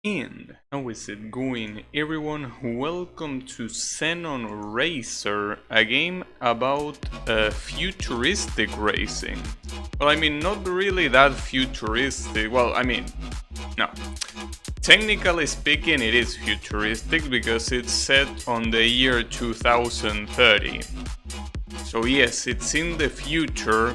And how is it going, everyone? Welcome to Xenon Racer, a game about futuristic racing. Well, I mean, not really that futuristic. Well, I mean, no. Technically speaking, it is futuristic because it's set on the year 2030. So yes, it's in the future,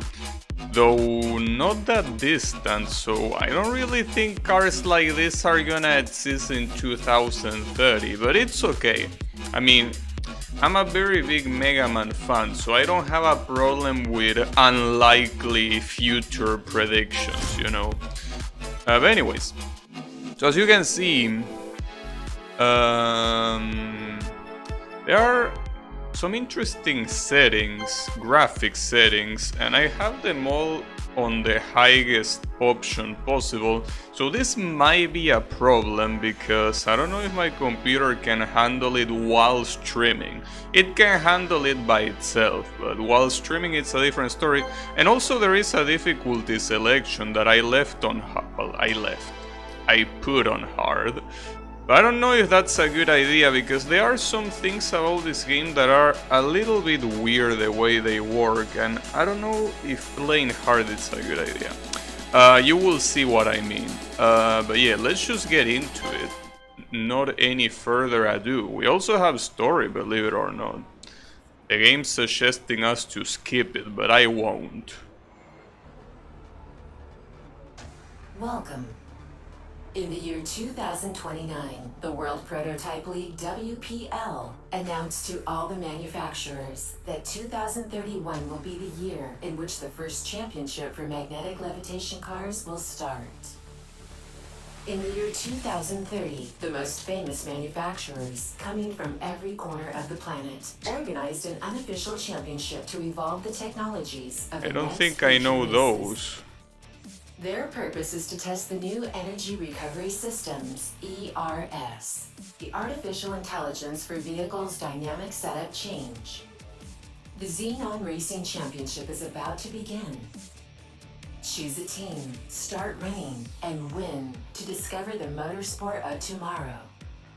though not that distant, so I don't really think cars like this are gonna exist in 2030, but it's okay. I mean, I'm a very big Mega Man fan, so I don't have a problem with unlikely future predictions, you know. But anyways, so as you can see, there are some interesting settings, graphic settings, and I have them all on the highest option possible. So this might be a problem because I don't know if my computer can handle it while streaming. It can handle it by itself, but while streaming it's a different story. And also there is a difficulty selection that I left on, well, I put on hard. But I don't know if that's a good idea, because there are some things about this game that are a little bit weird the way they work, and I don't know if playing hard is a good idea. You will see what I mean. But yeah, let's just get into it. Not any further ado. We also have story, believe it or not. The game's suggesting us to skip it, but I won't. Welcome. In the year 2029, the World Prototype League WPL announced to all the manufacturers that 2031 will be the year in which the first championship for magnetic levitation cars will start. In the year 2030, the most famous manufacturers, coming from every corner of the planet, organized an unofficial championship to evolve the technologies of I don't think I know those. Their purpose is to test the new Energy Recovery Systems, ERS, the artificial intelligence for vehicles' dynamic setup change. The Xenon Racing Championship is about to begin. Choose a team, start running, and win to discover the motorsport of tomorrow.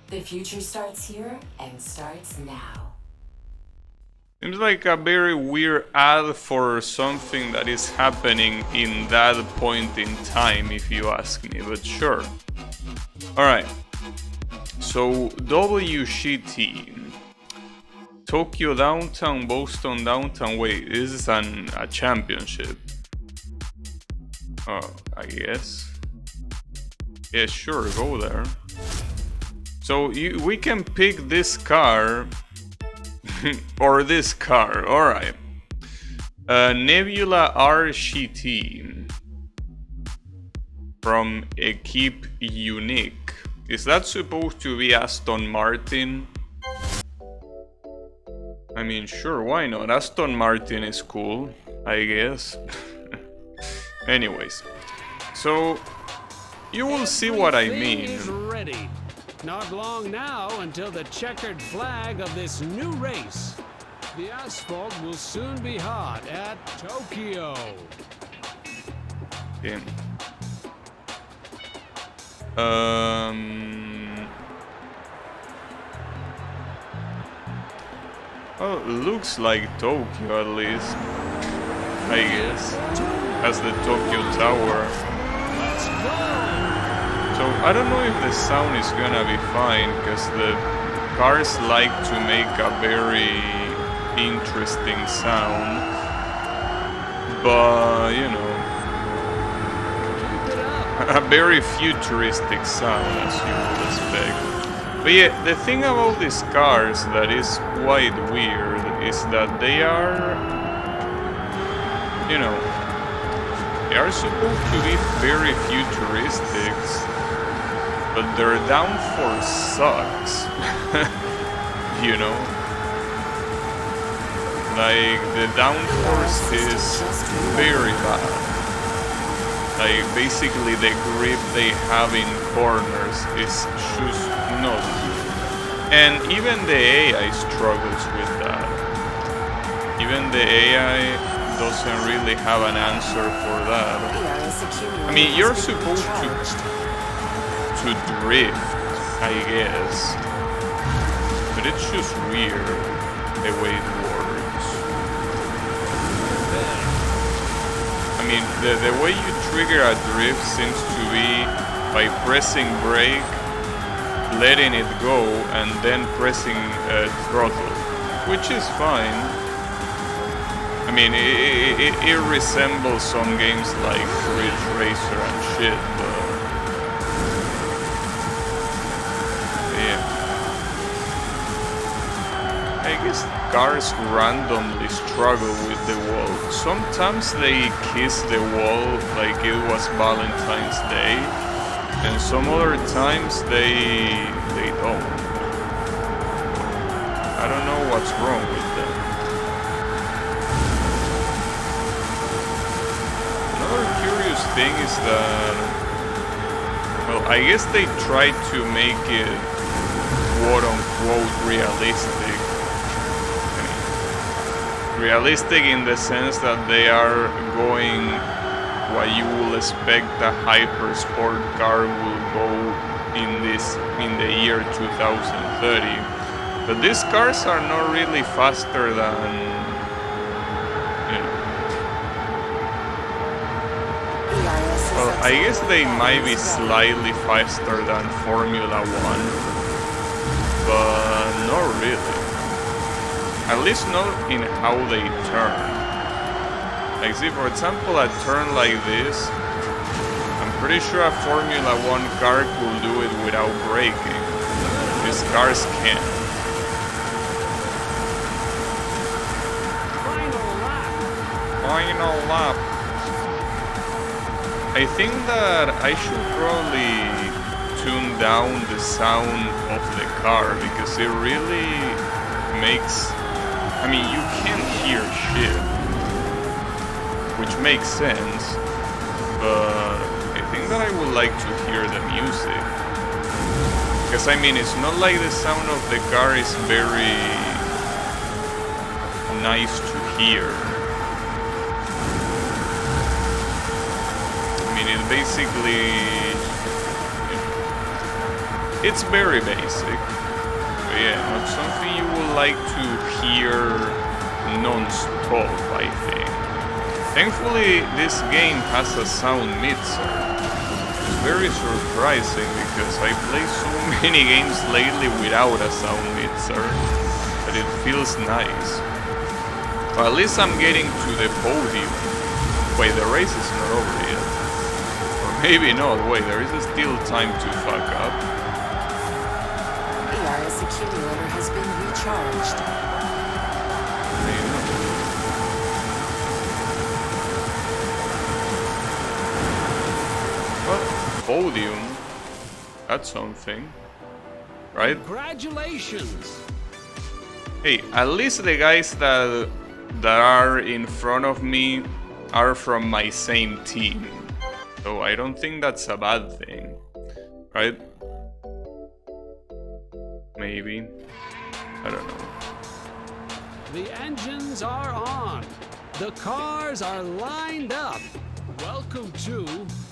The future starts here and starts now. Seems like a very weird ad for something that is happening in that point in time, if you ask me, but sure. Alright, so WGT. Tokyo Downtown, Boston Downtown, wait, this is a championship. Oh, I guess. Yeah, sure, go there. So we can pick this car. Or this car, alright. Nebula RCT from Equipe Unique. Is that supposed to be Aston Martin? I mean, sure, why not? Aston Martin is cool, I guess. Anyways, so you will see what I mean. Ready. Not long now until the checkered flag of this new race. The asphalt will soon be hot at Tokyo. Okay. Oh, looks like Tokyo at least. I guess. Has the Tokyo Tower. Let's go! So I don't know if the sound is gonna be fine, because the cars like to make a very interesting sound, but you know, a very futuristic sound, as you would expect. But yeah, the thing about these cars that is quite weird is that they are, you know, they are supposed to be very futuristic, but their downforce sucks. You know? Like, the downforce is very bad. Like, basically the grip they have in corners is just not good. And even the AI struggles with that. Even the AI doesn't really have an answer for that. I mean, you're supposed to to drift, I guess. But it's just weird the way it works. I mean, the way you trigger a drift seems to be by pressing brake, letting it go, and then pressing throttle, which is fine. I mean, it resembles some games like Ridge Racer and shit, but yeah. I guess cars randomly struggle with the wall. Sometimes they kiss the wall like it was Valentine's Day, and some other times they don't. I don't know what's wrong with them. Another curious thing is that, well, I guess they tried to make it quote-unquote realistic. I mean, realistic in the sense that they are going what you will expect a hyper-sport car will go in the year 2030. But these cars are not really faster than, you know. Well, I guess they might be slightly faster than Formula 1, but not really. At least not in how they turn. Like, see, for example, a turn like this, I'm pretty sure a Formula 1 car could do it without braking. These cars can't. Final lap. I think that I should probably tune down the sound of the car because it really makes... I mean, you can't hear shit, which makes sense, but I think that I would like to hear the music. Because I mean, it's not like the sound of the car is very nice to hear. It basically, it's very basic, but yeah, not something you would like to hear non-stop, I think. Thankfully, this game has a sound mixer. It's very surprising because I play so many games lately without a sound mixer that it feels nice. But at least I'm getting to the podium. Wait, the race is not over yet. Maybe not, wait, there is still time to fuck up. The ERS accumulator has been recharged. Well, podium. That's something. Right? Congratulations! Hey, at least the guys that are in front of me are from my same team. So I don't think that's a bad thing, right? Maybe. I don't know. The engines are on. The cars are lined up. Welcome to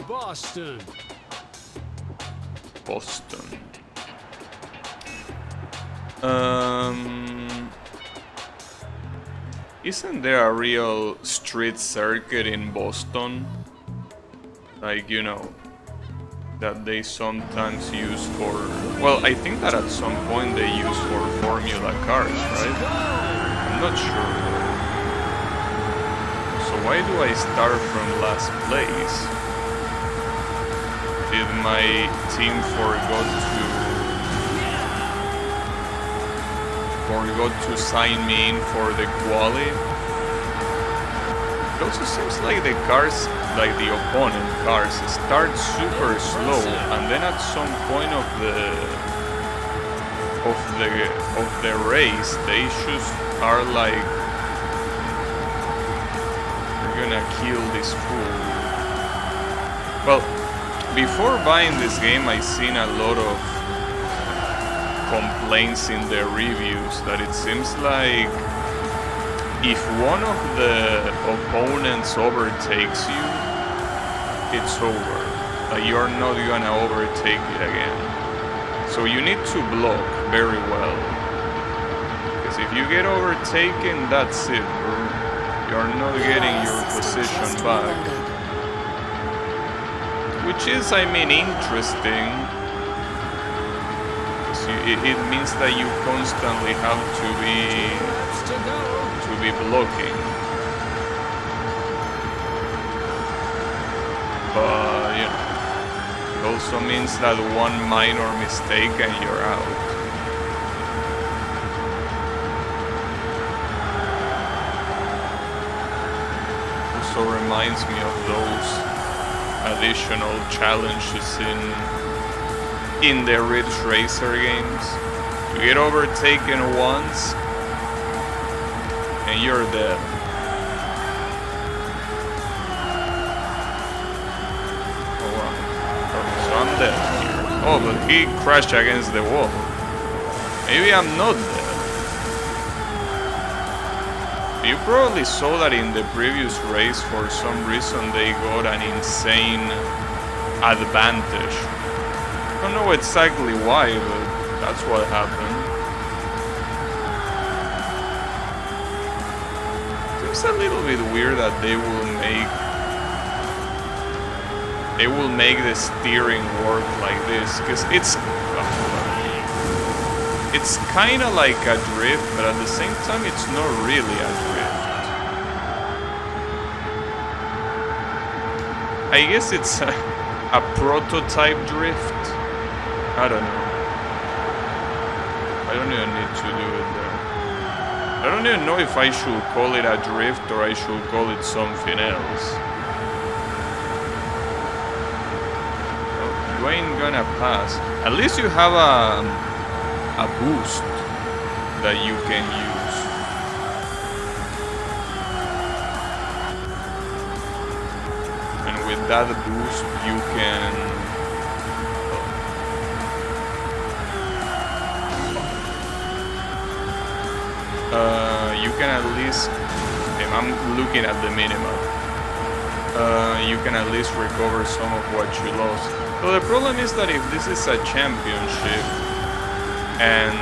Boston. Boston. Isn't there a real street circuit in Boston? Like, you know, that they sometimes use for... Well, I think that at some point they use for Formula cars, right? I'm not sure. So why do I start from last place? Did my team forgot to sign me in for the quali? It also seems like the cars, like the opponent cars, start super slow, and then at some point of the race, they just are like, we're gonna kill this fool. Well, before buying this game, I seen a lot of complaints in the reviews that it seems like if one of the opponents overtakes you, it's over. Like you're not gonna overtake it again. So you need to block very well. Because if you get overtaken, that's it, bro. You're not getting your position back. Which is, I mean, interesting. It means that you constantly have to be blocking. But you know, it also means that one minor mistake and you're out. Also reminds me of those additional challenges in the Ridge Racer games. You get overtaken once and you're dead. Oh wow. So I'm dead here. Oh, but he crashed against the wall. Maybe I'm not dead. You probably saw that in the previous race. For some reason they got an insane advantage. I don't know exactly why, but that's what happened. Seems a little bit weird that they will make the steering work like this, because it's kind of like a drift, but at the same time it's not really a drift. I guess it's a prototype drift. I don't know. I don't even need to do it there. I don't even know if I should call it a drift or I should call it something else. Oh, you ain't gonna pass. At least you have a boost that you can use. And with that boost you can at least, I'm looking at the minimum. You can at least recover some of what you lost. So the problem is that if this is a championship and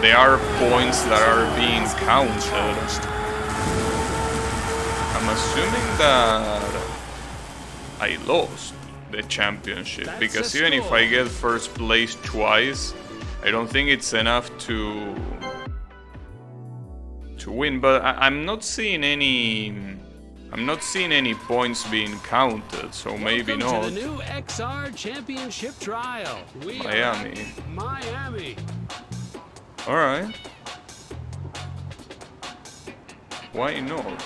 there are points that are being counted, I'm assuming that I lost the championship. Because even if I get first place twice, I don't think it's enough to win. But I'm not seeing any points being counted, so maybe not. To the new XR Championship trial. Miami. Miami. All right. Why not?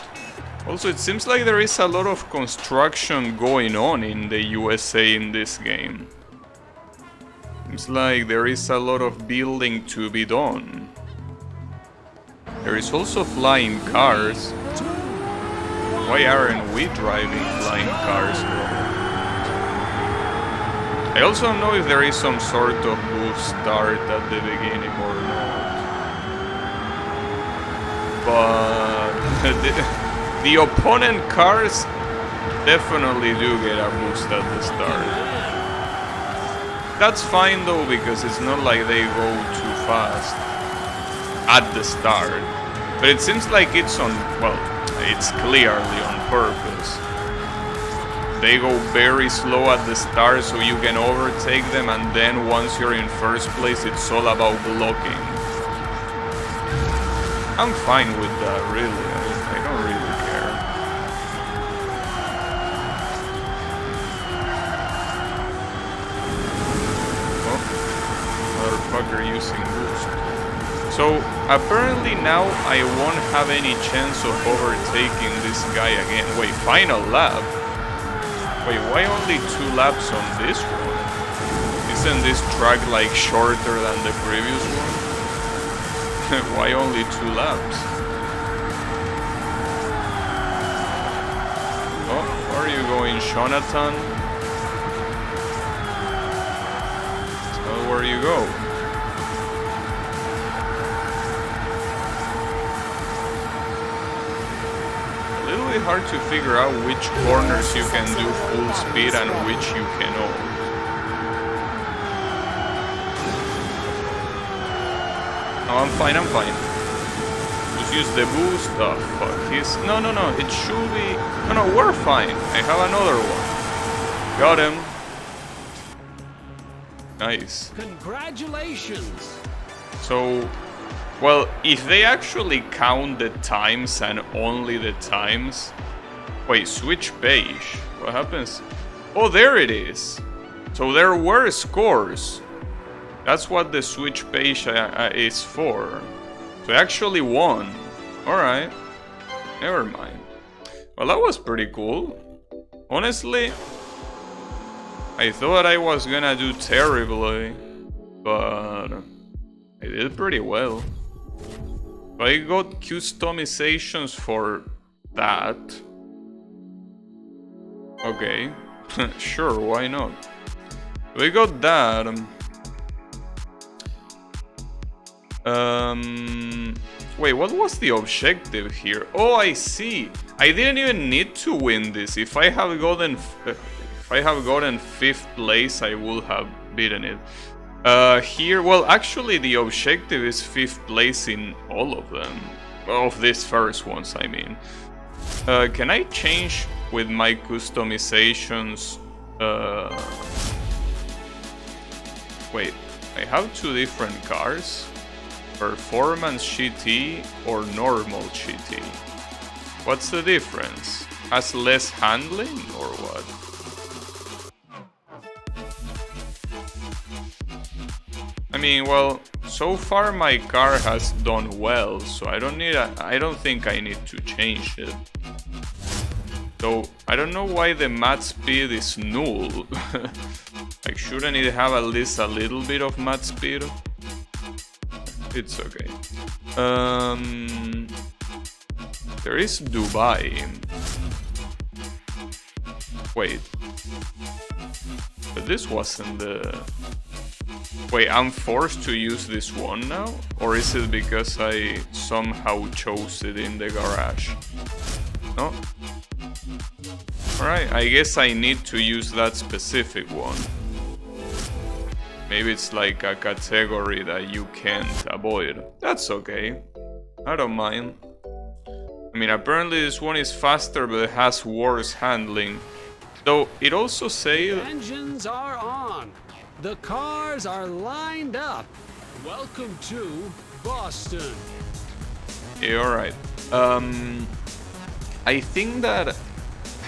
Also, it seems like there is a lot of construction going on in the USA in this game. Seems like there is a lot of building to be done. There is also flying cars. Why aren't we driving flying cars, bro? I also don't know if there is some sort of boost start at the beginning or not. But the opponent cars definitely do get a boost at the start. That's fine though, because it's not like they go too fast at the start. But it seems like it's on, well, it's clearly on purpose. They go very slow at the start so you can overtake them, and then once you're in first place it's all about blocking. I'm fine with that, really. I don't really care. Oh, motherfucker using boost. So apparently now I won't have any chance of overtaking this guy again. Wait, final lap? Wait, why only 2 laps on this one? Isn't this track like shorter than the previous one? Why only 2 laps? Oh, where are you going, Jonathan? Tell where you go. hard to figure out which corners you can do full speed and which you cannot. No, I'm fine, I'm fine. Just use the boost. Oh, fuck. No, it should be... No, we're fine. I have another one. Got him. Nice. Congratulations! So, well, if they actually count the times and only the times... Wait, switch page. What happens? Oh, there it is. So there were scores. That's what the switch page is for. So I actually won. Alright. Never mind. Well, that was pretty cool. Honestly, I thought I was gonna do terribly, but I did pretty well. I got customizations for that. Okay, sure, why not? We got that. Wait, what was the objective here? Oh, I see. I didn't even need to win this. If I have gotten 5th place, I would have beaten it. Here, well, actually, the objective is 5th place in all of them. Of these first ones, I mean. Can I change with my customizations? Wait, I have 2 different cars. Performance GT or normal GT? What's the difference? Has less handling or what? I mean, well, so far my car has done well, so I don't think I need to change it. So I don't know why the mat speed is null. Like, shouldn't it have at least a little bit of mat speed? It's okay. There is Dubai. Wait. But this wasn't the... Wait, I'm forced to use this one now? Or is it because I somehow chose it in the garage? No? Alright, I guess I need to use that specific one. Maybe it's like a category that you can't avoid. That's okay. I don't mind. I mean, apparently this one is faster, but it has worse handling. Though it also says... Engines are on. The cars are lined up. Welcome to Boston. Yeah, alright. I think that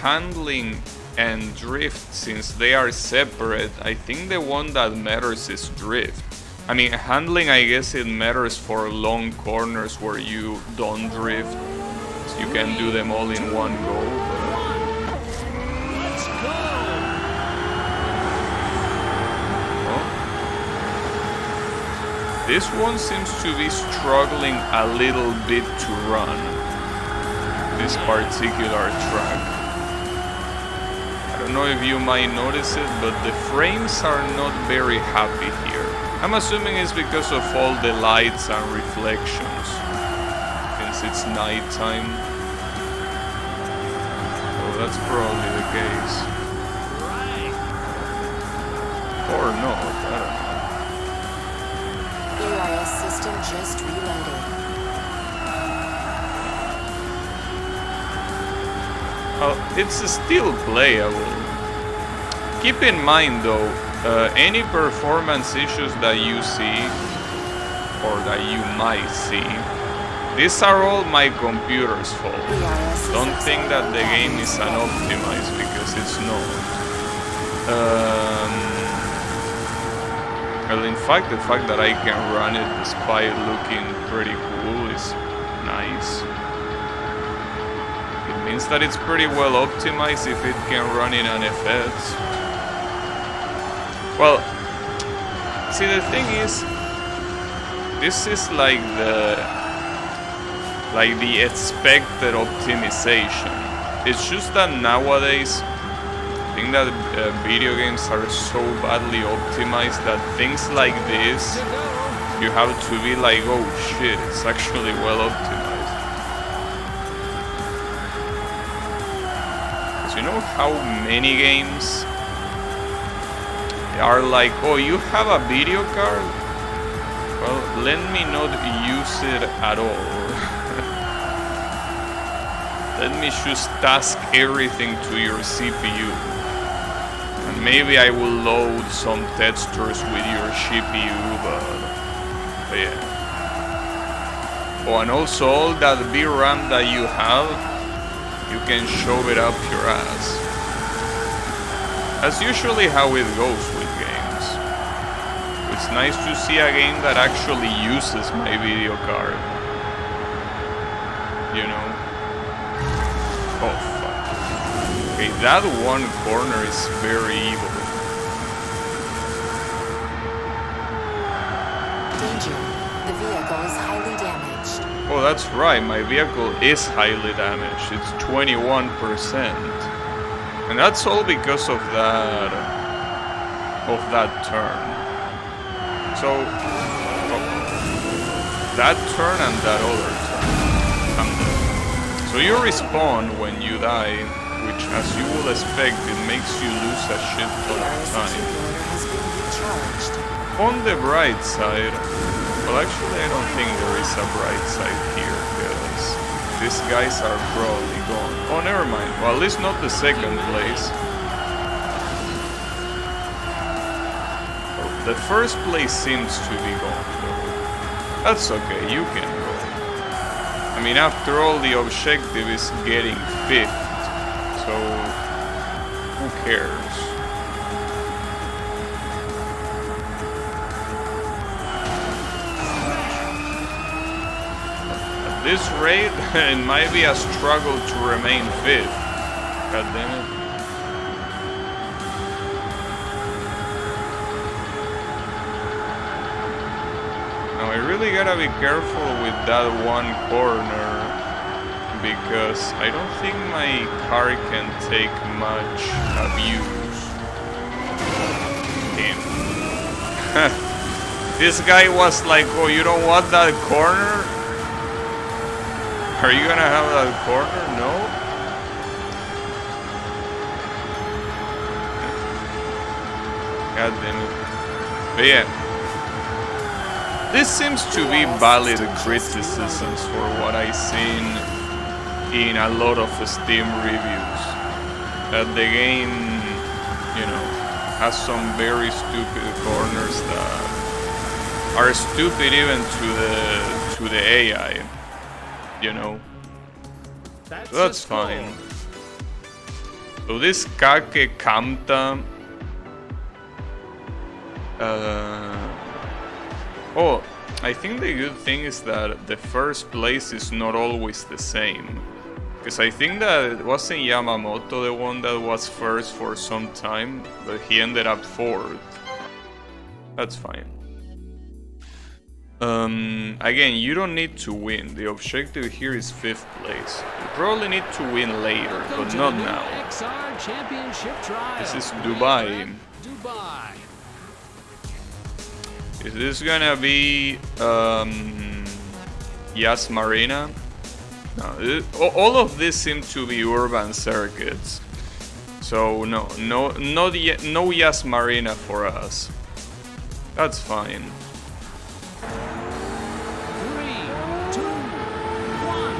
handling and drift, since they are separate, I think the one that matters is drift. I mean, handling, I guess it matters for long corners where you don't drift. So you can do them all in one go. Let's go. Oh. This one seems to be struggling a little bit to run. This particular track. I don't know if you might notice it, but the frames are not very happy here. I'm assuming it's because of all the lights and reflections, since it's nighttime. So that's probably the case. Right. Or not, I don't know. AIS system just reloaded. It's still playable. Keep in mind though, any performance issues that you see, or that you might see, these are all my computer's fault. Don't think that the game is unoptimized, because it's not. Well, in fact, the fact that I can run it despite looking pretty cool is nice. It means that it's pretty well optimized if it can run in an FX. Well, see, the thing is, this is like the expected optimization. It's just that nowadays, I think that video games are so badly optimized that things like this, you have to be like, oh shit, it's actually well optimized. you know how many games are like, oh, you have a video card? Well, let me not use it at all. Let me just task everything to your CPU. And maybe I will load some textures with your GPU, but yeah. Oh, and also all that VRAM that you have, you can shove it up your ass. That's usually how it goes with games. It's nice to see a game that actually uses my video card. You know? Oh fuck. Okay, that one corner is very evil. Danger. The vehicle is highly damaged. Oh, that's right, my vehicle is highly damaged. It's 21%. And that's all because of that turn. So that turn and that other turn. I'm dead. So you respawn when you die, which as you will expect, it makes you lose a shit ton of time. On the bright side, well actually I don't think there is a bright side here, because these guys are probably gone. Oh, never mind. Well, at least not the second place. Oh, the first place seems to be gone, though. That's okay, you can go. I mean, after all, the objective is getting 5th, so who cares? At this rate, it might be a struggle to remain 5th. God damn it. Now I really gotta be careful with that one corner, because I don't think my car can take much abuse. Damn. This guy was like, oh, you don't want that corner? Are you gonna have that corner? No? God damn it. But yeah. This seems to be valid criticisms for what I've seen in a lot of Steam reviews. That the game, you know, has some very stupid corners that are stupid even to the AI. You know, that's fine. So this Kake Kamta, oh, I think the good thing is that the first place is not always the same, because I think that it wasn't Yamamoto the one that was first for some time, but he ended up 4th. That's fine. Again, you don't need to win. The objective here is 5th place. You probably need to win later, but not now. This is Dubai. Is this gonna be Yas Marina? No, all of this seem to be urban circuits. So no Yas Marina for us. That's fine. 3, 2, 1.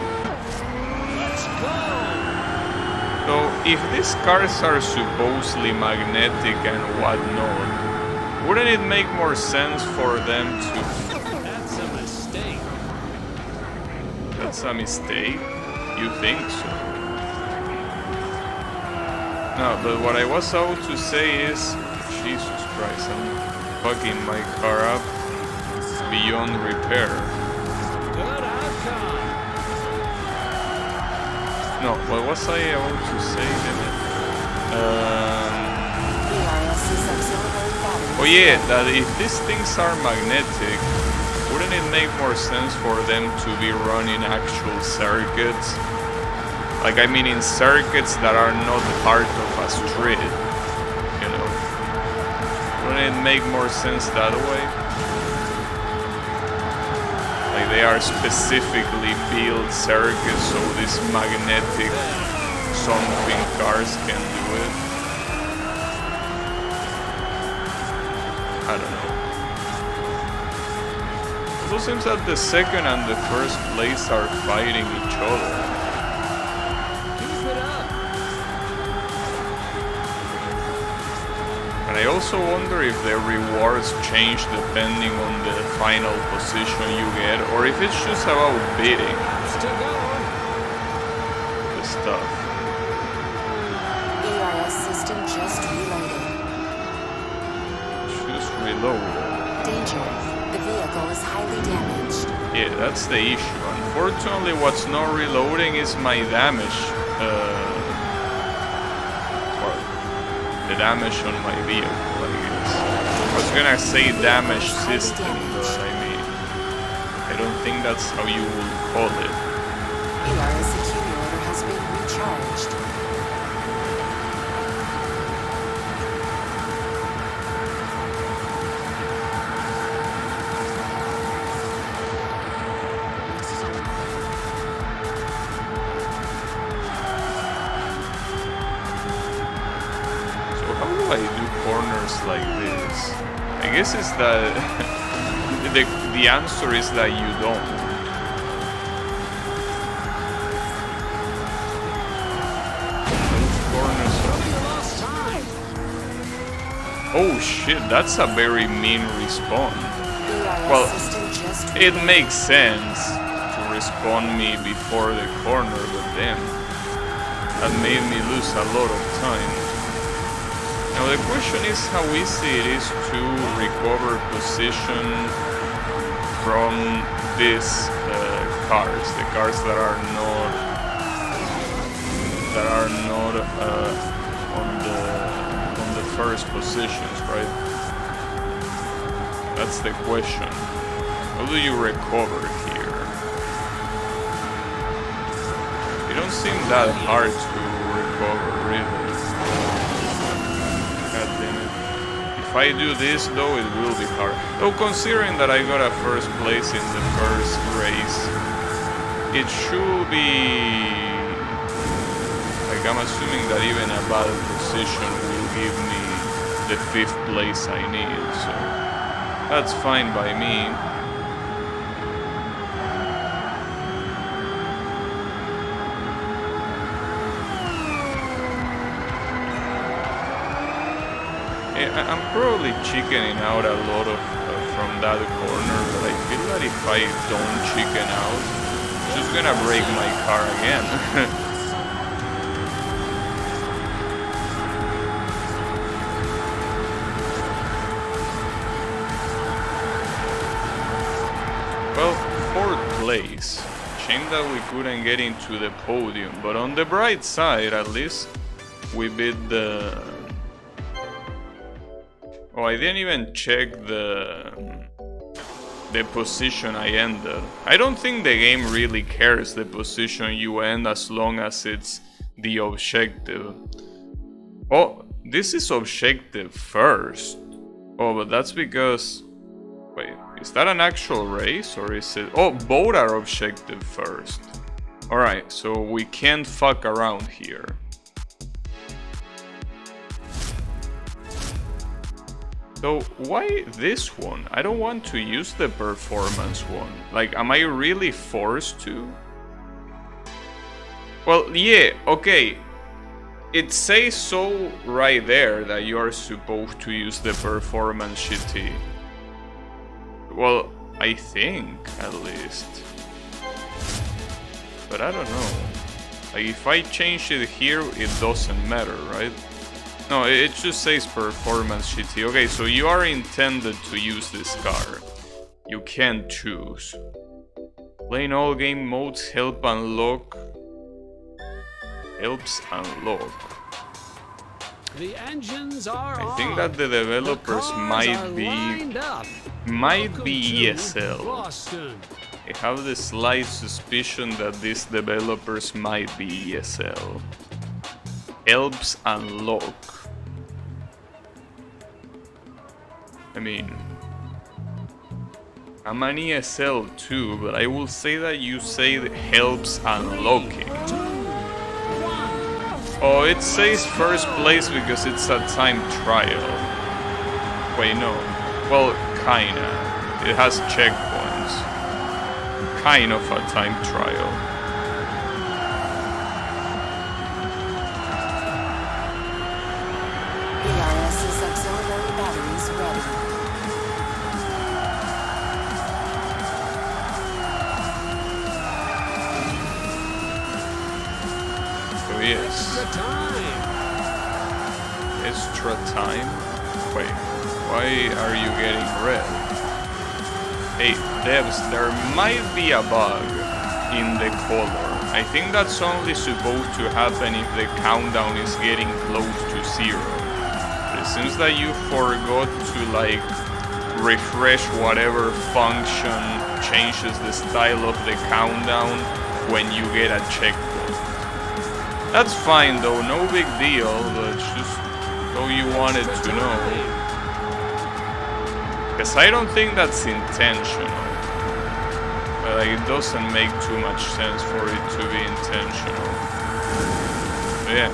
Let's go. So if these cars are supposedly magnetic and whatnot, wouldn't it make more sense for them to... That's a mistake. That's a mistake? You think so? No, but what I was about to say is... Jesus Christ, I'm fucking my car up beyond repair. Good outcome. No, what was I about to say? Oh yeah, that if these things are magnetic, wouldn't it make more sense for them to be running actual circuits? Like, I mean, in circuits that are not part of a street, you know? Wouldn't it make more sense that way? Like, they are specifically built circuits, so this magnetic something cars can do it. I don't know. It also seems that the second and the first place are fighting each other. Keep it up. And I also wonder if the rewards change depending on the final position you get, or if it's just about beating To go. the stuff. ERS system just reloaded. Just reload. Danger. The vehicle is highly damaged. Yeah, that's the issue. Unfortunately, what's not reloading is my damage. Well, the damage on my vehicle, I guess. I was gonna say damage system, but I mean, I don't think that's how you would call it. ERS accumulator has been recharged. So how do I do corners like this? I guess it's that the answer is that you don't. Those corners are... You lost time. Oh shit, that's a very mean respawn. ERS Well, system just it makes sense to respawn me before the corner, but damn, that made me lose a lot of time. Now the question is how easy it is to recover position from these cars, the cars that are not on the first positions, right? That's the question. How do you recover here? It don't seem that hard to recover, really. God damn it. If I do this, though, it will be hard. Though, considering that I got a first place in the first race, it should be... Like, I'm assuming that even a bad position will give me the 5th place I need, so... That's fine by me. I'm probably chickening out a lot from that corner, but I feel that if I don't chicken out, it's just gonna break my car again. Well, 4th place. Shame that we couldn't get into the podium, but on the bright side, at least, we beat the... Oh, I didn't even check the position I ended. I don't think the game really cares the position you end as long as it's the objective. Oh, this is objective first. Oh, but that's because... Wait, is that an actual race or is it... Oh, both are objective first. Alright, so we can't fuck around here. So why this one? I don't want to use the performance one. Like, am I really forced to? Well, yeah, okay. It says so right there that you are supposed to use the performance shitty. Well, I think, at least. But I don't know. Like, if I change it here, it doesn't matter, right? No, it just says performance shitty. Okay, so you are intended to use this car. You can't choose. Playing all game modes helps unlock. The engines are I think on. that the developers The cars might are be lined up. Welcome to ESL. Boston. I have the slight suspicion that these developers might be ESL. Helps unlock. I mean, I'm an ESL too, but I will say that you say that helps unlocking. Oh, it says first place because it's a time trial. Wait, no. Well, kinda. It has checkpoints. Kind of a time trial. EIS's auxiliary batteries ready. Oh, yes. Extra time? Wait, why are you getting red? Hey, devs, there might be a bug in the color. I think that's only supposed to happen if the countdown is getting close to 0. But it seems that you forgot to like refresh whatever function changes the style of the countdown when you get a checkpoint. That's fine though, no big deal, but just so you wanted to know. Because I don't think that's intentional. But like, it doesn't make too much sense for it to be intentional. But yeah.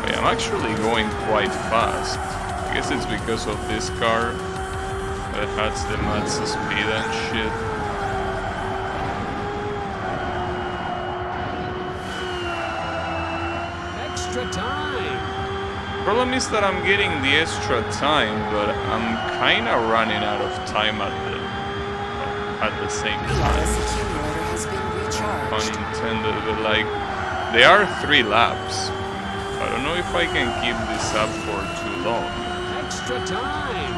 But I'm actually going quite fast. I guess it's because of this car that has the max speed and shit. Extra time. Problem is that I'm getting the extra time, but I'm kinda running out of time at the same The time. EIS accumulator has been recharged. Unintended, but like, they are 3 laps. I don't know if I can keep this up for too long. Extra time.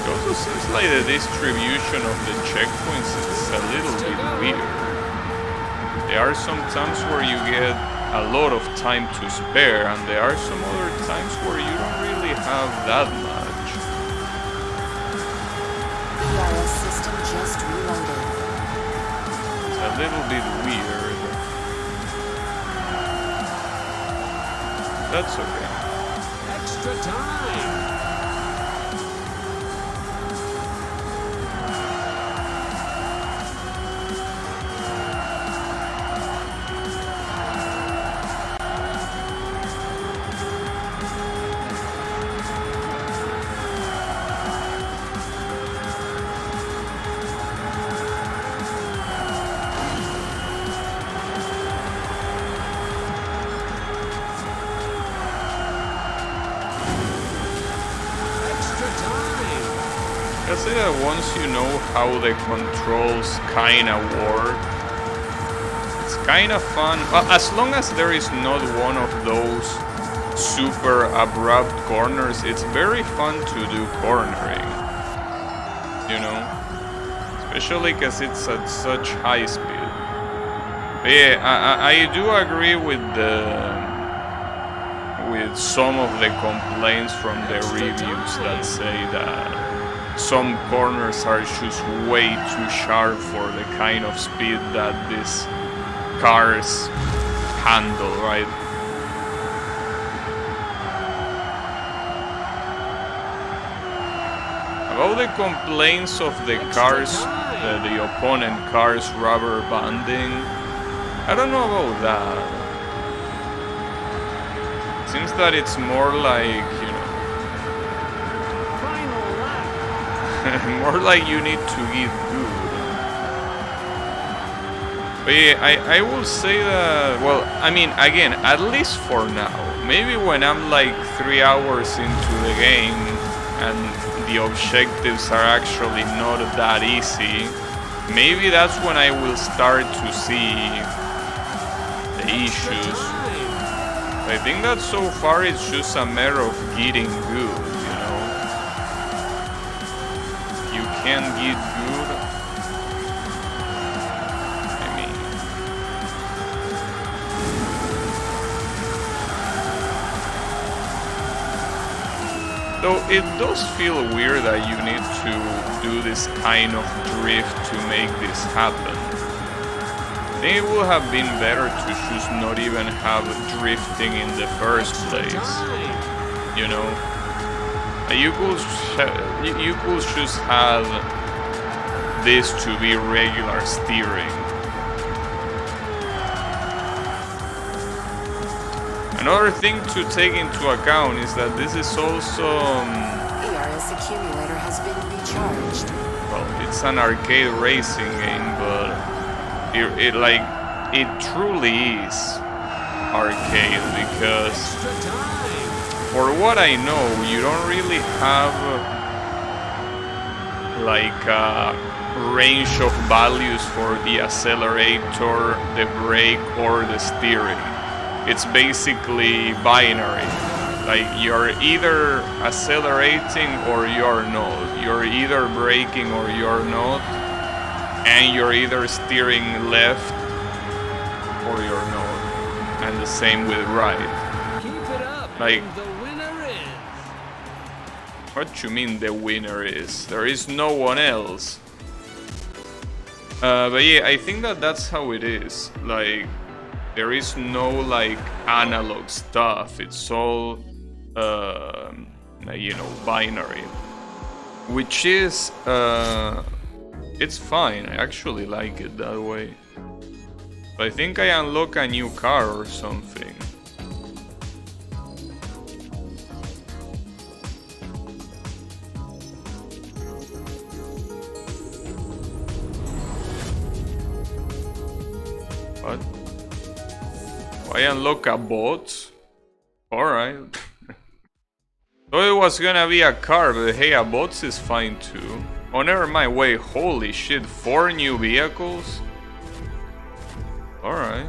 It also seems like the distribution of the checkpoints is a little bit weird. There are some times where you get a lot of time to spare, and there are some other times where you don't really have that much. EIS system just reloaded. It's a little bit weird. That's okay. Extra time. I say that once you know how the controls kinda work, it's kinda fun. Well, as long as there is not one of those super abrupt corners, it's very fun to do cornering. You know? Especially because it's at such high speed. But yeah, I do agree with some of the complaints from the reviews that say that some corners are just way too sharp for the kind of speed that these cars handle, right? About the complaints of the cars, the opponent cars rubber banding, I don't know about that. Seems that it's more like, you know, more like you need to get good. But yeah, I will say that, well, I mean, again, at least for now. Maybe when I'm like 3 hours into the game and the objectives are actually not that easy, maybe that's when I will start to see the issues. I think that so far it's just a matter of getting good, you know? You can get good. I mean... Though it does feel weird that you need to do this kind of drift to make this happen. I think it would have been better to just not even have drifting in the first place. You know, you could just have this to be regular steering. Another thing to take into account is that this is also ARS accumulator has been recharged. well, it's an arcade racing game, but it truly is arcade because for what I know, you don't really have like a range of values for the accelerator, the brake, or the steering. It's basically binary. Like you're either accelerating or you're not. You're either braking or you're not. And you're either steering left or you're not. And the same with right. Keep it up. Like, And the winner is. what you mean the winner is? There is no one else. But yeah, I think that's how it is. Like, there is no like analog stuff. It's all, you know, binary, which is it's fine. I actually like it that way. But I think I unlock a new car or something. What? I unlock a bot? Alright. Thought it was gonna be a car, but hey, a bot is fine too. Oh, never mind. Wait, holy shit. 4 new vehicles? Alright.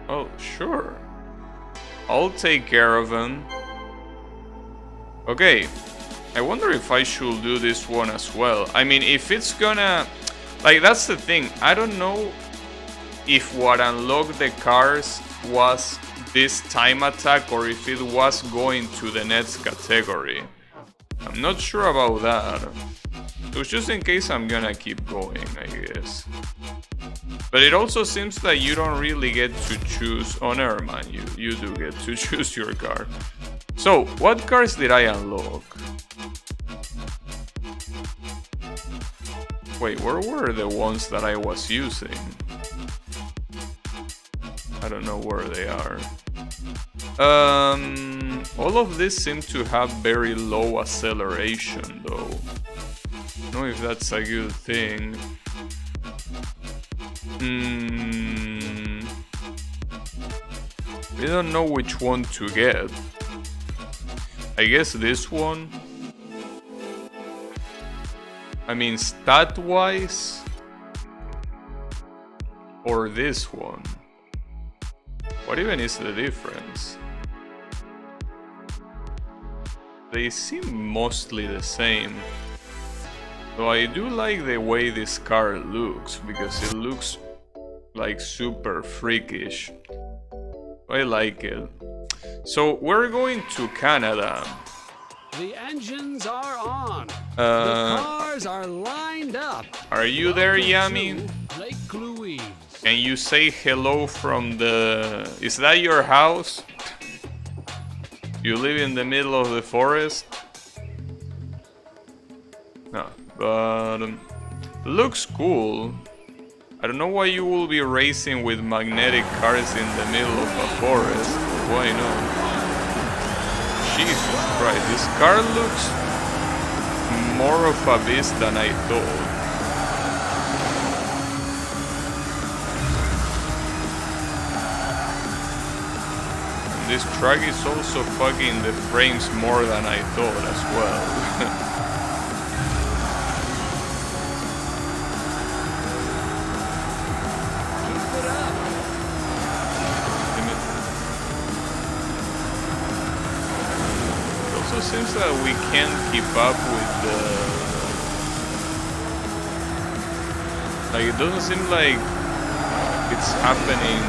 Oh, sure. I'll take care of them. Okay. I wonder if I should do this one as well. I mean, if it's gonna... Like, that's the thing. I don't know if what unlocked the cars was this time attack or if it was going to the next category. I'm not sure about that. So just in case, I'm gonna keep going, I guess. But it also seems that you don't really get to choose... Oh, never mind. You do get to choose your car. So, what cars did I unlock? Wait, where were the ones that I was using? I don't know where they are. All of these seem to have very low acceleration, though. I don't know if that's a good thing. I don't know which one to get. I guess this one. I mean, stat-wise, or this one. What even is the difference? They seem mostly the same. Though I do like the way this car looks, because it looks like super freakish. I like it. So we're going to Canada. The engines are on. The cars are lined up. Are you there, Yami? Lake Louise. And you say hello from the... Is that your house? You live in the middle of the forest? No, but... looks cool. I don't know why you will be racing with magnetic cars in the middle of a forest. Why not? Jesus Christ, this car looks more of a beast than I thought. And this track is also fucking the frames more than I thought as well. Seems that we can't keep up with the... Like, it doesn't seem like it's happening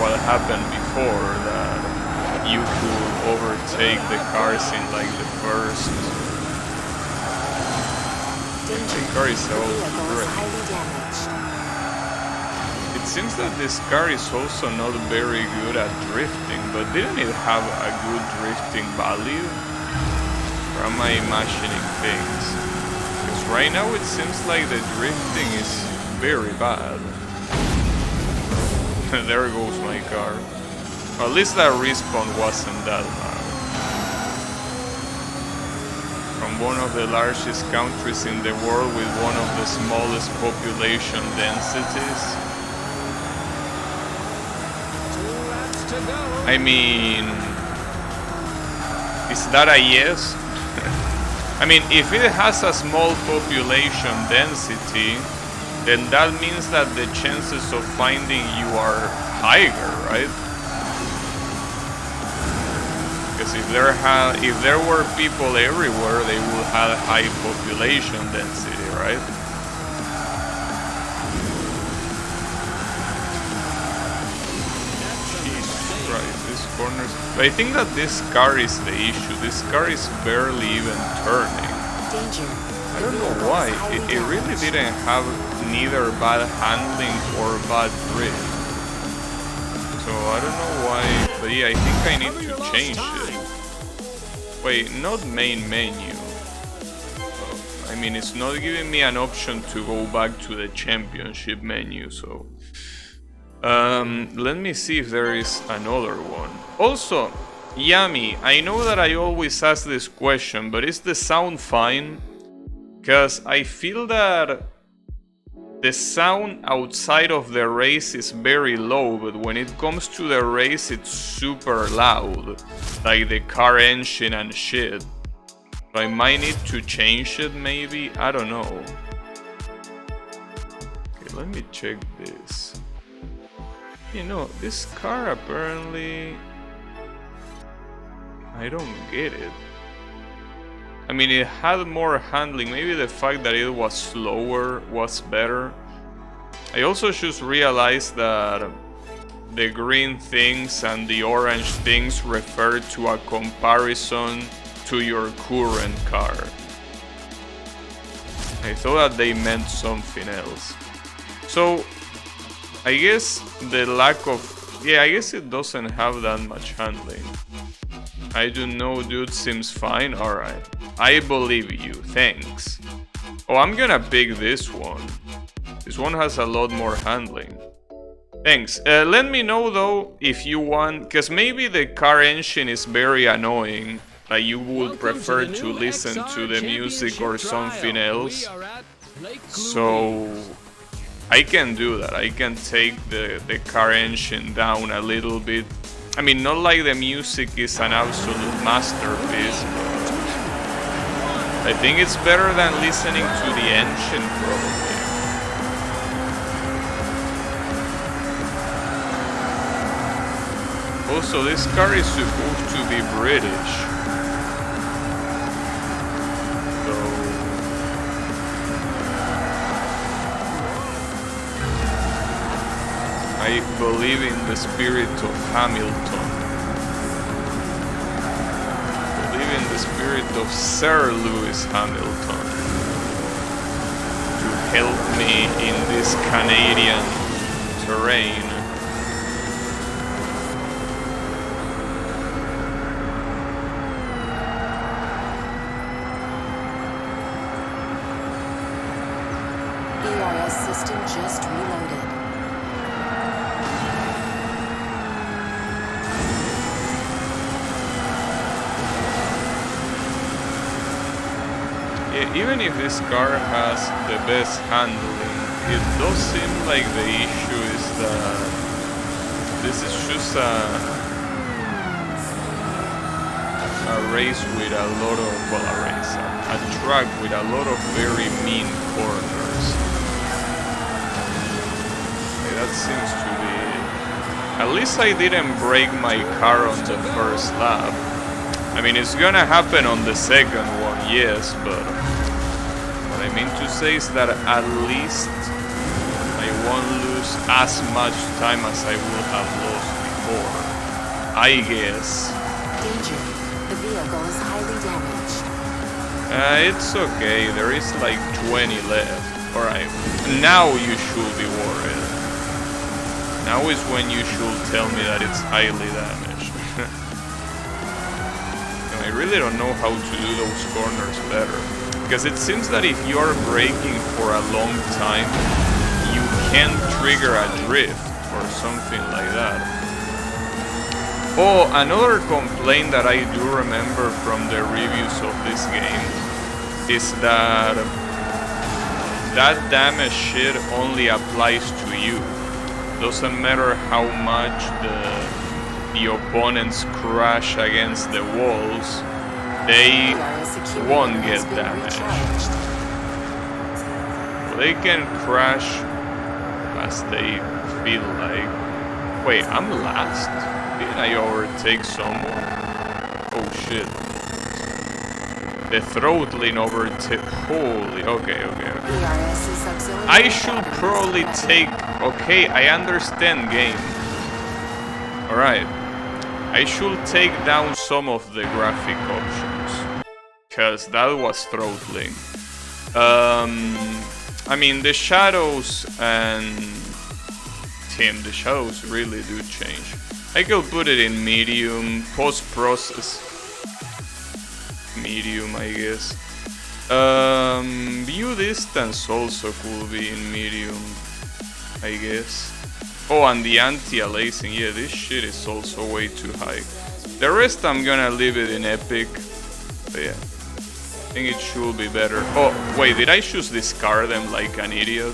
what happened before, that you could overtake the cars in like the first... The car is great. It seems that this car is also not very good at drifting, but didn't it have a good drifting value? Or am I imagining things? Because right now it seems like the drifting is very bad. There goes my car. At least that respawn wasn't that bad. From one of the largest countries in the world with one of the smallest population densities. I mean, is that a yes? I mean, if it has a small population density, then that means that the chances of finding you are higher, right? Because if there were people everywhere, they would have high population density, right? Corners. But I think that this car is the issue. This car is barely even turning. Danger. I don't know why. It really didn't have neither bad handling or bad grip. So I don't know why. But yeah, I think I need to change it. Wait, not main menu. I mean, it's not giving me an option to go back to the championship menu, so... let me see if there is another one. Also, Yami, I know that I always ask this question, but is the sound fine? Because I feel that the sound outside of the race is very low, but when it comes to the race, it's super loud. Like the car engine and shit. So I might need to change it, maybe? I don't know. Okay, let me check this. You know, this car apparently... I don't get it. I mean, it had more handling. Maybe the fact that it was slower was better. I also just realized that the green things and the orange things refer to a comparison to your current car. I thought that they meant something else. So... I guess the lack of... Yeah, I guess it doesn't have that much handling. I don't know, dude, seems fine. Alright. I believe you, thanks. Oh, I'm gonna pick this one. This one has a lot more handling. Thanks. Let me know though if you want... Because maybe the car engine is very annoying. Like you would prefer to listen to the music or something else. So... I can do that. I can take the car engine down a little bit. I mean, not like the music is an absolute masterpiece, but I think it's better than listening to the engine, probably. Also, this car is supposed to be British. I believe in the spirit of Hamilton. I believe in the spirit of Sir Lewis Hamilton to help me in this Canadian terrain. ERS system just reloaded. Even if this car has the best handling, it does seem like the issue is that this is just a race with a lot of, well, a track with a lot of very mean corners. Okay, that seems to be... At least I didn't break my car on the first lap. I mean, it's gonna happen on the second one, yes, but what I mean to say is that at least I won't lose as much time as I would have lost before. I guess. Danger. The vehicle is highly damaged. It's okay, there is like 20 left. Alright, now you should be worried. Now is when you should tell me that it's highly damaged. I really don't know how to do those corners better. Because it seems that if you are braking for a long time, you can trigger a drift or something like that. Oh, another complaint that I do remember from the reviews of this game is that damage shit only applies to you. Doesn't matter how much the opponents crash against the walls, they won't get damaged. So they can crash as they feel like. Wait, I'm last? Did I overtake someone? Oh shit. The throttling overtake. Holy, okay. I should probably take. Okay, I understand game. Alright. I should take down some of the graphic options. Because that was throttling. I mean, the shadows and. Damn, the shadows really do change. I could put it in medium, post-process. Medium, I guess. View distance also could be in medium, I guess. Oh, and the anti-aliasing, yeah, this shit is also way too high. The rest I'm gonna leave it in epic, but yeah, I think it should be better. Oh, wait, did I choose discard them like an idiot?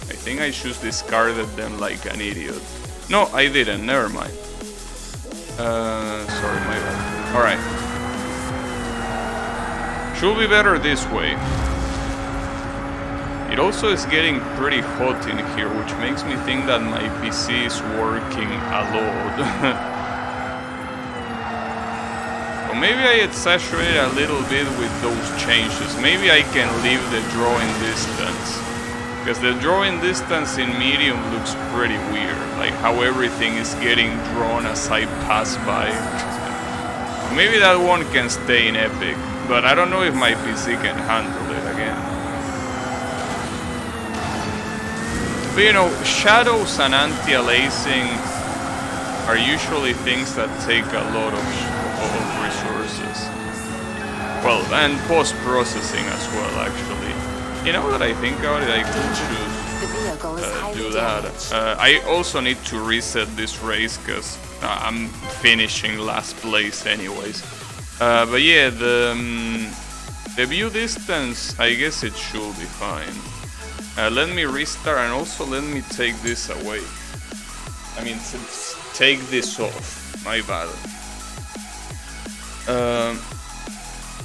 I think I just discarded them like an idiot. No, I didn't, never mind. Sorry, my bad. Alright. Should be better this way. It also is getting pretty hot in here, which makes me think that my PC is working a lot. So maybe I exaggerated a little bit with those changes. Maybe I can leave the drawing distance. Because the drawing distance in medium looks pretty weird. Like how everything is getting drawn as I pass by. Maybe that one can stay in epic. But I don't know if my PC can handle it again. But you know, shadows and anti-aliasing are usually things that take a lot of resources. Well, and post-processing as well, actually. You know that I think about it, I could choose do that. I also need to reset this race because I'm finishing last place anyways. But yeah, the view distance, I guess it should be fine. Let me restart and also let me take this away. I mean, take this off. My bad.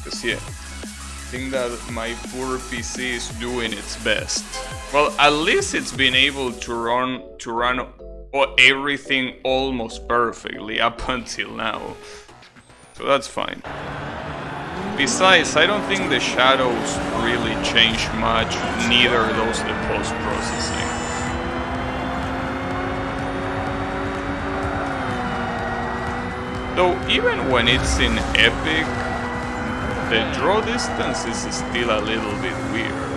Cause yeah, I think that my poor PC is doing its best. Well, at least it's been able to run everything almost perfectly up until now. So that's fine. Besides, I don't think the shadows really change much, neither does the post-processing. Though even when it's in epic, the draw distance is still a little bit weird.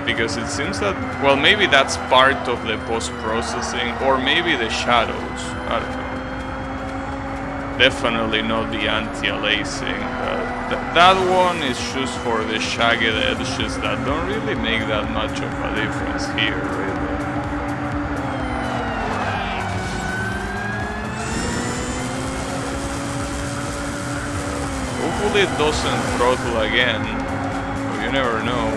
Because it seems that, well, maybe that's part of the post-processing, or maybe the shadows, I don't know. Definitely not the anti-aliasing. That one is just for the shagged edges that don't really make that much of a difference here, really. Hopefully it doesn't throttle again, but you never know.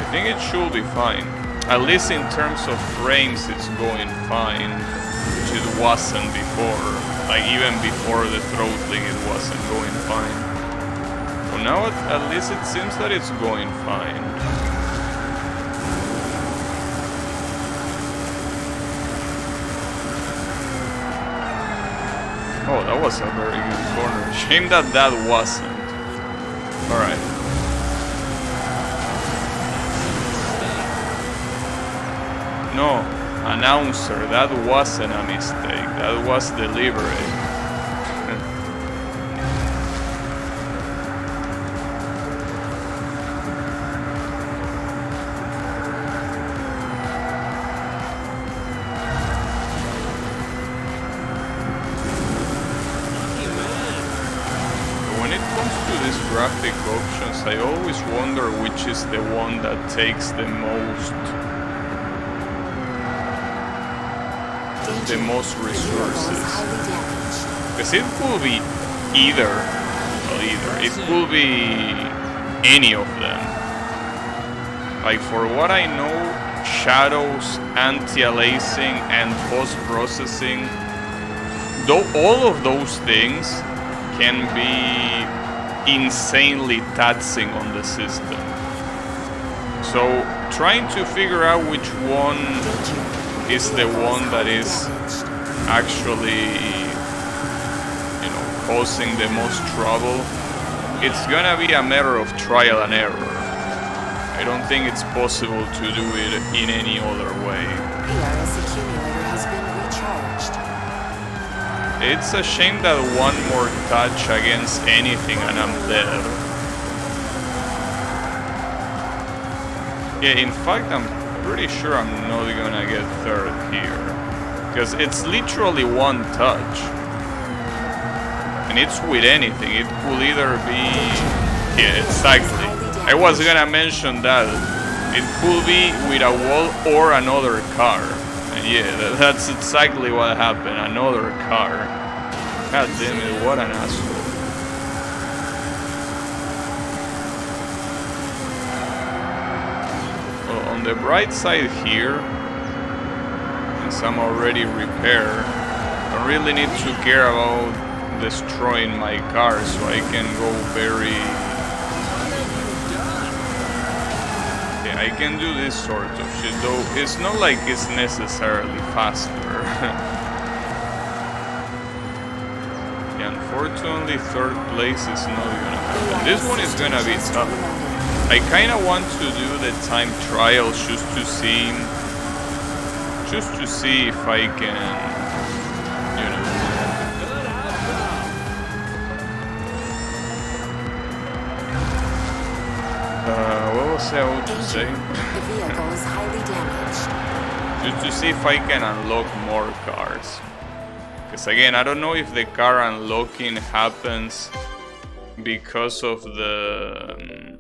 I think it should be fine. At least in terms of frames it's going fine. Which it wasn't before. Like even before the throttling it wasn't going fine. So now at least it seems that it's going fine. Oh, that was a very good corner. Shame that that wasn't. Alright. No. Announcer, that wasn't a mistake, that was deliberate. When it these graphic options, I always wonder which is the one that takes the most resources. Because it could be either. It could be any of them. Like for what I know, shadows, anti-aliasing, and post-processing, though all of those things can be insanely taxing on the system. So trying to figure out which one is the one that is actually, causing the most trouble, it's gonna be a matter of trial and error. I don't think it's possible to do it in any other way. PRS accumulator has been recharged. It's a shame that one more touch against anything and I'm dead. Yeah, in fact, I'm pretty sure I'm not gonna get third here. Because it's literally one touch. And it's with anything. It could either be... Yeah, exactly. I was gonna mention that. It could be with a wall or another car. And yeah, that's exactly what happened. Another car. God damn it, what an asshole. Well, on the bright side here, since I'm already repaired, I really need to care about destroying my car so I can go very... Yeah, I can do this sort of shit, though it's not like it's necessarily faster. Yeah, unfortunately third place is not gonna happen. This one is gonna be tough. I kinda want to do the time trial just to see if I can, what was I about to say? The vehicle is highly damaged. Just to see if I can unlock more cars. Because again, I don't know if the car unlocking happens because of the,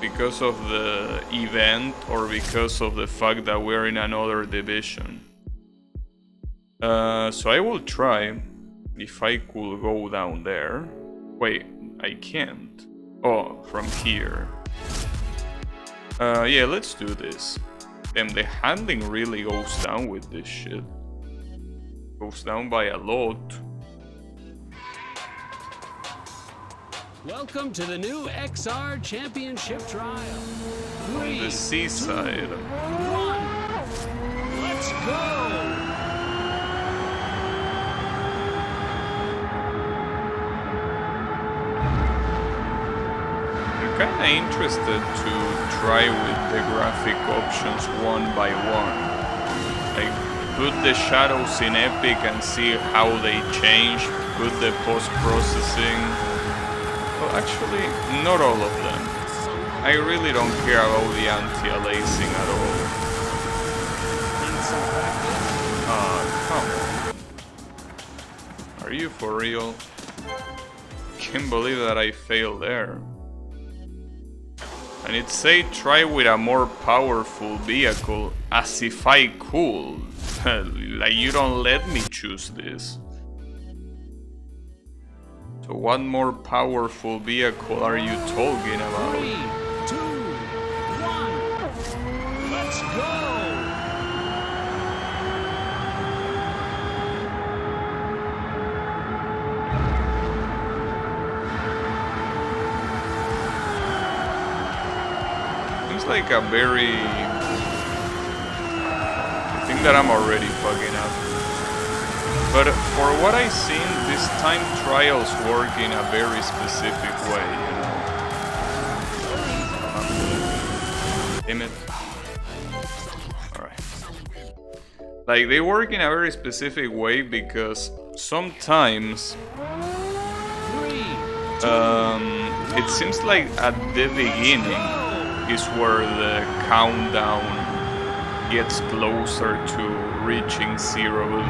because of the event or because of the fact that we're in another division. So I will try if I could go down there. Wait, I can't. Oh, from here. Yeah, let's do this. Damn, the handling really goes down with this shit. Goes down by a lot. Welcome to the new XR Championship Trial. On the seaside. 1. Let's go! I'm kinda interested to try with the graphic options one by one. Like, put the shadows in Epic and see how they change, put the post-processing. Well, actually, not all of them. I really don't care about the anti-aliasing at all. Come on. Are you for real? Can't believe that I failed there. And it say try with a more powerful vehicle, as if I could. Like, you don't let me choose this. So what more powerful vehicle are you talking about? 3, 2, 1. Let's go! Seems like a very... I think that I'm already fucking up. But for what I've seen, these time trials work in a very specific way, Damn it. Alright. Like, they work in a very specific way because sometimes... it seems like at the beginning is where the countdown gets closer to reaching 0.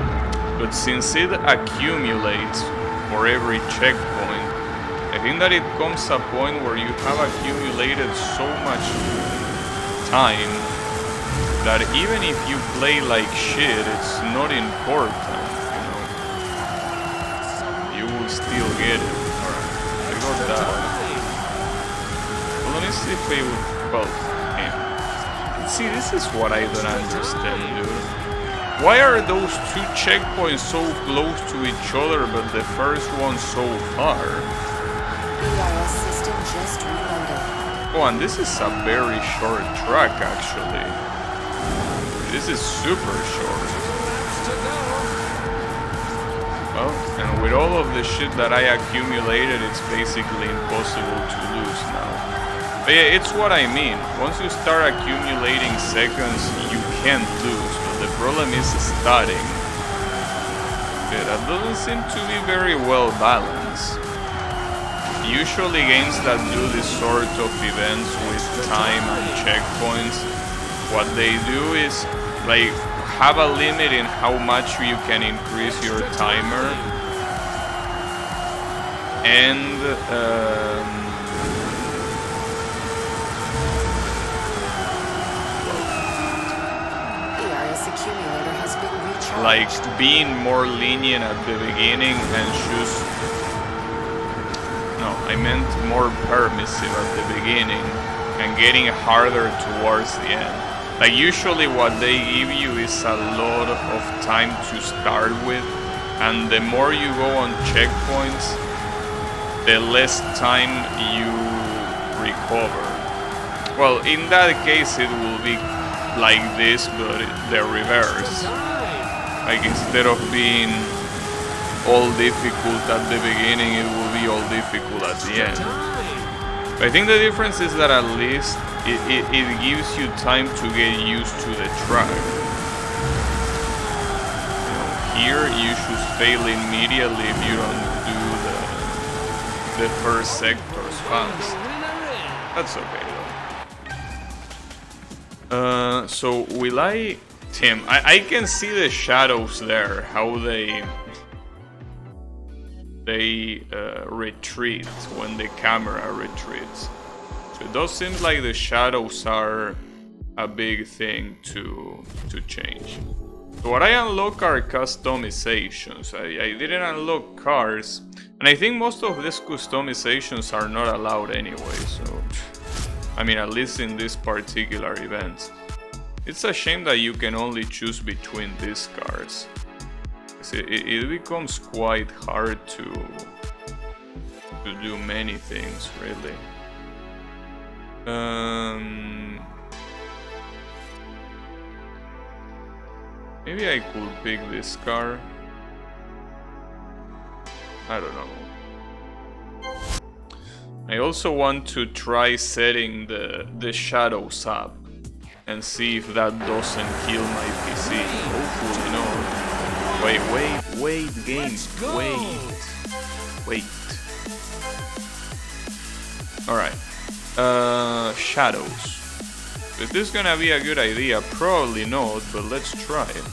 But since it accumulates for every checkpoint, think that it comes a point where you have accumulated so much time that even if you play like shit, it's not important, you know. You will still get it. Alright, I got that. Well, let me see if I would... Well, see, this is what I don't understand, dude. Why are those two checkpoints so close to each other, but the first one so far? ERS system just reloaded. Oh, and this is a very short track, actually. This is super short. Well, and with all of the shit that I accumulated, it's basically impossible to lose now. But yeah, it's what I mean. Once you start accumulating seconds, you can't lose. But the problem is starting. Yeah, that doesn't seem to be very well balanced. Usually games that do this sort of events with time and checkpoints, what they do is like have a limit in how much you can increase your timer, and Accumulator has been recharged. like being more lenient at the beginning and choose... No, I meant more permissive at the beginning and getting harder towards the end. Like usually what they give you is a lot of time to start with, and the more you go on checkpoints, the less time you recover. Well, in that case it will be like this, but the reverse. Like instead of being all difficult at the beginning, it will be all difficult at the end. But I think the difference is that at least it gives you time to get used to the track. You know, here you should fail immediately if you don't do the first sectors fast. That's okay. So will I... Tim, I can see the shadows there, how they retreat when the camera retreats. So it does seem like the shadows are a big thing to change. So what I unlock are customizations. I didn't unlock cars, and I think most of these customizations are not allowed anyway, so... I mean, at least in this particular event. It's a shame that you can only choose between these cars. It becomes quite hard to do many things, really. Maybe I could pick this car. I don't know. I also want to try setting the shadows up and see if that doesn't kill my PC. Hopefully not. Wait, game. Wait. Alright. Shadows. Is this gonna be a good idea? Probably not, but let's try it.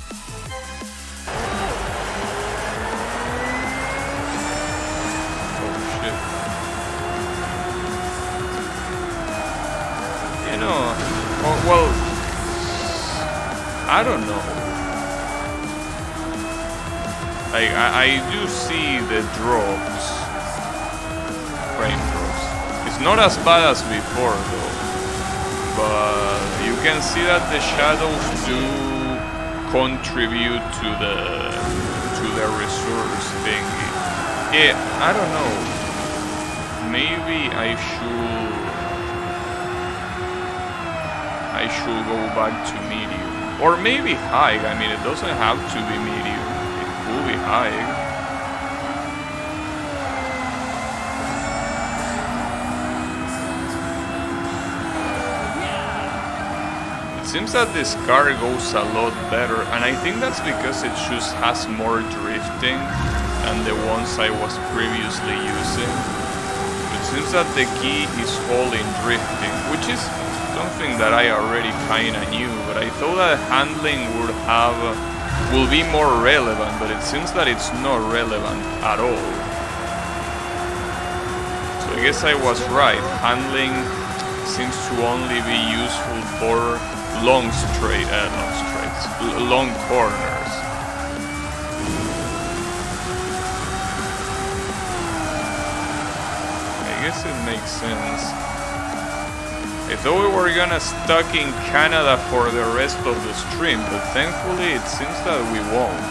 Well, I don't know. Like, I do see the drops, frame drops. It's not as bad as before though, but you can see that the shadows do contribute to the resource thingy. Yeah, I don't know. Maybe I should go back to medium, or maybe high. I mean, it doesn't have to be medium, it could be high. It seems that this car goes a lot better, and I think that's because it just has more drifting than the ones I was previously using. It seems that the key is all in drifting, which is something that I already kinda knew, but I thought that handling will be more relevant, but it seems that it's not relevant at all. So guess I was right. Handling seems to only be useful for long corners. I guess it makes sense. I thought we were gonna stuck in Canada for the rest of the stream, but thankfully it seems that we won't.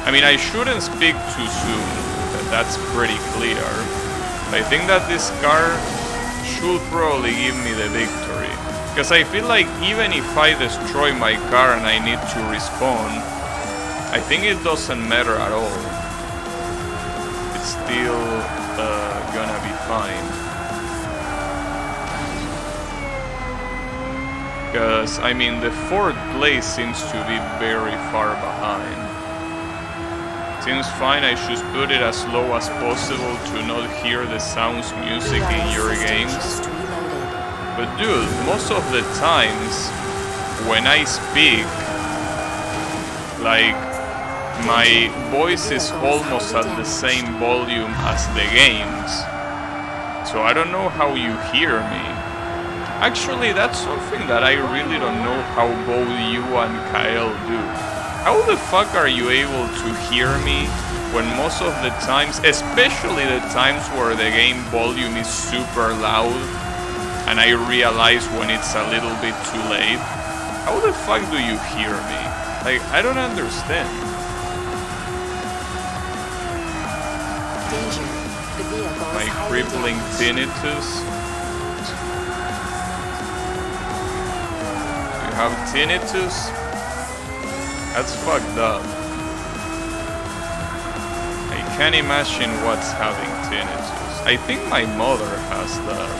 I mean, I shouldn't speak too soon, that's pretty clear. I think that this car should probably give me the victory. Because I feel like even if I destroy my car and I need to respawn, I think it doesn't matter at all. It's still gonna be fine. Because, I mean, the 4th place seems to be very far behind. Seems fine, I should put it as low as possible to not hear the sounds music in your games. But dude, most of the times when I speak, like, my voice is almost at the same volume as the games. So I don't know how you hear me. Actually, that's something that I really don't know how both you and Kyle do. How the fuck are you able to hear me when most of the times, especially the times where the game volume is super loud and I realize when it's a little bit too late? How the fuck do you hear me? Like, I don't understand. Danger. The vehicle My is highly crippling damaged. tinnitus. You have tinnitus? That's fucked up. I can't imagine what's having tinnitus. I think my mother has that.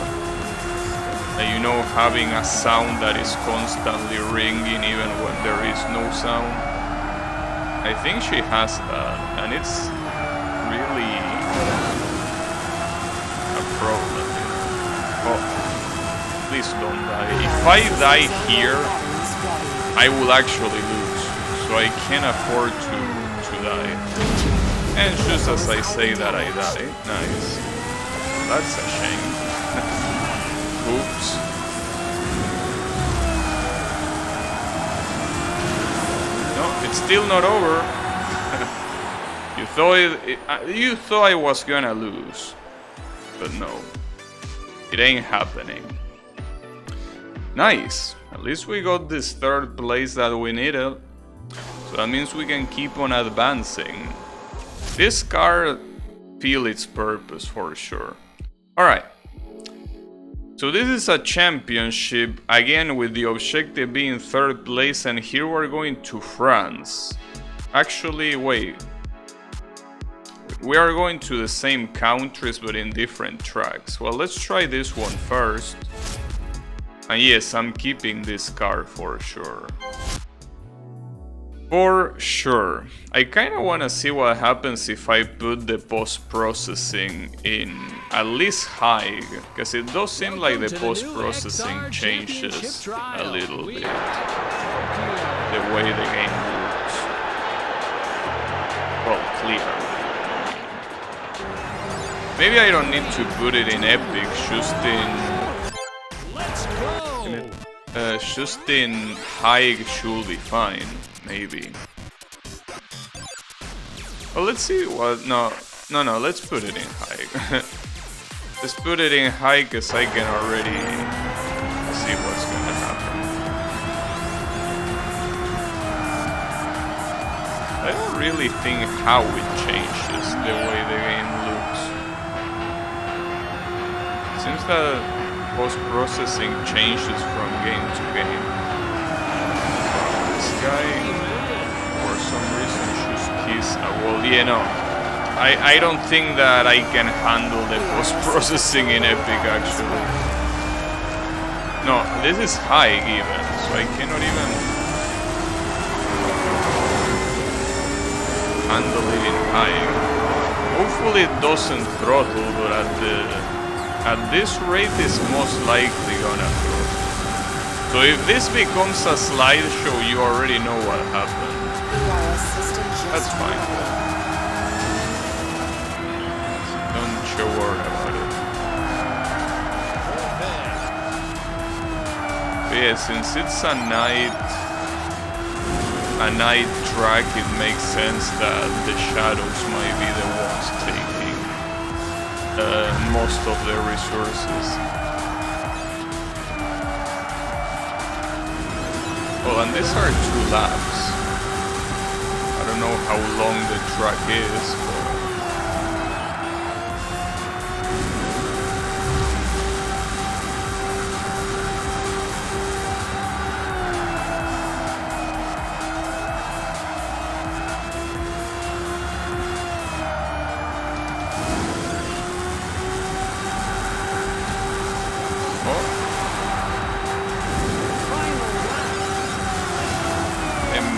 You know, having a sound that is constantly ringing even when there is no sound. I think she has that, and it's really a problem. Oh, please don't die. If I die here, I will actually lose. So I can't afford to die. And just as I say that I die. Nice. That's a shame. Oops. No, it's still not over. You thought I was gonna lose. But no. It ain't happening. Nice. At least we got this 3rd place that we needed. So that means we can keep on advancing. This car feels its purpose for sure. Alright. So this is a championship, again with the objective being 3rd place, and here we're going to France. Actually, wait. We are going to the same countries but in different tracks. Well, let's try this one first. And yes, I'm keeping this car for sure. For sure. I kinda wanna see what happens if I put the post-processing in at least high, because it does seem like the post-processing changes a little bit the way the game looks. Well, clear. Maybe I don't need to put it in epic, just in high should be fine. Maybe. Well, let's see what... No, let's put it in high. Let's put it in high, because I can already see what's gonna happen. I don't really think how it changes the way the game looks. Seems that post-processing changes from game to game. This guy, for some reason, just keys a wall. Yeah, no. I don't think that I can handle the post-processing in Epic, actually. No, this is high even, so I cannot even handle it in high. Hopefully it doesn't throttle, but at this rate it's most likely gonna throttle. So if this becomes a slideshow, you already know what happened. That's fine. Don't you worry about it. Yeah, since it's a night track, it makes sense that the shadows might be the ones taking most of the resources. Oh, and these are 2 laps. I don't know how long the track is, but...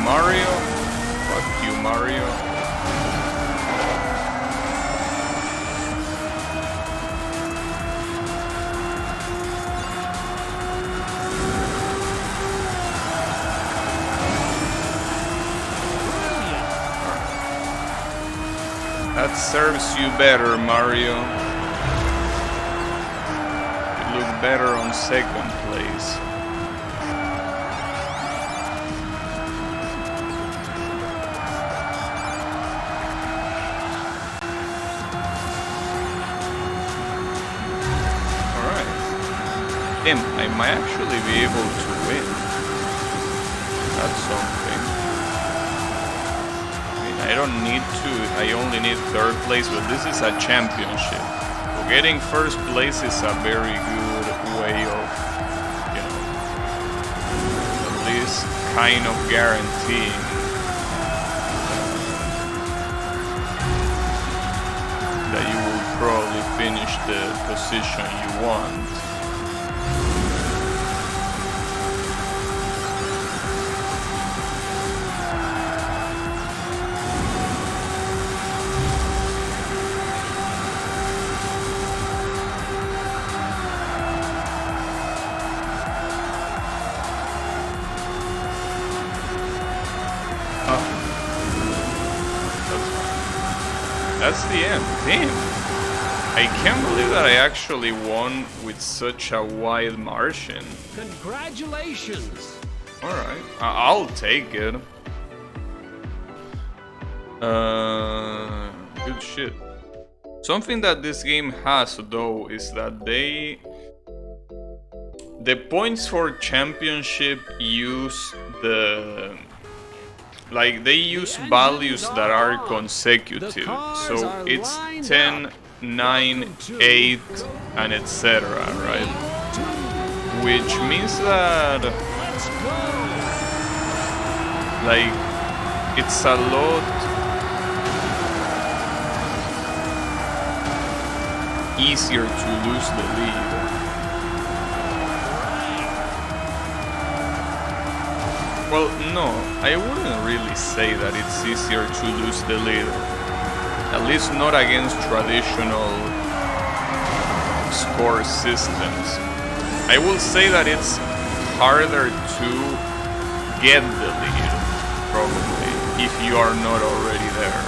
Mario? Fuck you, Mario. That serves you better, Mario. You look better on 2nd place. I might actually be able to win. That's something. I mean, I don't need to, I only need 3rd place, but this is a championship. So getting 1st place is a very good way of, you know, at least kind of guaranteeing that you will probably finish the position you want. That's the end. Damn. I can't believe that I actually won with such a wide margin. Congratulations! Alright, I'll take it. Good shit. Something that this game has though is that the points for championship use they use values that are consecutive, so it's 10, 9, 8, and etc, right? Which means that it's a lot easier to lose the lead. Well, no, I wouldn't really say that it's easier to lose the lead. At least not against traditional score systems. I will say that it's harder to get the lead, probably, if you are not already there.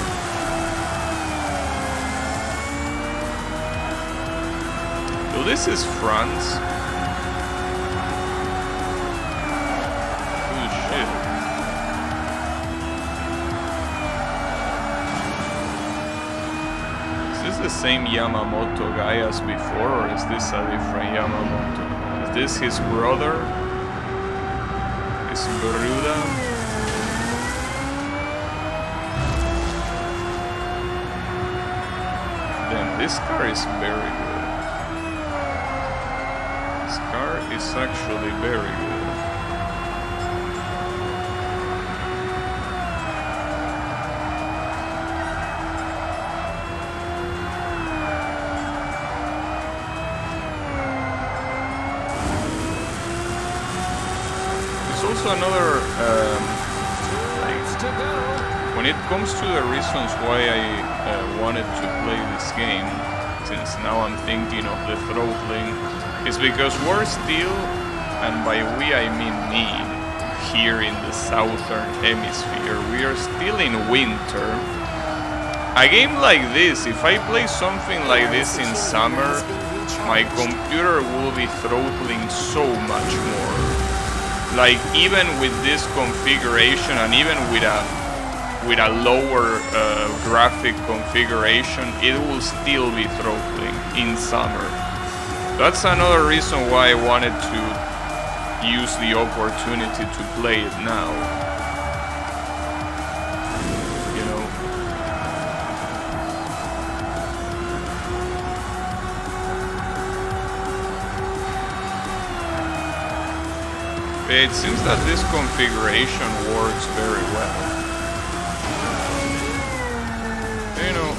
So this is France. The same Yamamoto guy as before, or is this a different Yamamoto? Is this his brother? His Bruda? Damn, this car is very good. This car is actually very good. Also another when it comes to the reasons why I wanted to play this game, since now I'm thinking of the throttling, is because we're still, and by we I mean me, here in the southern hemisphere, we are still in winter. A game like this, if I play something like this in summer, my computer will be throttling so much more. Like even with this configuration and even with a lower graphic configuration, it will still be throttling in summer. That's another reason why I wanted to use the opportunity to play it now. You know. It seems that this configuration works very well. You know,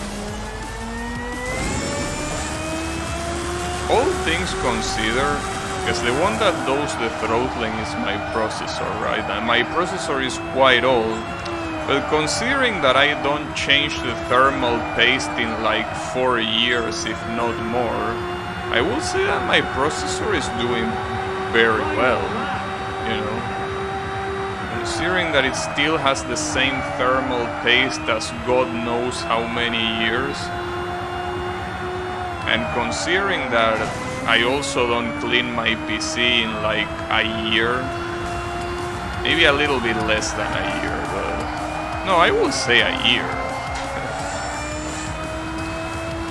all things considered, because the one that does the throttling is my processor, right? And my processor is quite old, but considering that I don't change the thermal paste in like 4 years, if not more, I will say that my processor is doing very well, you know? Considering that it still has the same thermal paste as God knows how many years, and considering that I also don't clean my PC in like a year, maybe a little bit less than a year, but no, I will say a year.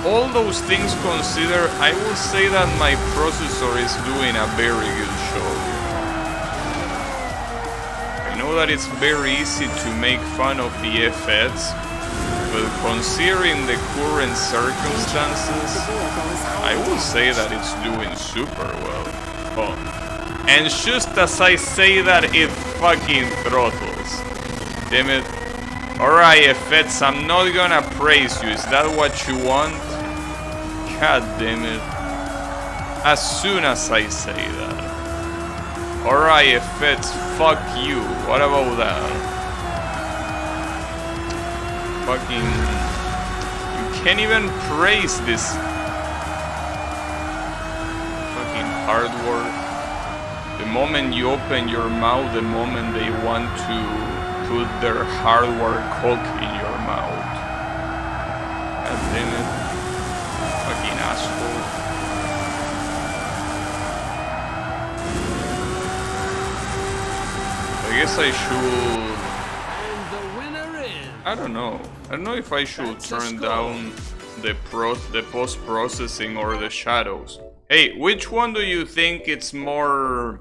All those things considered, I will say that my processor is doing a very good job. I know that it's very easy to make fun of the FX, but considering the current circumstances, I will say that it's doing super well. Oh. And just as I say that, it fucking throttles. Damn it. Alright, FX, I'm not gonna praise you. Is that what you want? God damn it. As soon as I say that. Alright, FX, fuck you. What about that? Fucking... You can't even praise this fucking hardware. The moment you open your mouth, the moment they want to put their hardware cock in your mouth. God damn it. Fucking asshole. I guess I should... I don't know. I don't know if I should turn down the post-processing or the shadows. Hey, which one do you think it's more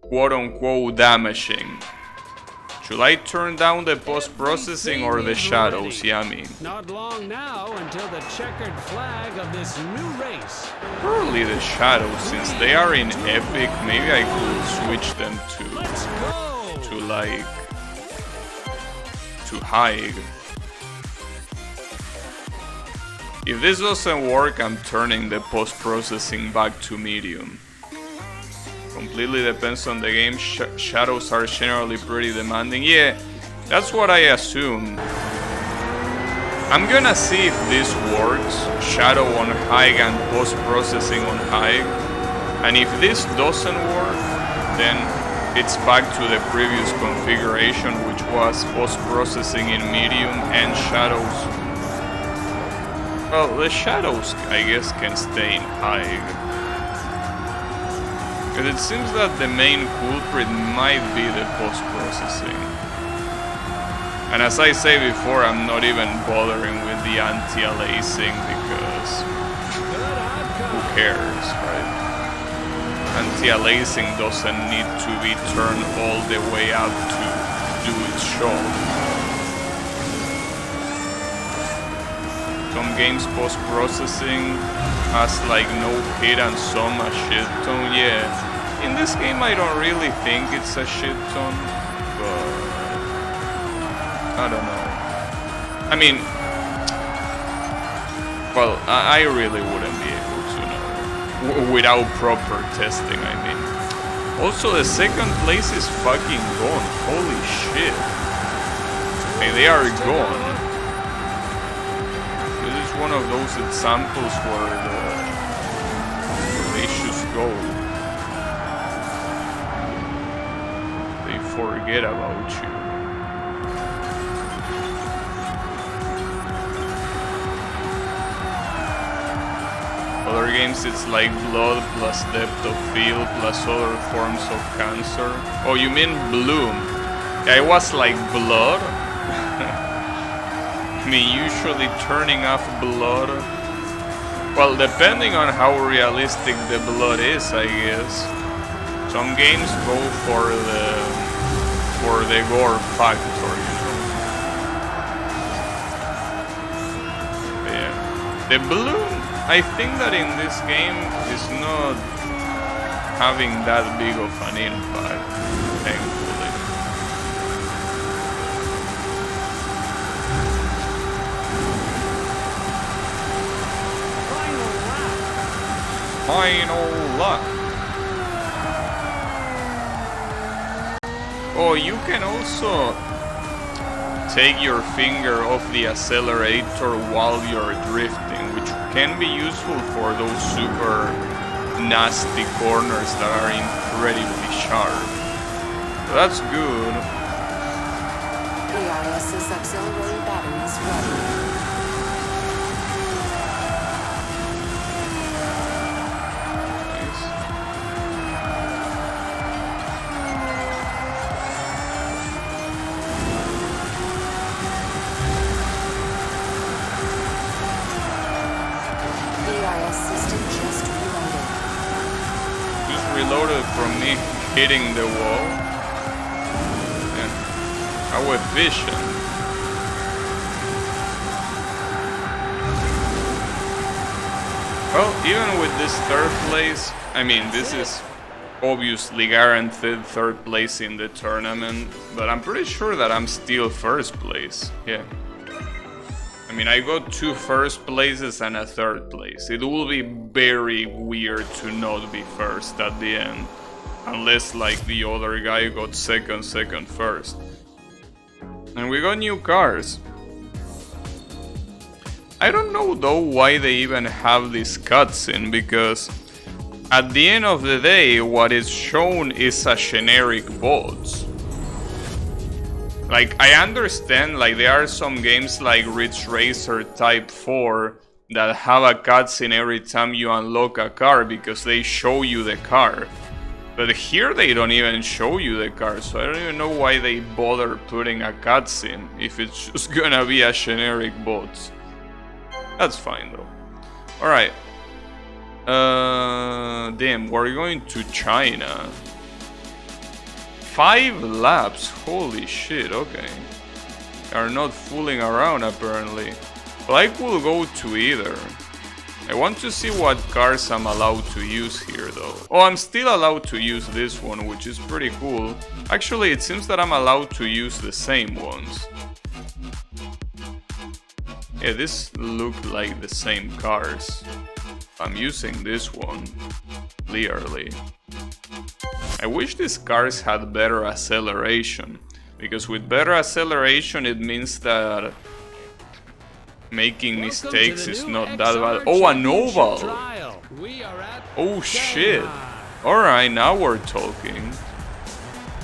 quote-unquote damaging? Should I turn down the post-processing or the shadows? Yeah, I mean. Not long now until the checkered flag of this new race. Probably the shadows, since they are in epic. Maybe I could switch them to like to high. If this doesn't work, I'm turning the post-processing back to medium. Completely depends on the game. Shadows are generally pretty demanding. Yeah, that's what I assume. I'm gonna see if this works. Shadow on high and post-processing on high. And if this doesn't work, then it's back to the previous configuration, which was post-processing in medium and shadows. Well, the shadows, I guess, can stay in high. But it seems that the main culprit might be the post-processing. And as I say before, I'm not even bothering with the anti-aliasing because who cares, right? Anti-aliasing doesn't need to be turned all the way up to do its job. Some games post-processing has like no hit and some a shit ton. Yeah, in this game I don't really think it's a shit ton, but I don't know. I mean, well, I really wouldn't be able to know without proper testing, I mean. Also, the second place is fucking gone. Holy shit. Hey, they are gone. One of those examples where they just go. They forget about you. Other games it's like blood plus depth of field plus other forms of cancer. Oh, you mean bloom? Yeah, it was like blood. I mean, usually turning off blood. Well, depending on how realistic the blood is, I guess. Some games go for the gore factor, you know. But yeah. The bloom, I think that in this game is not having that big of an impact, thankfully. Final lap. Oh, you can also take your finger off the accelerator while you're drifting, which can be useful for those super nasty corners that are incredibly sharp. So that's good. AIS's auxiliary batteries ready. Reloaded from me hitting the wall. Yeah. How efficient. Well, even with this third place, I mean, this is obviously guaranteed third place in the tournament, but I'm pretty sure that I'm still first place. Yeah. I mean, I got 2 first places and a third place. It will be very weird to not be first at the end. Unless, like, the other guy got second, first. And we got new cars. I don't know, though, why they even have this cutscene, because at the end of the day, what is shown is a generic boat. Like, I understand, like, there are some games like Ridge Racer Type 4 that have a cutscene every time you unlock a car because they show you the car. But here they don't even show you the car, so I don't even know why they bother putting a cutscene if it's just gonna be a generic bot. That's fine, though. Alright. Damn, we're going to China. 5 laps, holy shit, okay. They are not fooling around apparently. But I could go to either. I want to see what cars I'm allowed to use here though. Oh, I'm still allowed to use this one, which is pretty cool. Actually, it seems that I'm allowed to use the same ones. Yeah, this look like the same cars. I'm using this one, clearly. I wish these cars had better acceleration, because with better acceleration it means that making mistakes is not that bad. Oh, an oval! Oh shit! Alright, now we're talking.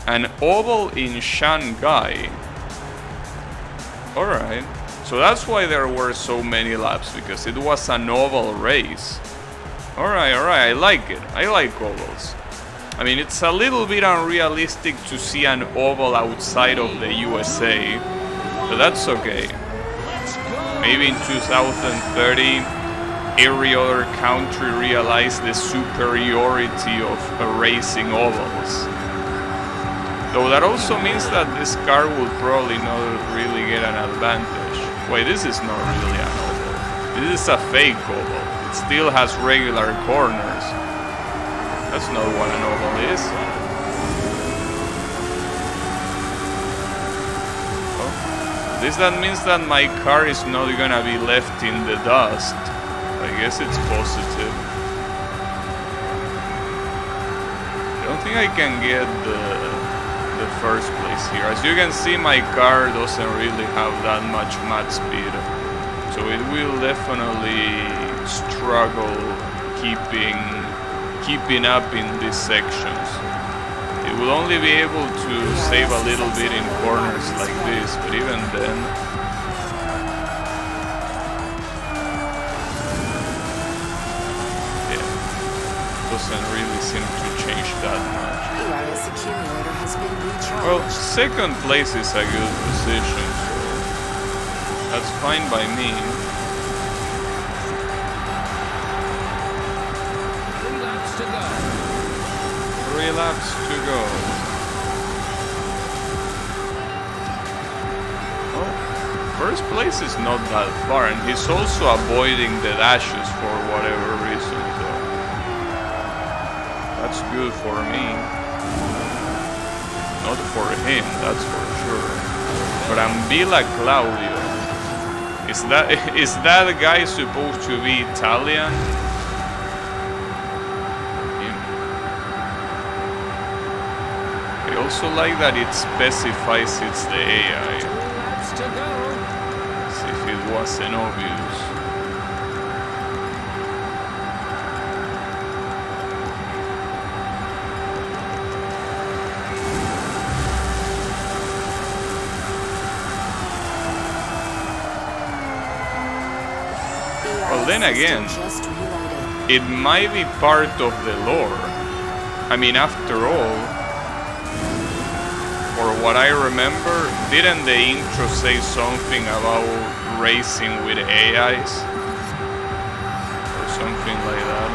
An oval in Shanghai. Alright. So that's why there were so many laps, because it was an oval race. Alright, I like it. I like ovals. I mean, it's a little bit unrealistic to see an oval outside of the USA, but that's okay. Maybe in 2030, every other country realized the superiority of racing ovals. Though that also means that this car will probably not really get an advantage. Wait, this is not really an oval. This is a fake oval. It still has regular corners. That's not what an oval is. Oh. That means that my car is not gonna be left in the dust. I guess it's positive. I don't think I can get the first place here. As you can see, my car doesn't really have that much mat speed. So it will definitely struggle keeping up in these sections. It will only be able to save a little bit in corners like this, but even then... doesn't really seem to change that much. The Iris accumulator has been recharged. Well, second place is a good position, so that's fine by me. 3 laps to go. 3 laps to go. Well, first place is not that far, and he's also avoiding the dashes for whatever reason, so that's good for me. Not for him, that's for sure. But Ambila Claudio, is that guy supposed to be Italian? I also like that it specifies it's the AI. 2 laps to go. As if it wasn't obvious. Well, then again, Just reloaded. it might be part of the lore. I mean, after all, for what I remember, didn't the intro say something about racing with AIs? Or something like that?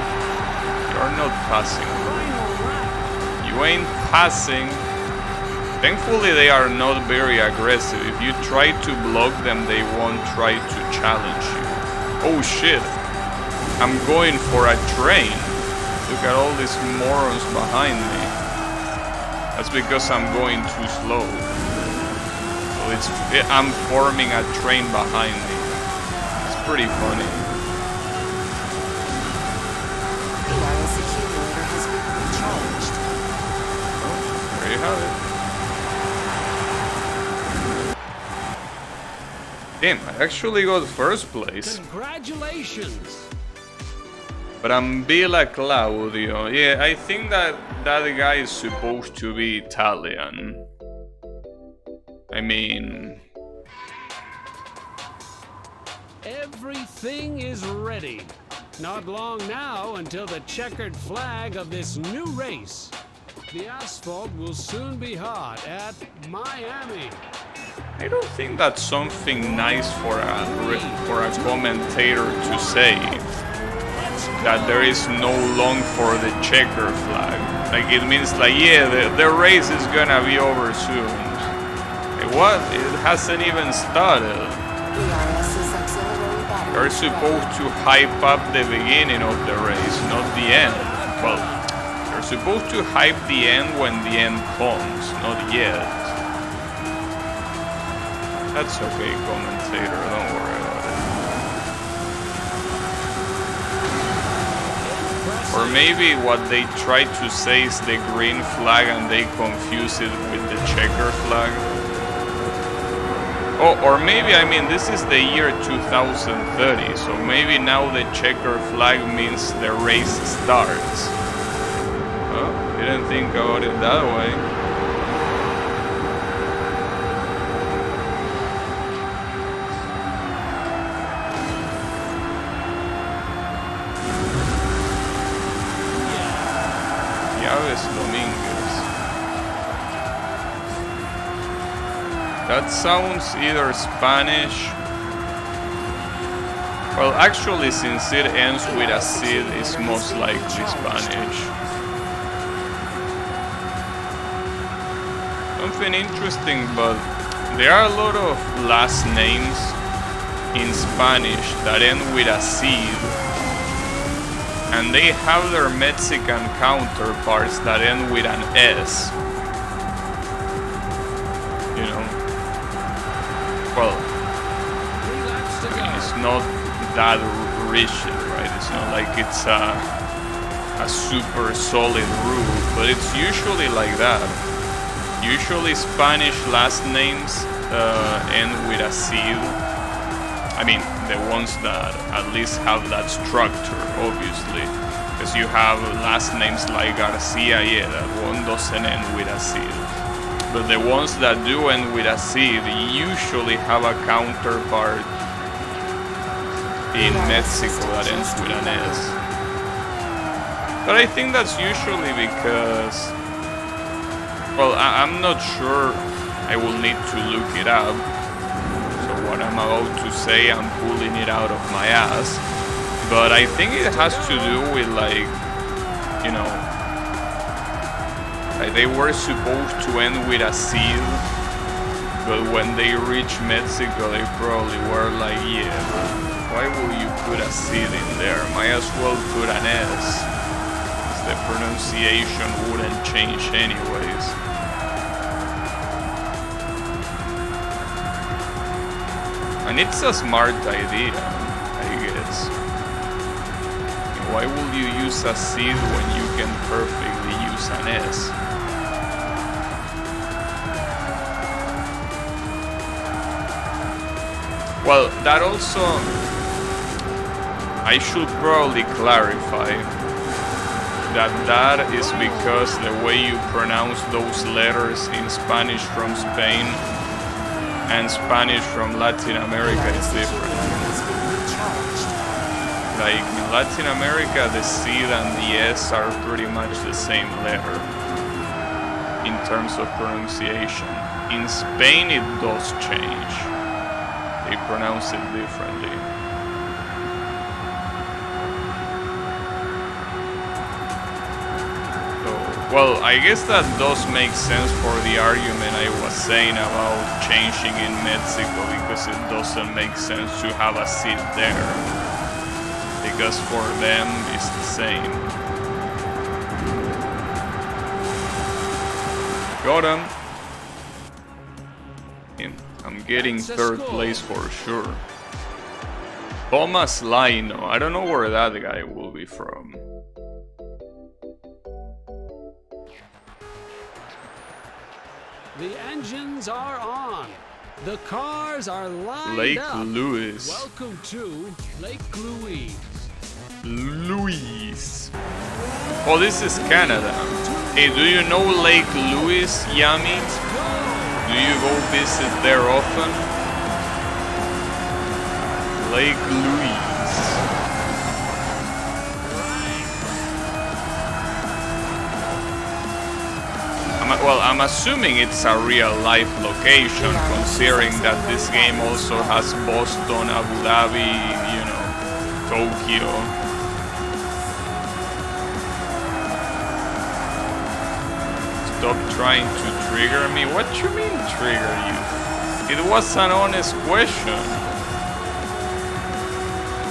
You're not passing. Final lap. You ain't passing. Thankfully, they are not very aggressive. If you try to block them, they won't try to challenge you. Oh shit! I'm going for a train. Look at all these morons behind me. That's because I'm going too slow. So I'm forming a train behind me. It's pretty funny. The Iris accumulator has been recharged. Oh, there you have it. Damn, I actually got first place. Congratulations. But Ambila Claudio, yeah, I think that guy is supposed to be Italian. I mean... Everything is ready. Not long now until the checkered flag of this new race. The asphalt will soon be hot at Miami. I don't think that's something nice for a commentator to say. That there is no long for the checker flag. Like it means like, yeah, the race is gonna be over soon. Like, what? It hasn't even started. The Iris's auxiliary battery. You're supposed to hype up the beginning of the race, not the end. Well, you're supposed to hype the end when the end comes, not yet. That's okay, commentator, don't worry about it. Or maybe what they try to say is the green flag and they confuse it with the checker flag. Oh, or maybe, I mean, this is the year 2030, so maybe now the checker flag means the race starts. Oh, didn't think about it that way. Dominguez. That sounds either Spanish. Well, actually, since it ends with a Cid, it's most likely Spanish. Something interesting, but there are a lot of last names in Spanish that end with a Cid. And they have their Mexican counterparts that end with an S. You know? Well, I mean, it's not that rigid, right? It's not like it's a super solid rule, but it's usually like that. Usually Spanish last names end with a Cid. I mean, the ones that at least have that structure, obviously. Because you have last names like Garcia, yeah, that one doesn't end with a Cid. But the ones that do end with a Cid usually have a counterpart in Mexico that ends with an S. But I think that's usually because, well, I'm not sure. I will need to look it up. So what I'm about to say, I'm pulling it out of my ass. But I think it has to do with, like, you know, like they were supposed to end with a seal, but when they reached Mexico, they probably were like, yeah, why will you put a seal in there? Might as well put an S. The pronunciation wouldn't change anyways. And it's a smart idea, I guess. Why will you use a C when you can perfectly use an S? Well, that also, I should probably clarify that is because the way you pronounce those letters in Spanish from Spain and Spanish from Latin America is different. Like in Latin America, the C and the S are pretty much the same letter in terms of pronunciation. In Spain, it does change. They pronounce it differently. Well, I guess that does make sense for the argument I was saying about changing in Mexico, because it doesn't make sense to have a seat there. Because for them, it's the same. Got him. I'm getting third place for sure. Thomas Lino. I don't know where that guy will be from. The engines are on. The cars are lined Lake up. Louise. Welcome to Lake Louise. Louise. Oh, this is Canada. Hey, do you know Lake Louise, Yami? Do you go visit there often? Lake Louise. Well, I'm assuming it's a real life location, considering that this game also has Boston, Abu Dhabi, you know, Tokyo. Stop trying to trigger me. What do you mean trigger you? It was an honest question.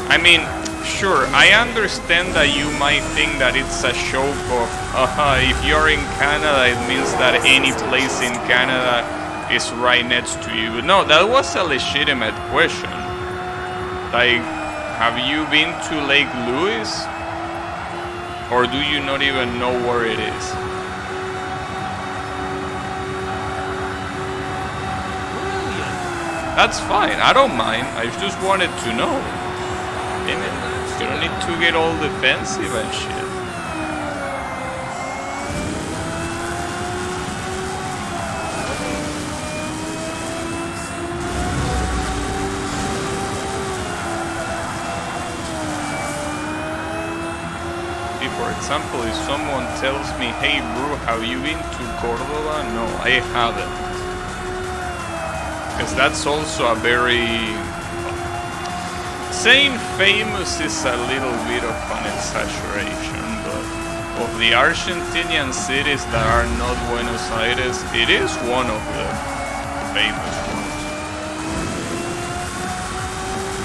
I mean, sure, I understand that you might think that it's a show of, if you're in Canada, it means that any place in Canada is right next to you. But no, that was a legitimate question. Like, have you been to Lake Louise? Or do you not even know where it is? That's fine, I don't mind. I just wanted to know. Damn it. You don't need to get all defensive and shit. If, for example, if someone tells me, hey bro, have you been to Cordoba? No, I haven't. Because that's also a very... Saying famous is a little bit of an exaggeration, but of the Argentinian cities that are not Buenos Aires, it is one of the famous ones.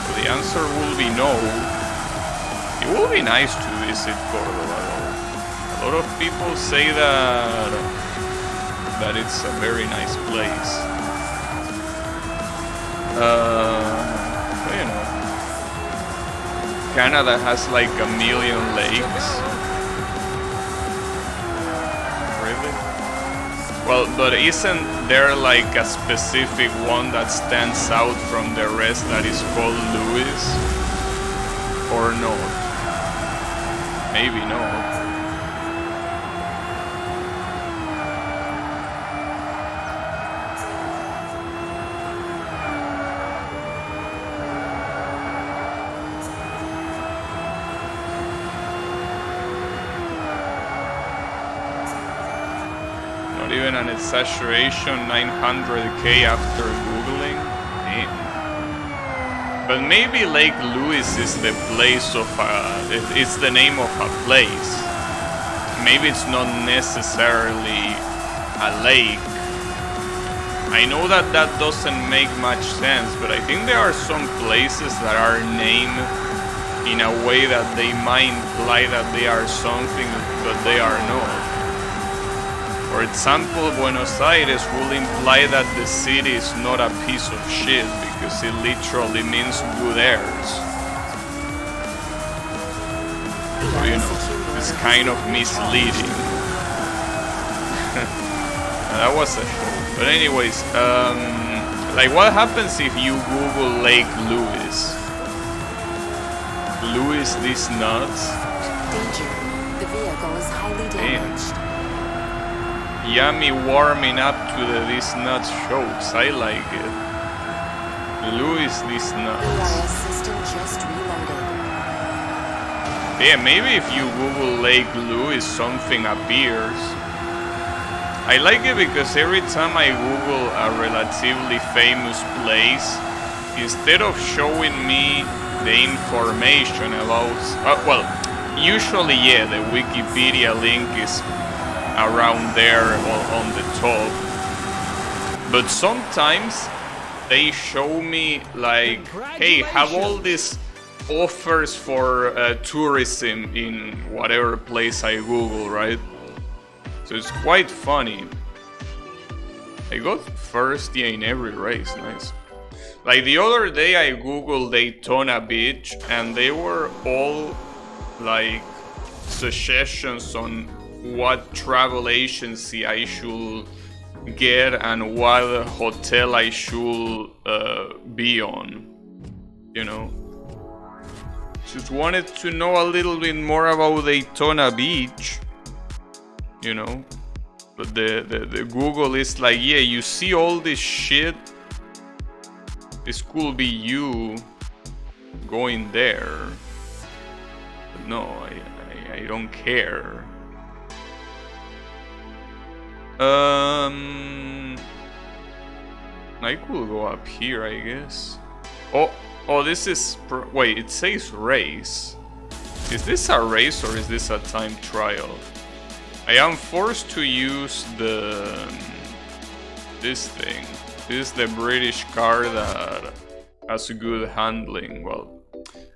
So the answer will be no. It will be nice to visit Cordoba though. A lot of people say that it's a very nice place. You know, Canada has like 1 million lakes. Really? Well, but isn't there like a specific one that stands out from the rest that is called Louis? Or not? Maybe not. an exaggeration 900k after googling. But maybe Lake Louise is the place of it's the name of a place. Maybe it's not necessarily a lake. I know that that doesn't make much sense, but I think there are some places that are named in a way that they might imply that they are something, but they are not. For example, Buenos Aires will imply that the city is not a piece of shit because it literally means good airs. So, you know, it's kind of misleading. That was a show. But anyways, like what happens if you Google Lake Louise? Louise these nuts? Danger. The vehicle is highly damaged. Yummy warming up to the These Nuts shows. I like it. Louise these nuts. AIS system just reloaded. Yeah, maybe if you Google Lake Louise, something appears. I like it because every time I Google a relatively famous place, instead of showing me the information about... well, usually, yeah, the Wikipedia link is around there on the top. But sometimes they show me like, hey, have all these offers for tourism in whatever place I Google, right? So it's quite funny. I got first in every race, nice. Like the other day I googled Daytona Beach and they were all like suggestions on what travel agency I should get and what hotel I should be on, you know. Just wanted to know a little bit more about Daytona Beach, you know. But the Google is like, yeah, you see all this shit, this could be you going there. But no, I don't care. I could go up here, I guess. Oh, this is... wait, it says race. Is this a race or is this a time trial? I am forced to use this thing. This is the British car that has good handling. Well,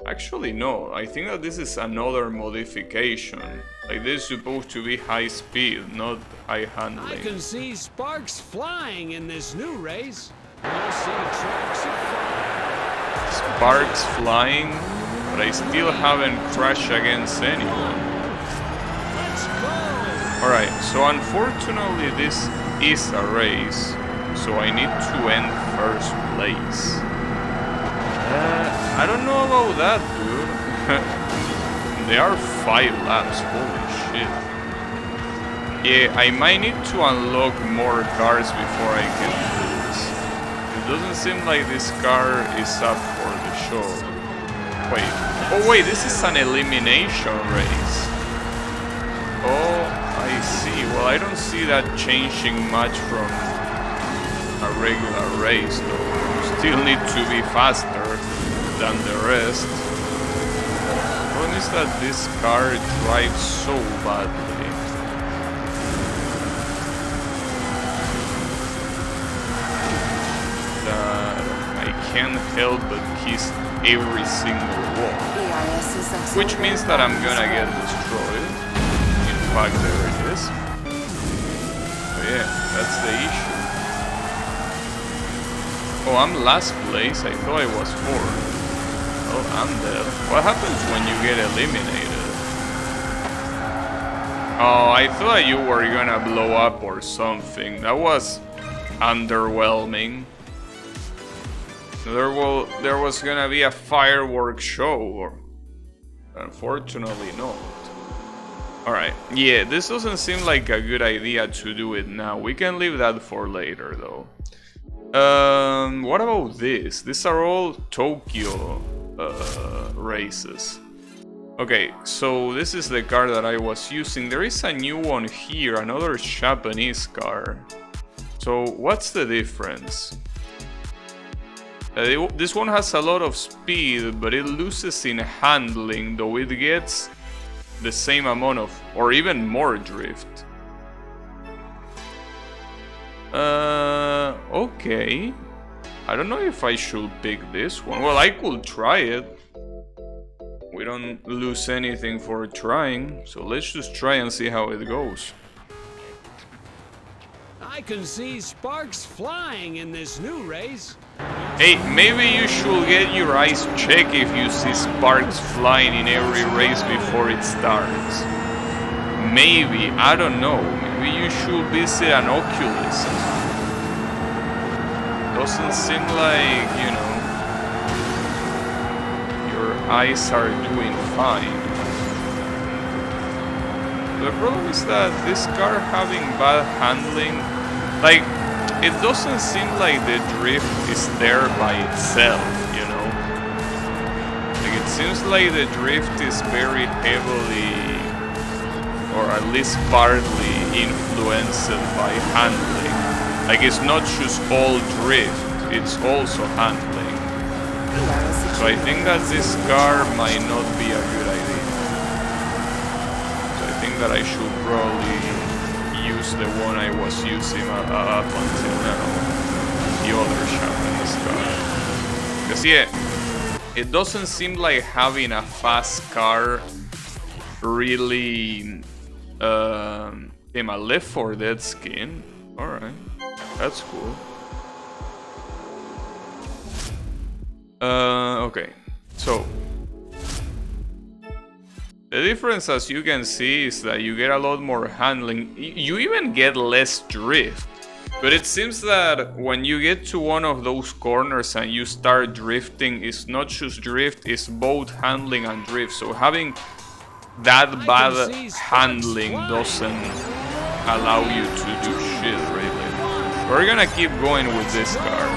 actually no. I think that this is another modification. Like this is supposed to be high speed, not high handling. I can see sparks flying in this new race. You'll see tracks of fire. Sparks flying, but I still haven't crashed against anyone. Let's go! Alright, so unfortunately this is a race, so I need to end first place. I don't know about that, dude. There are 5 laps, holy shit. Yeah, I might need to unlock more cars before I can do this. It doesn't seem like this car is up for the show. Wait, oh wait, this is an elimination race. Oh, I see. Well, I don't see that changing much from a regular race, though. You still need to be faster than the rest. The problem is that this car drives so badly. That I can't help but kiss every single wall. Which means that I'm gonna get destroyed. In fact, there it is. So yeah, that's the issue. Oh, I'm last place. I thought I was 4th. Oh, I'm dead. What happens when you get eliminated? Oh, I thought you were gonna blow up or something. That was underwhelming. There was gonna be a fireworks show. Unfortunately not. Alright, yeah, this doesn't seem like a good idea to do it now. We can leave that for later though. What about this? These are all Tokyo races. Okay, so this is the car that I was using. There is a new one here, another Japanese car. So what's the difference? This one has a lot of speed, but it loses in handling, though it gets the same amount of, or even more drift. Okay. I don't know if I should pick this one. Well, I could try it. We don't lose anything for trying, so let's just try and see how it goes. I can see sparks flying in this new race. Hey, maybe you should get your eyes checked if you see sparks flying in every race before it starts. Maybe, I don't know, maybe you should visit an oculist. Doesn't seem like, you know, your eyes are doing fine. The problem is that this car having bad handling, like, it doesn't seem like the drift is there by itself, you know? Like, it seems like the drift is very heavily, or at least partly, influenced by handling. Like, it's not just all drift, it's also handling. So I think that this car might not be a good idea. So I think that I should probably use the one I was using up until now, the other Japanese car. Because yeah, it doesn't seem like having a fast car really came a Left 4 Dead skin. Alright, that's cool. Okay, so the difference, as you can see, is that you get a lot more handling. You even get less drift. But it seems that when you get to one of those corners and you start drifting, it's not just drift, it's both handling and drift. So having that bad handling doesn't allow you to do shit, really. We're gonna keep going with this car.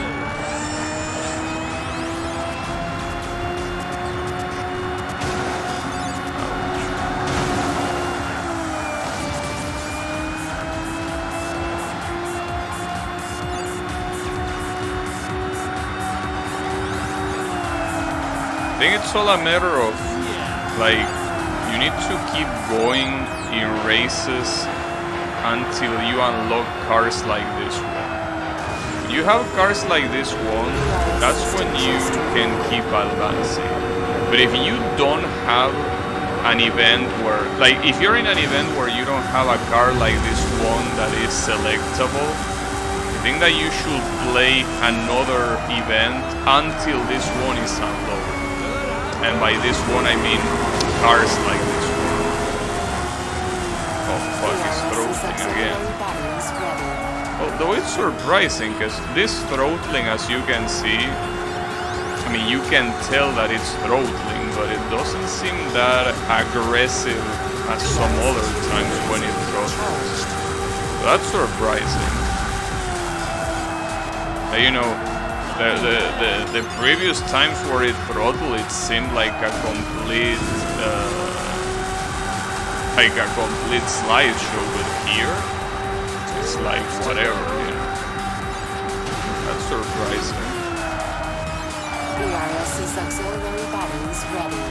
I think it's all a matter of, like, you need to keep going in races until you unlock cars like this one. When you have cars like this one, that's when you can keep advancing. But if you don't have an event where, like, if you're in an event where you don't have a car like this one that is selectable, I think that you should play another event until this one is unlocked. And by this one I mean cars like this one. Oh fuck, it's throttling again. Although it's surprising, because this throttling, as you can see, I mean, you can tell that it's throttling, but it doesn't seem that aggressive as some other times when it throttles. So that's surprising. You know, the previous times where it throttled, it seemed like a complete slideshow, but here it's like whatever, you know. That's surprising. PRS's auxiliary batteries ready.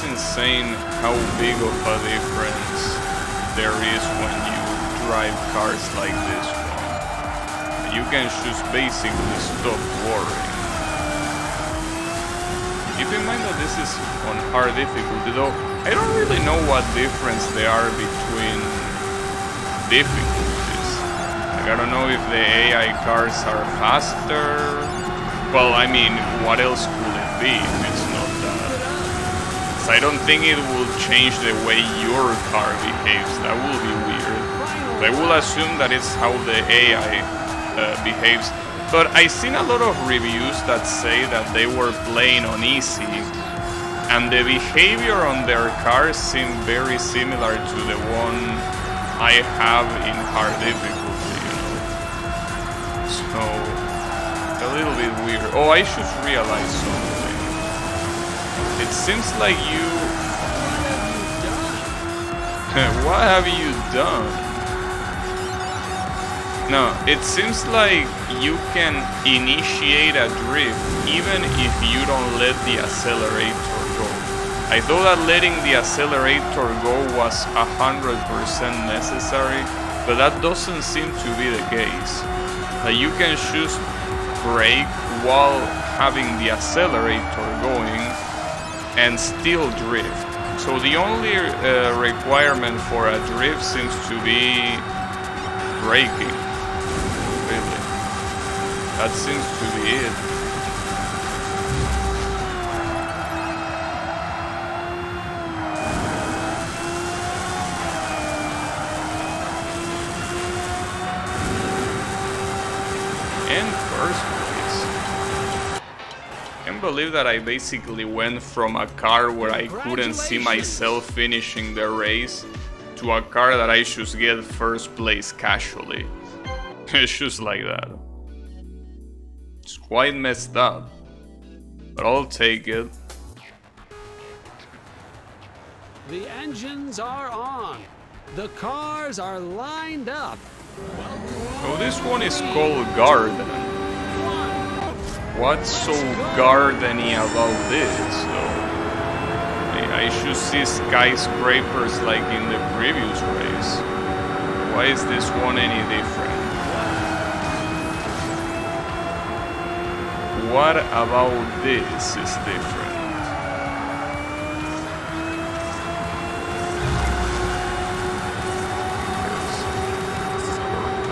Insane how big of a difference there is when you drive cars like this one. You can just basically stop worrying. Keep in mind that this is on hard difficulty, though I don't really know what difference there are between difficulties. Like, I don't know if the AI cars are faster Well, I mean, what else could it be if it's not that? So I don't think it will change the way your car behaves. That will be weird. I will assume that it's how the AI behaves. But I've seen a lot of reviews that say that they were playing on easy, and the behavior on their cars seemed very similar to the one I have in hard difficulty, you know. So, a little bit weird. Oh, I should realize something. It seems like you... What have you done? No, it seems like you can initiate a drift even if you don't let the accelerator go. I thought that letting the accelerator go was 100% necessary, but that doesn't seem to be the case. Like you can choose brake while having the accelerator going and still drift. So the only requirement for a drift seems to be braking. Really. That seems to be it. In first place. Can't believe that I basically went from a car where I couldn't see myself finishing the race to a car that I should get first place casually. It's just like that. It's quite messed up, but I'll take it. The engines are on. The cars are lined up. Oh, this one is called Garden. What's so gardeny about this, though? I should see skyscrapers like in the previous race. Why is this one any different? What about this is different?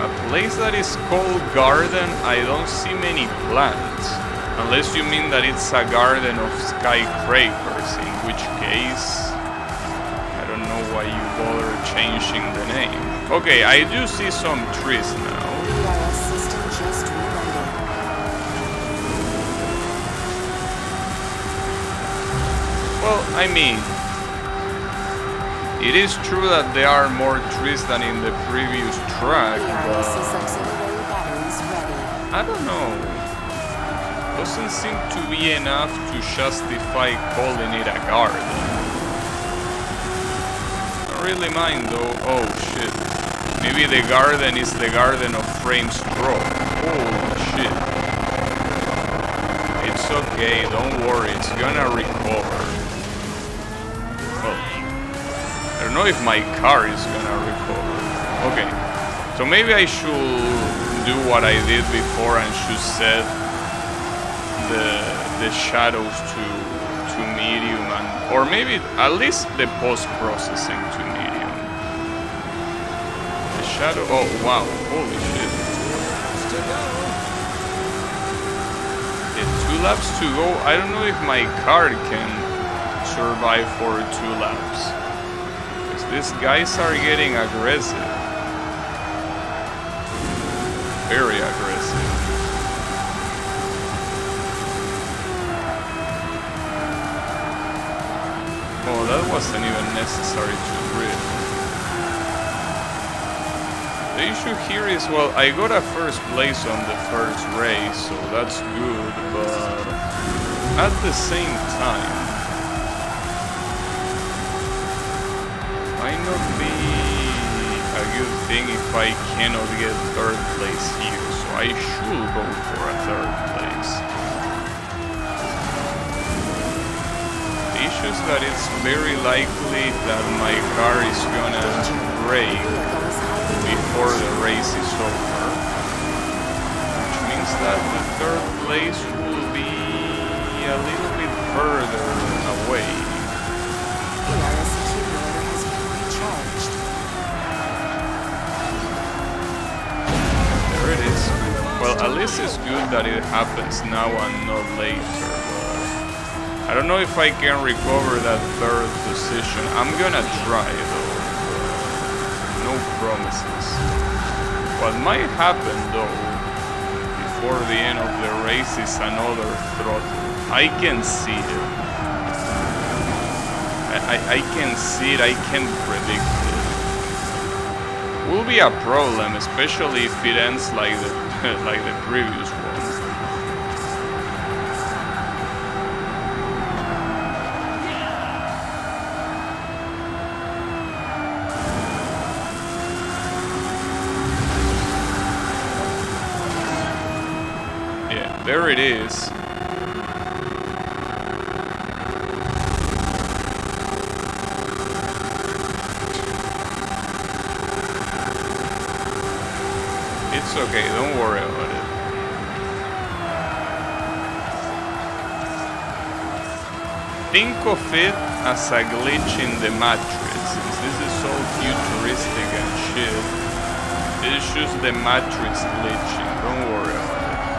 A place that is called Garden, I don't see many plants. Unless you mean that it's a garden of skyscrapers, in which case... I don't know why you bother changing the name. Okay, I do see some trees now. System just reloaded. Well, I mean, it is true that there are more trees than in the previous track, but auxiliary batteries ready. I don't know. Doesn't seem to be enough to justify calling it a garden. Don't really mind though. Oh shit. Maybe the garden is the garden of Frames Pro. Holy shit. It's okay, don't worry, it's gonna recover. Well, I don't know if my car is gonna recover. Okay, so maybe I should do what I did before and should set the shadows to medium, and or maybe at least the post-processing to medium. The shadow, oh wow, holy shit. Yeah, 2 laps to go. I don't know if my car can survive for 2 laps. Because these guys are getting aggressive. Very aggressive. Oh, that wasn't even necessary to drift. The issue here is, well, I got a first place on the first race, so that's good, but at the same time, might not be a good thing if I cannot get third place here, so I should go for a third place. The issue is that it's very likely that my car is gonna break before the race is over, which means that the third place will be a little bit further away. The RS accumulator has been recharged. There it is. Well, at least it's good that it happens now and not later. I don't know if I can recover that third position. I'm gonna try though. No promises. What might happen though, before the end of the race, is another throttle. I can see it. I can see it, I can predict it. Will be a problem, especially if it ends like the previous one. Yeah, there it is. It's okay, don't worry about it. Think of it as a glitch in the Matrix, since this is so futuristic and shit. It's just the Matrix glitching, don't worry about it.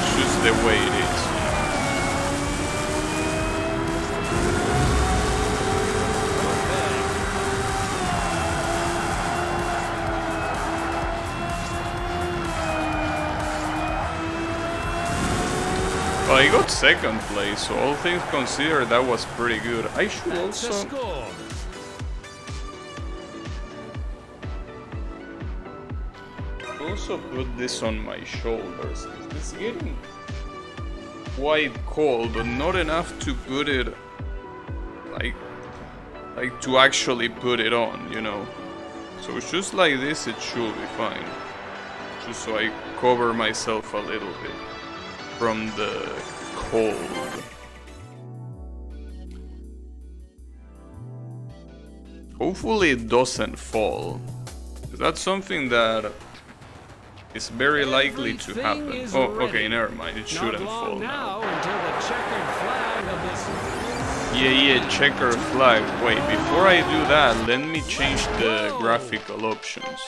It's just the way it is. Well, I got second place, so all things considered, that was pretty good. I should also put this on my shoulders. It's getting quite cold, but not enough to put it like to actually put it on, you know. So it's just like this, it should be fine. Just so I cover myself a little bit from the cold. Hopefully it doesn't fall. That's something that is very likely to happen. Oh, okay, never mind. It shouldn't fall now. Yeah, checker flag. Wait, before I do that, let me change the graphical options.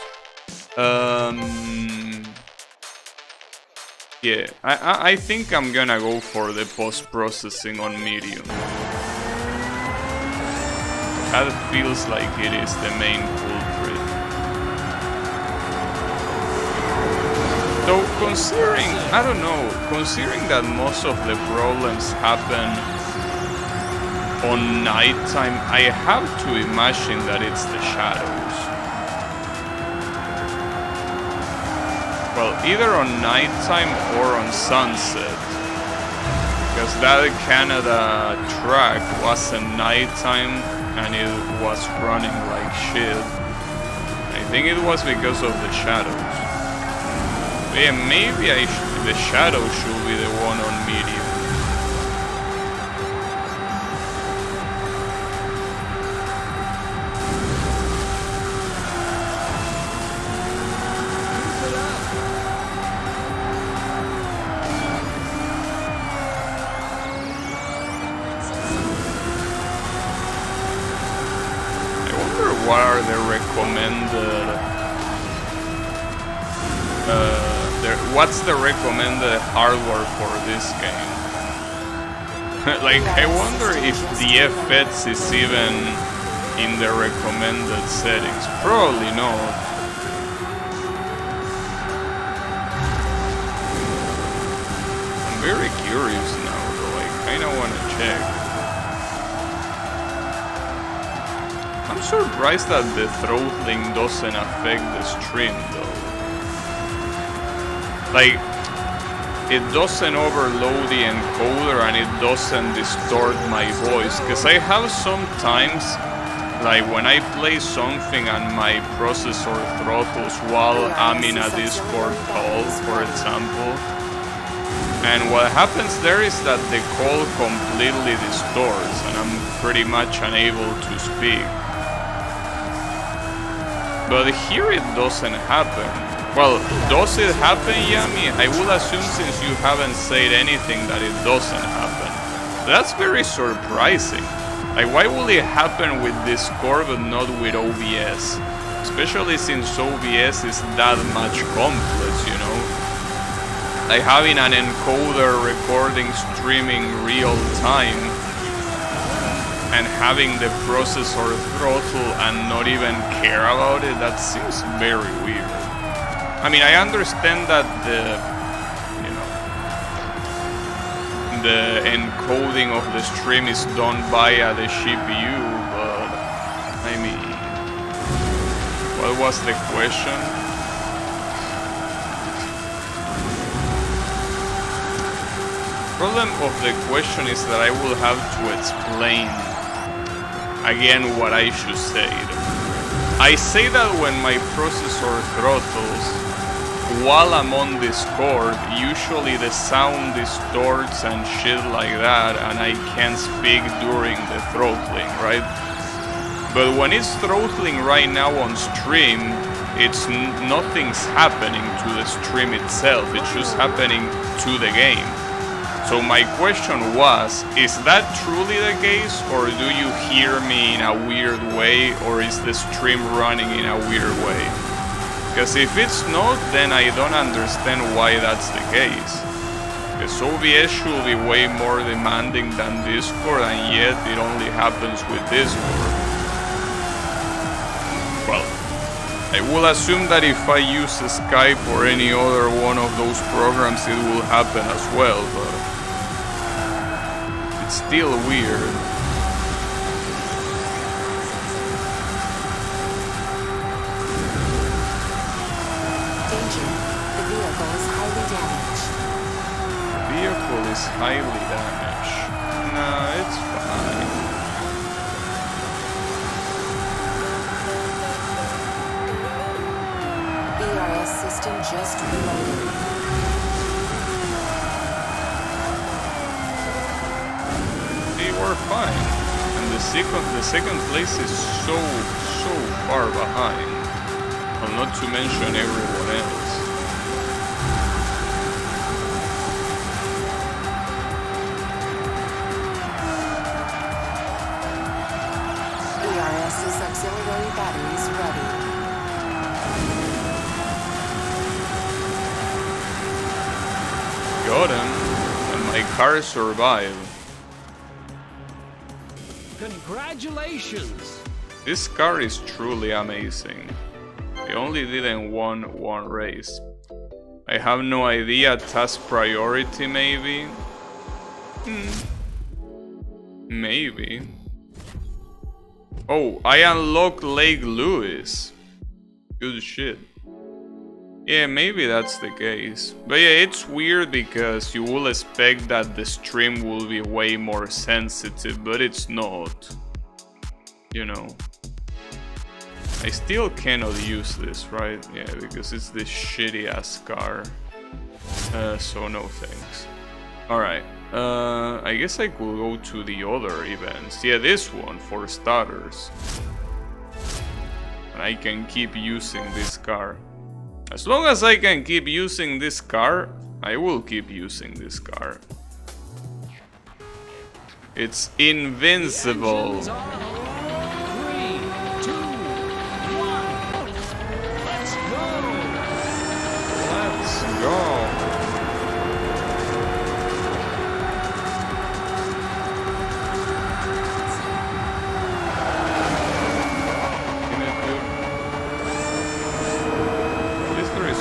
Yeah, I think I'm gonna go for the post-processing on medium. That feels like it is the main culprit. So considering, I don't know, considering that most of the problems happen on nighttime, I have to imagine that it's the shadows. Well, either on nighttime or on sunset. Because that Canada track wasn't nighttime and it was running like shit. I think it was because of the shadows. But yeah, maybe the shadow should be the one on medium. What are the recommended what's the recommended hardware for this game? Like, I wonder if the FX is even in the recommended settings. Probably not. I'm very curious now though, I kinda wanna check. I'm surprised that the throttling doesn't affect the stream though. Like, it doesn't overload the encoder and it doesn't distort my voice. Cause I have sometimes, like when I play something and my processor throttles while I'm in a Discord call, for example. And what happens there is that the call completely distorts and I'm pretty much unable to speak. But here it doesn't happen. Well, does it happen, Yami? I would assume since you haven't said anything that it doesn't happen. That's very surprising. Like, why would it happen with Discord but not with OBS? Especially since OBS is that much complex, you know. Like having an encoder recording streaming real time and having the processor throttle and not even care about it, that seems very weird. I mean, I understand that the encoding of the stream is done via the GPU, but I mean, what was the question? Problem of the question is that I will have to explain again what I should say. I say that when my processor throttles, while I'm on Discord, usually the sound distorts and shit like that, and I can't speak during the throttling, right? But when it's throttling right now on stream, nothing's happening to the stream itself, it's just happening to the game. So my question was, is that truly the case, or do you hear me in a weird way, or is the stream running in a weird way? Because if it's not, then I don't understand why that's the case. Because OBS should be way more demanding than Discord, and yet it only happens with Discord. Well, I will assume that if I use Skype or any other one of those programs, it will happen as well, but it's still weird. Danger. The vehicle is highly damaged. The vehicle is highly damaged. Nah, it's fine. BRS system just reloaded. They were fine. And the second place is so far behind. Well, not to mention everyone else. BRS's auxiliary batteries ready. Got him, and my car survived. Congratulations! This car is truly amazing. I only didn't won one race. I have no idea, task priority maybe? Maybe. Oh, I unlocked Lake Louise. Good shit. Yeah, maybe that's the case. But yeah, it's weird because you will expect that the stream will be way more sensitive, but it's not. You know. I still cannot use this, right? Yeah, because it's this shitty ass car. So no thanks. Alright. I guess I could go to the other events. Yeah, this one for starters. And I can keep using this car. As long as I can keep using this car, I will keep using this car. It's invincible. 3, 2, 1. Let's go! Let's go.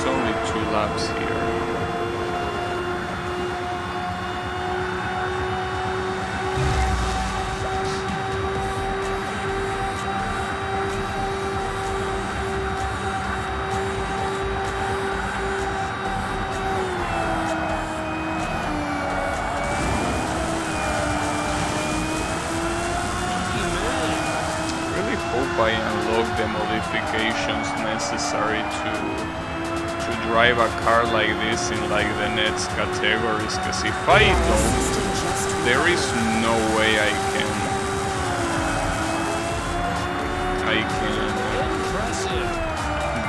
Only 2 laps here. I really hope I unlock the modifications necessary to drive a car like this in like the next categories, because if I don't, there is no way I can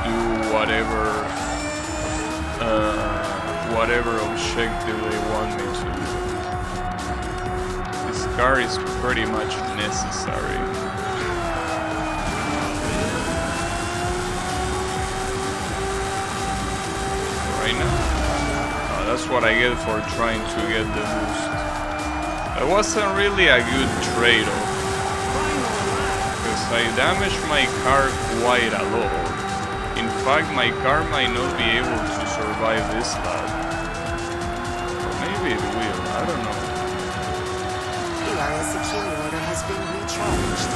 do whatever objective they want me to do. This car is pretty much necessary. that's what I get for trying to get the boost. It wasn't really a good trade-off, because I damaged my car quite a lot. In fact, my car might not be able to survive this lap. Or maybe it will, I don't know. ERS accumulator has been recharged.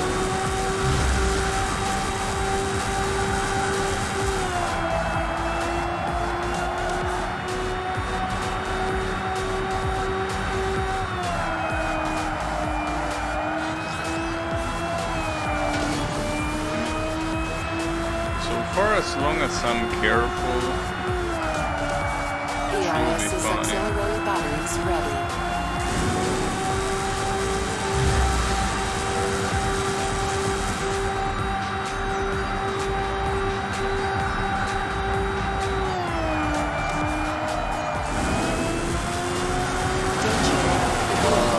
As long as I'm careful, ERS's auxiliary batteries ready.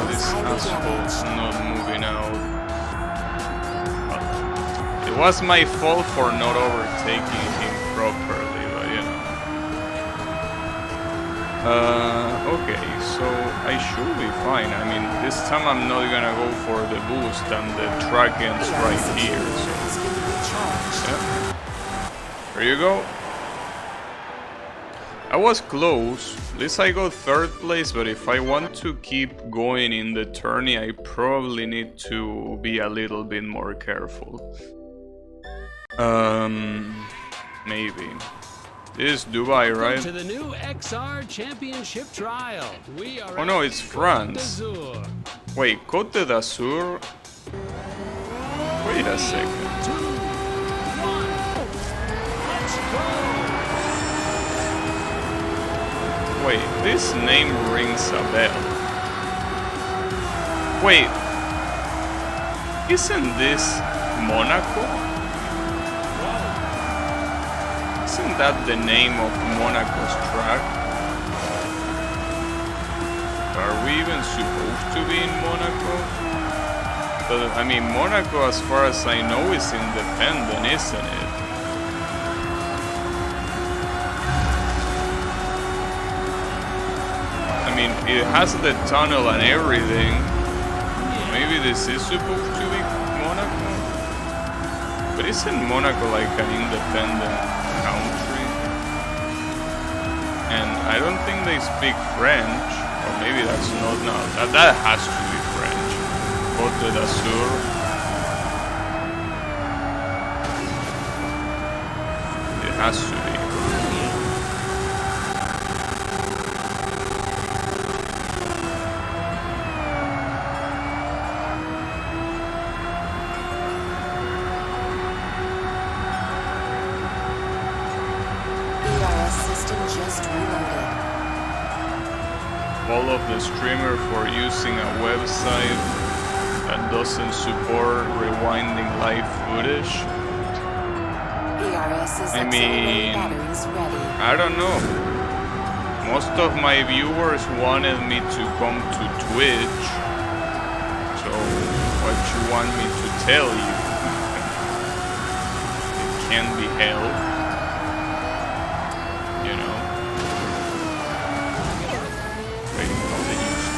This asphalt's not moving out. It was my fault for not overtaking him properly, but you know. Okay, so I should be fine. I mean, this time I'm not gonna go for the boost and the track ends right here, so... Yeah. There you go. I was close. At least I got third place, but if I want to keep going in the tourney, I probably need to be a little bit more careful. Maybe. This is Dubai, right? To the new XR Championship trial. We are Oh no, it's France. Wait, Côte d'Azur? Wait a second. 2, 1, let's go! Wait, this name rings a bell. Wait, isn't this Monaco? Isn't that the name of Monaco's track? Are we even supposed to be in Monaco? But I mean, Monaco, as far as I know, is independent, isn't it? I mean, it has the tunnel and everything. Maybe this is supposed to be Monaco? But isn't Monaco like an independent country? And I don't think they speak French. Or maybe that's not, no, that has to be French. Côte d'Azur. It has to be. All of the streamer for using a website that doesn't support rewinding live footage. I mean, I don't know. Most of my viewers wanted me to come to Twitch, so what you want me to tell you? It can be helped.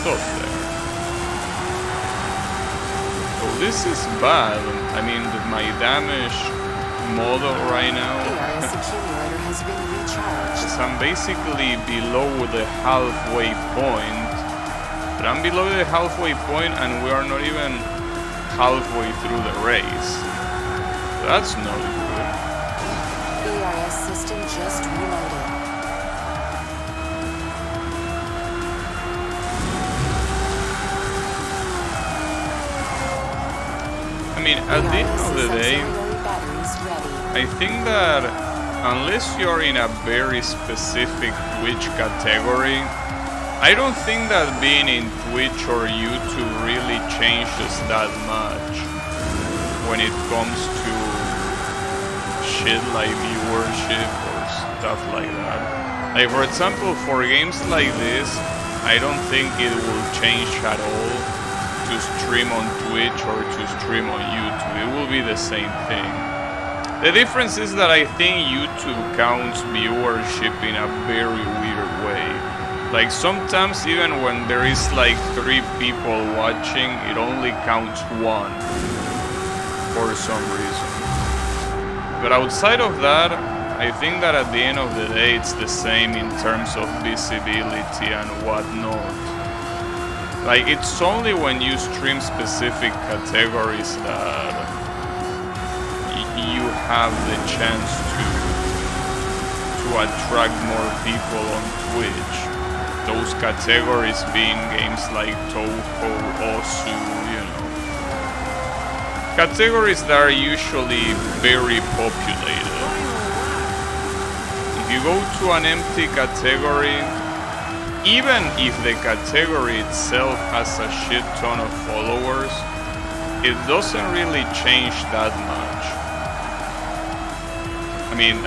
There. Oh, this is bad. I mean, my damage model right now. Because I'm basically below the halfway point. But I'm below the halfway point and we are not even halfway through the race. That's not good. ERS system just reloaded. I mean, at the end of the day, I think that unless you're in a very specific Twitch category, I don't think that being in Twitch or YouTube really changes that much when it comes to shit like viewership or stuff like that. Like, for example, for games like this, I don't think it will change at all to stream on Twitch or to stream on YouTube. It will be the same thing. The difference is that I think YouTube counts viewership in a very weird way. Like sometimes even when there is like 3 people watching, it only counts 1 for some reason. But outside of that, I think that at the end of the day it's the same in terms of visibility and whatnot. Like it's only when you stream specific categories that you have the chance to attract more people on Twitch. Those categories being games like Toho, Osu, you know. Categories that are usually very populated. If you go to an empty category, even if the category itself has a shit ton of followers, it doesn't really change that much. I mean,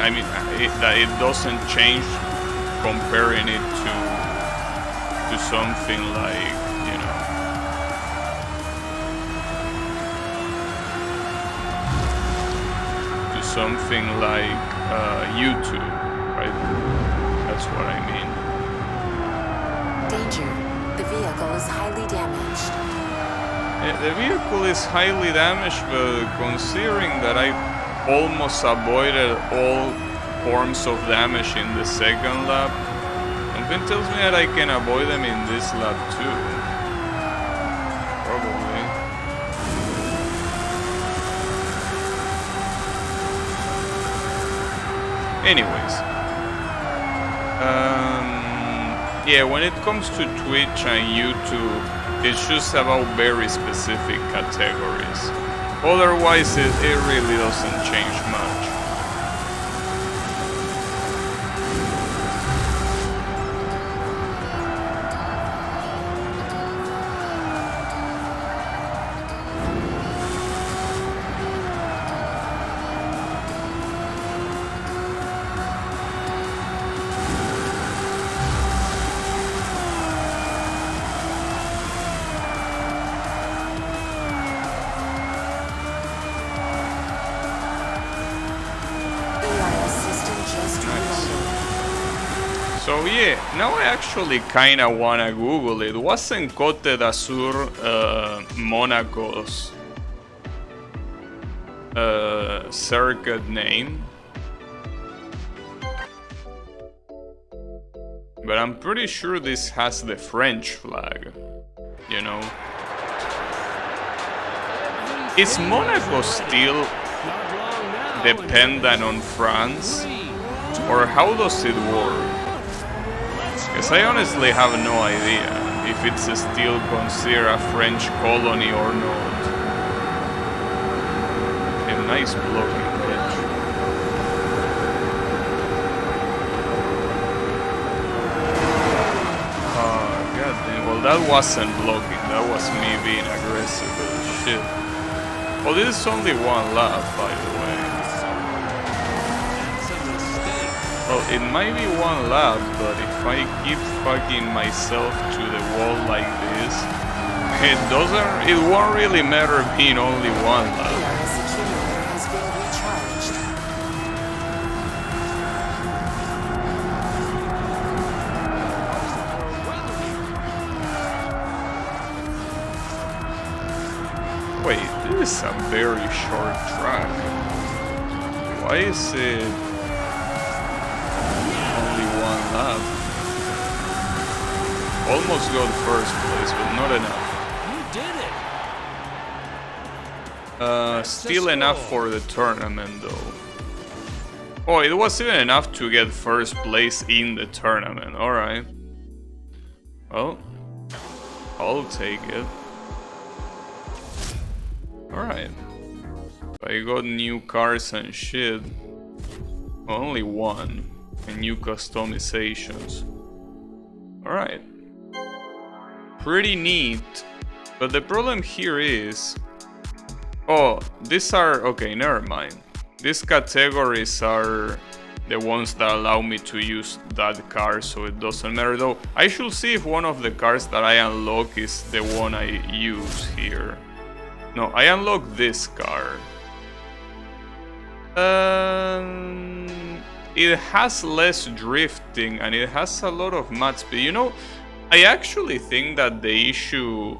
it doesn't change comparing it to something like, you know, to something like YouTube, right? That's what I mean. Danger. The vehicle is highly damaged. The vehicle is highly damaged, but considering that I almost avoided all forms of damage in the second lap, something tells me that I can avoid them in this lap too. Probably. Anyways. Yeah, when it comes to Twitch and YouTube, it's just about very specific categories. Otherwise, it really doesn't change much. So yeah, now I actually kinda wanna Google it. Wasn't Côte d'Azur Monaco's circuit name? But I'm pretty sure this has the French flag, you know? Is Monaco still dependent on France? Or how does it work? Because I honestly have no idea if it's still considered a French colony or not. A nice blocking pitch. Oh, god damn. Well, that wasn't blocking, that was me being aggressive as shit. Well, this is only 1 lap, by the way. Well, it might be 1 lap, but if I keep fucking myself to the wall like this, it won't really matter being only 1 lap. Has been recharged. Wait, this is a very short track. Why is it only 1 lap? Almost got first place, but not enough. You did it. Still enough for the tournament though. Oh, it was even enough to get first place in the tournament. Alright. Well, I'll take it. Alright. I got new cars and shit. Only 1. And new customizations. Alright. Pretty neat. But the problem here is... Oh, these are... Okay, never mind. These categories are the ones that allow me to use that car, so it doesn't matter though. I should see if one of the cars that I unlock is the one I use here. No, I unlocked this car. it has less drifting and it has a lot of mat speed. You know, I actually think that the issue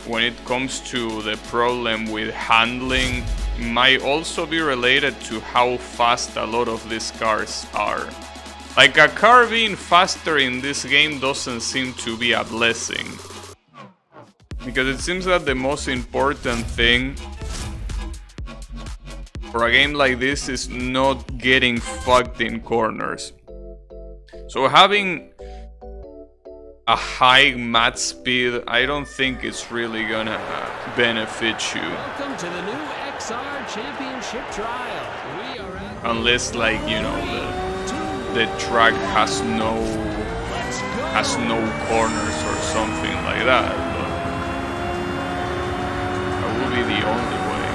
when it comes to the problem with handling might also be related to how fast a lot of these cars are. Like, a car being faster in this game doesn't seem to be a blessing. Because it seems that the most important thing for a game like this is not getting fucked in corners. So having a high mat speed, I don't think it's really gonna benefit you. Welcome to the new XR Championship Trial. We are at Unless, like, you know, the track has no corners or something like that. But that would be the only way.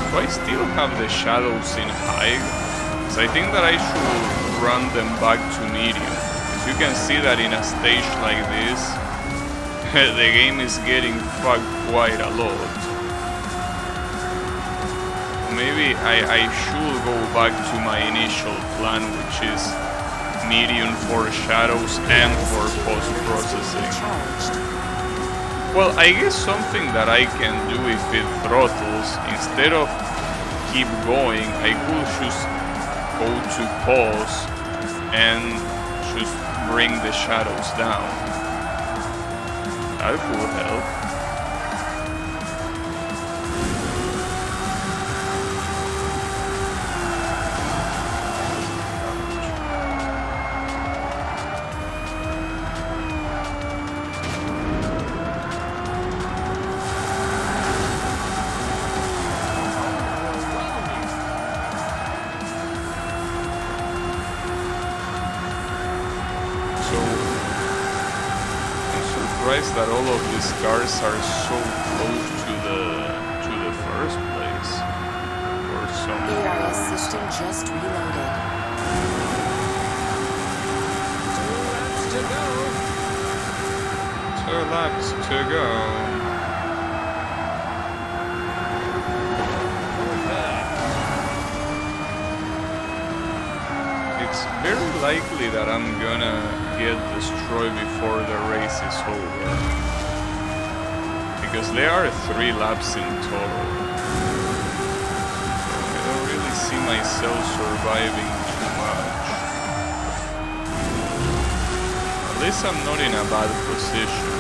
So I still have the shadows in high, so I think that I should run them back to medium. As you can see that in a stage like this, the game is getting fucked quite a lot. Maybe I should go back to my initial plan, which is medium for shadows and for post-processing. Well, I guess something that I can do if it throttles, instead of keep going, I could just go to pause and just bring the shadows down. That could help. That all of these cars are so close to the first place, or some. ARS system just reloaded. 2 laps to go. 2 laps to go. It's very likely that I'm gonna get destroyed before the race is over, because there are 3 laps in total. I don't really see myself surviving too much. At least I'm not in a bad position.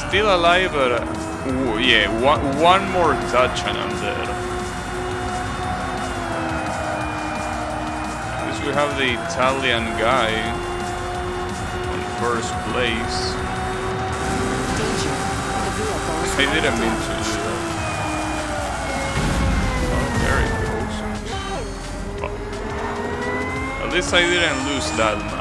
Still alive, but ooh, yeah, one more touch and I'm dead. At least we have the Italian guy on first place. I didn't mean to do that. Oh, there it goes. Well, at least I didn't lose that much.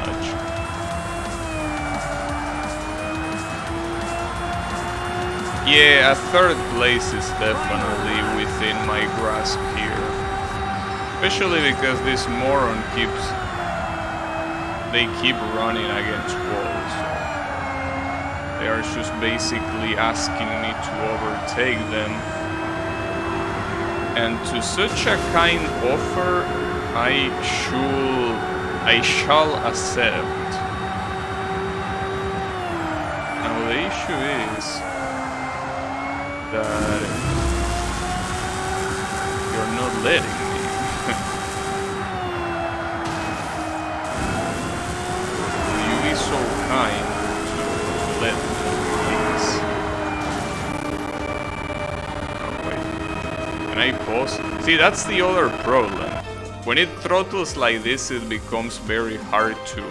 Yeah, a 3rd place is definitely within my grasp here. Especially because this moron keep running against walls. They are just basically asking me to overtake them. And to such a kind offer, I shall accept. Now the issue is that you're not letting me. Will you be so kind to let me, please? Oh wait, can I pause? See, that's the other problem. When it throttles like this, it becomes very hard to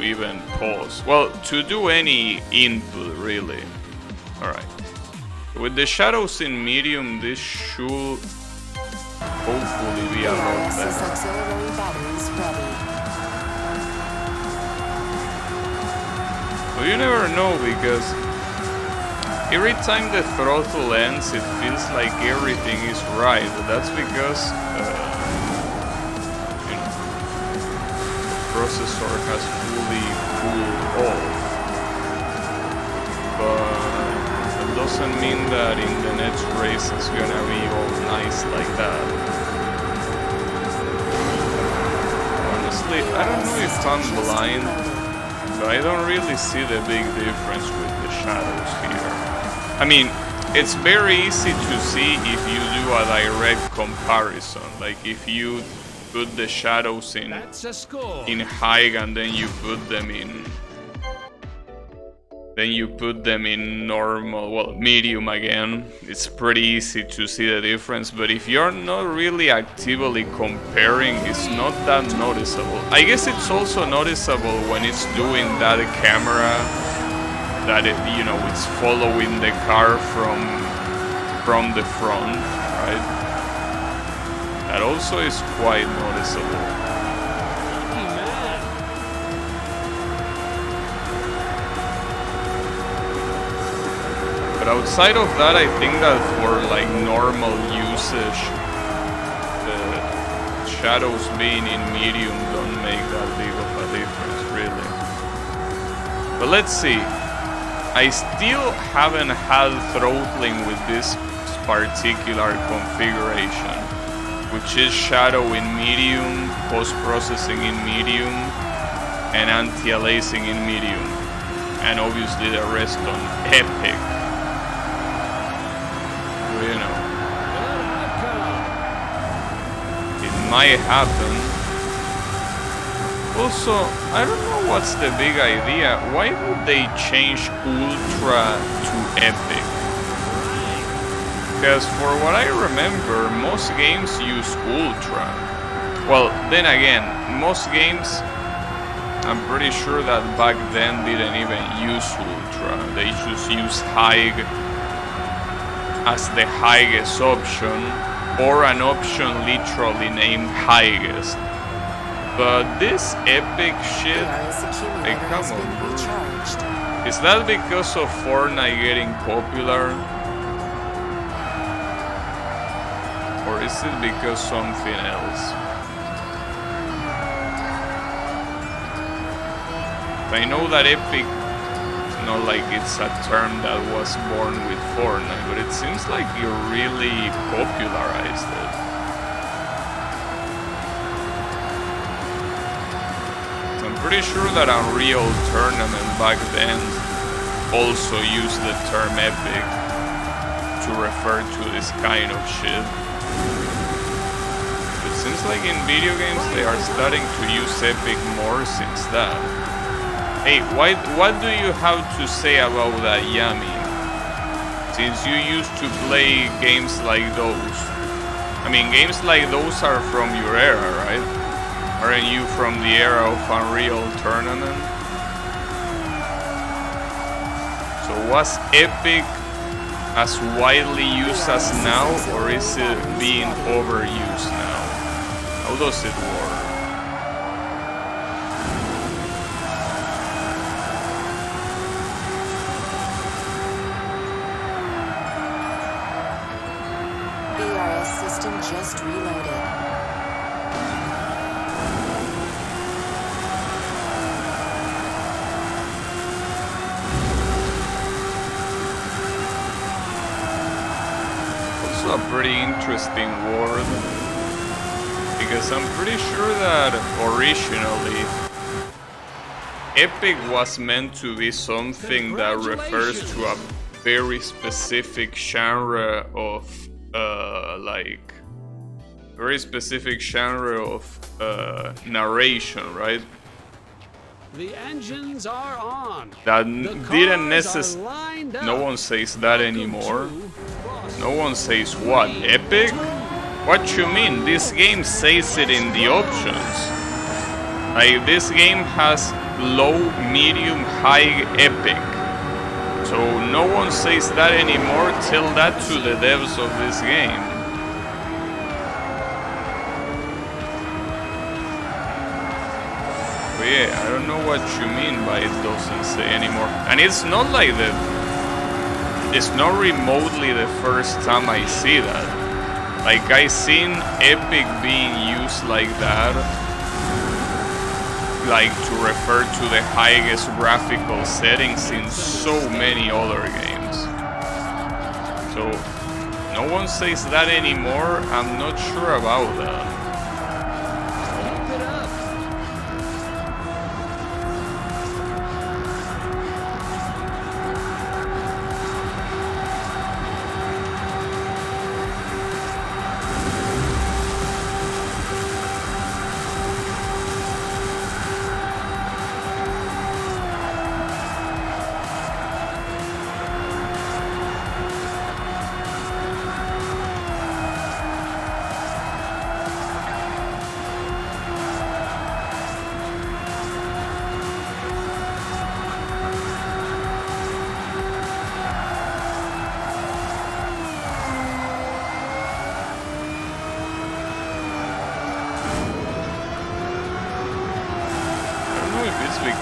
even pause. Well, to do any input, really. Alright. With the shadows in medium, this should hopefully be a lot ARS's better. auxiliary batteries ready. But you never know, because every time the throttle ends, it feels like everything is right. But that's because you know, the processor has fully cooled off. But it doesn't mean that in the next race it's gonna be all nice like that. Honestly, I don't know if I'm blind, but I don't really see the big difference with the shadows here. I mean, it's very easy to see if you do a direct comparison. Like if you put the shadows That's a score. in high and then you put them in normal, well, medium again. It's pretty easy to see the difference, but if you're not really actively comparing, it's not that noticeable. I guess it's also noticeable when it's doing that camera, that it, you know, it's following the car from the front, right? That also is quite noticeable. But outside of that, I think that for like normal usage, the shadows being in medium don't make that big of a difference, really. But let's see. I still haven't had throttling with this particular configuration, which is shadow in medium, post-processing in medium, and anti-aliasing in medium. And obviously the rest on epic. You know, it might happen. Also, I don't know what's the big idea. Why would they change Ultra to Epic? Because for what I remember, most games use Ultra. Well, then again, most games, I'm pretty sure that back then didn't even use Ultra. They just use High as the highest option, or an option literally named highest. But this epic shit, hey, come on, bro. Is that because of Fortnite getting popular? Or is it because something else? I know that epic, not like it's a term that was born with Fortnite, but it seems like you really popularized it. I'm pretty sure that Unreal Tournament back then also used the term epic to refer to this kind of shit. It seems like in video games they are starting to use epic more since that. Hey, what do you have to say about that, Yami? Since you used to play games like those. I mean, games like those are from your era, right? Aren't you from the era of Unreal Tournament? So was Epic as widely used as now, or is it being overused now? How does it work? Just reloaded. Also a pretty interesting word, because I'm pretty sure that originally epic was meant to be something that refers to a very specific genre of narration, right? The engines are on. That The didn't cars necessarily. are lined up. No one says that anymore. Welcome No one says what? Epic? What you mean? This game says it in the options. Like, this game has low, medium, high, epic. So no one says that anymore. Tell that to the devs of this game. But yeah, I don't know what you mean by it doesn't say anymore. And it's not like it's not remotely the first time I see that. Like, I seen Epic being used like that, like to refer to the highest graphical settings in so many other games. So no one says that anymore. I'm not sure about that. Keep it up.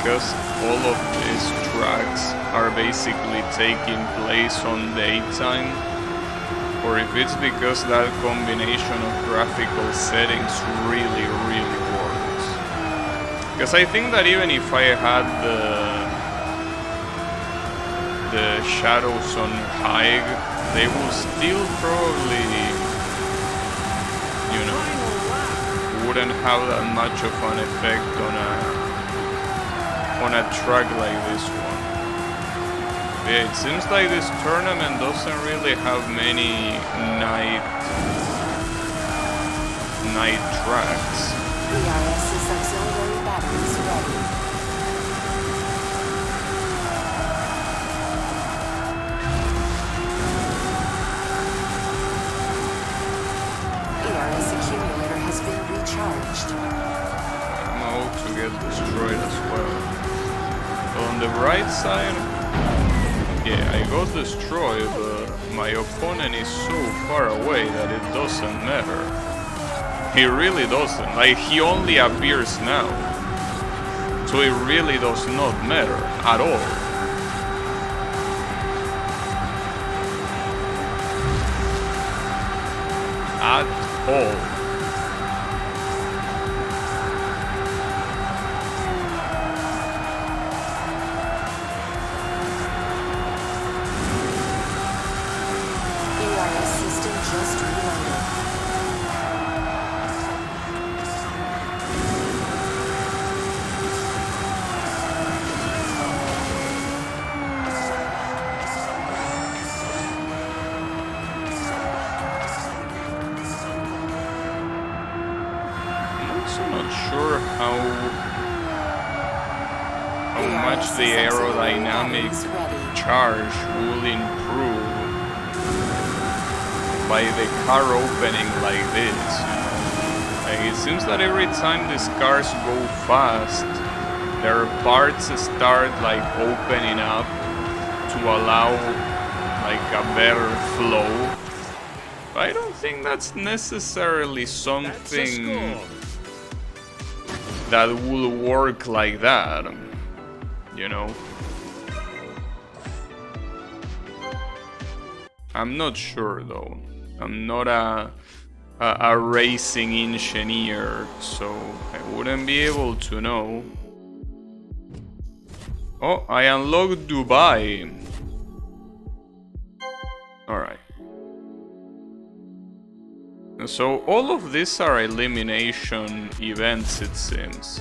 Because all of these tracks are basically taking place on daytime, or if it's because that combination of graphical settings really works. Because I think that even if I had the shadows on high, they will still probably, you know, wouldn't have that much of an effect on a track like this one. Yeah, it seems like this tournament doesn't really have many night tracks. PRS's auxiliary batteries ready. PRS accumulator has been recharged. Ammo to get destroyed as well. On the right side, yeah, I got destroyed, but my opponent is so far away that it doesn't matter. He really doesn't. Like, he only appears now. So it really does not matter at all. At all. The aerodynamic charge will improve by the car opening like this, you know. Like, it seems that every time these cars go fast, their parts start like opening up to allow like a better flow. But I don't think that's necessarily something that will work like that. You know, I'm not sure though. I'm not a racing engineer, so I wouldn't be able to know. Oh, I unlocked Dubai. Alright. So all of these are elimination events, it seems.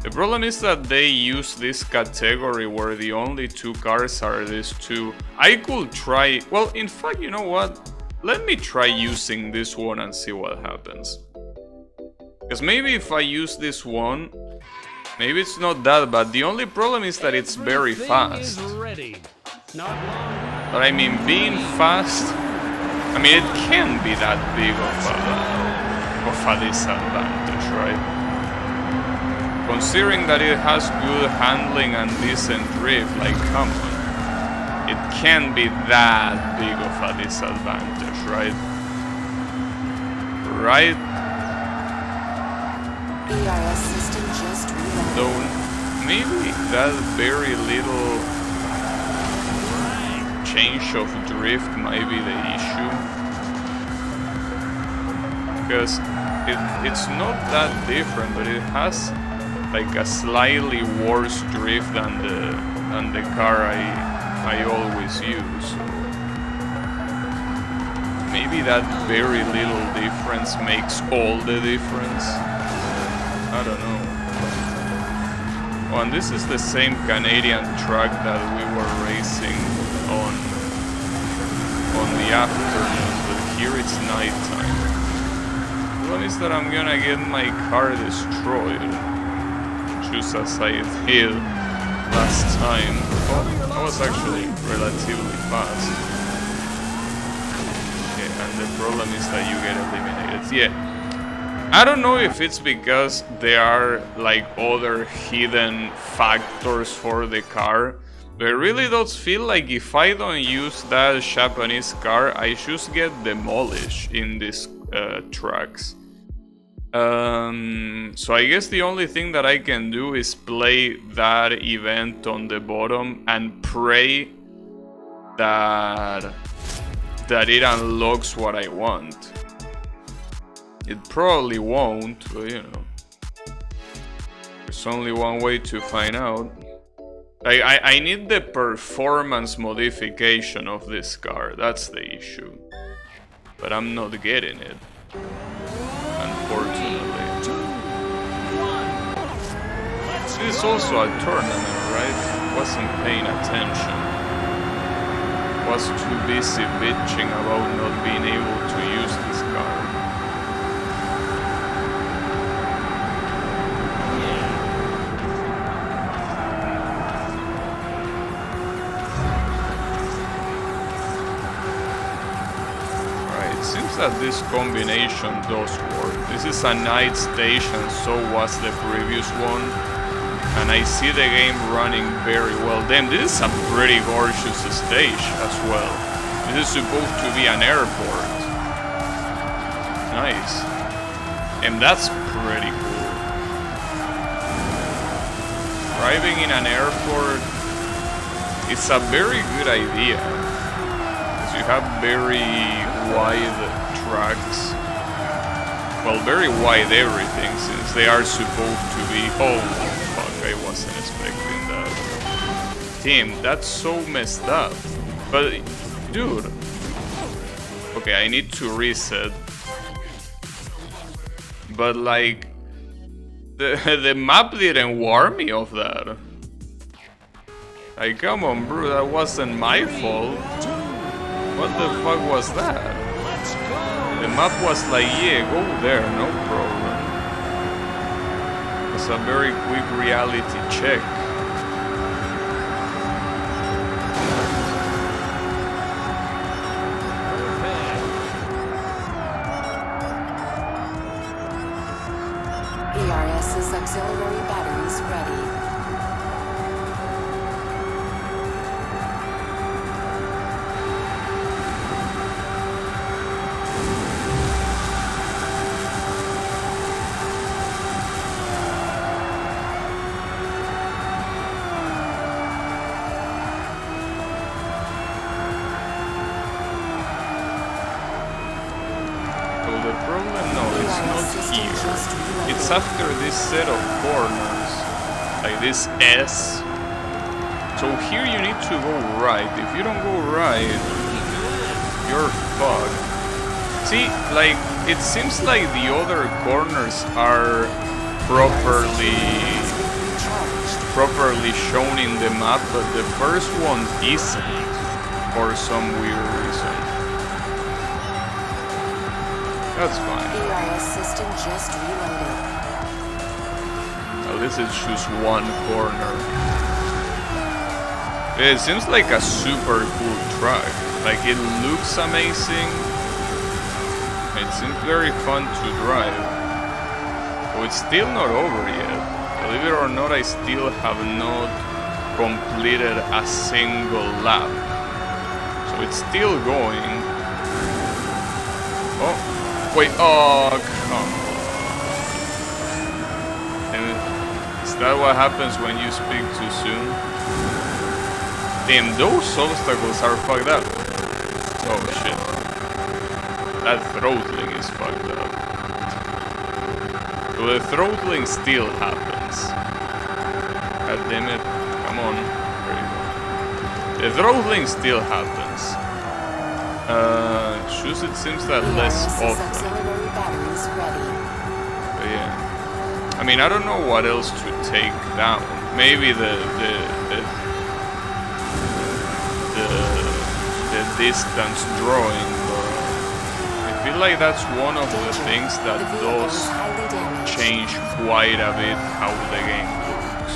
The problem is that they use this category where the only two cars are these two. I could try, well, in fact, you know what? Let me try using this one and see what happens. Because maybe if I use this one, maybe it's not that bad. The only problem is that it's very fast. But I mean, being fast, I mean, it can be that big of a disadvantage, right? Considering that it has good handling and decent drift, like, come on. It can't be that big of a disadvantage, right? Right? ERS system just reloaded. Though maybe that very little change of drift might be the issue. Because it's not that different, but it has like a slightly worse drift than the car I always use. So maybe that very little difference makes all the difference. I don't know. Oh, and this is the same Canadian track that we were racing on the afternoon, but here it's nighttime. The one is that I'm gonna get my car destroyed, just as I did last time. Oh, I was actually relatively fast. Okay, and the problem is that you get eliminated. Yeah. I don't know if it's because there are like other hidden factors for the car, but it really does feel like if I don't use that Japanese car, I just get demolished in these tracks. So I guess the only thing that I can do is play that event on the bottom and pray that it unlocks what I want. It probably won't, but you know, there's only one way to find out. I need the performance modification of this car, that's the issue. But I'm not getting it, unfortunately. This is also a tournament, right? Wasn't paying attention. Was too busy bitching about not being able to use this car. Seems that this combination does work. This is a night station, so was the previous one. And I see the game running very well. Damn, this is a pretty gorgeous stage as well. This is supposed to be an airport. Nice. And that's pretty cool. Driving in an airport is a very good idea. You have very wide tracks. Well, very wide everything, since they are supposed to be... Oh, fuck, I wasn't expecting that. Damn, that's so messed up. But, dude... Okay, I need to reset. But, like... The map didn't warn me of that. Like, come on, bro, that wasn't my fault. What the fuck was that? The map was like, yeah, go there, no problem. It's a very quick reality check. ERS's auxiliary batteries ready. It's after this set of corners, like this S. So here you need to go right. If you don't go right, you're fucked. See, like, it seems like the other corners are properly shown in the map, but the first one isn't, for some weird reason. That's fine. ERS system just reloaded. Oh, this is just one corner. It seems like a super cool truck. Like, it looks amazing. It seems very fun to drive. Oh, it's still not over yet. Believe it or not, I still have not completed a single lap. So it's still going. Oh. Wait, oh, come on. Is that what happens when you speak too soon? Damn, those obstacles are fucked up. Oh shit. That throttling is fucked up. So the throttling still happens. God damn it. Come on. There you go. The throttling still happens. Shoes it seems that less often. Auxiliary batteries ready. But yeah. I mean, I don't know what else to take down. Maybe the distance drawing, but I feel like that's one of the things that does change quite a bit how the game looks.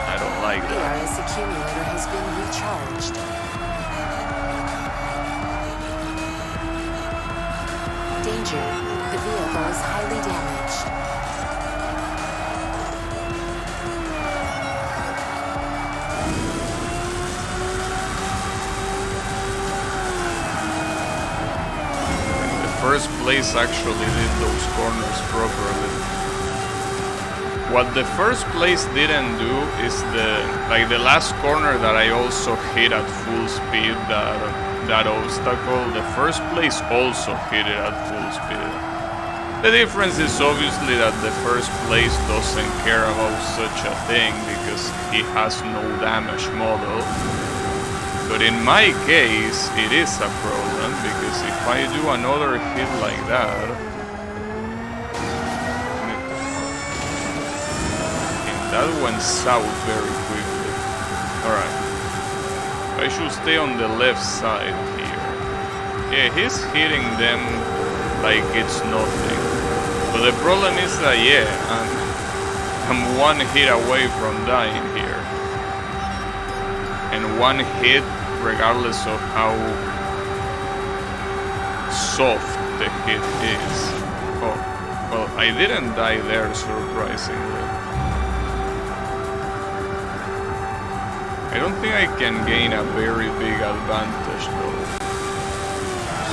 I don't like The that. RS accumulator has been recharged. Danger. The vehicle is highly damaged. First place actually did those corners properly. What the first place didn't do is the last corner that I also hit at full speed, that obstacle, the first place also hit it at full speed. The difference is obviously that the first place doesn't care about such a thing because he has no damage model. But in my case, it is a problem, because if I do another hit like that... And that went south very quickly. Alright. I should stay on the left side here. Yeah, he's hitting them like it's nothing. But the problem is that, yeah, I'm one hit away from dying here. And one hit, regardless of how soft the hit is. Oh, well, I didn't die there, surprisingly. I don't think I can gain a very big advantage, though.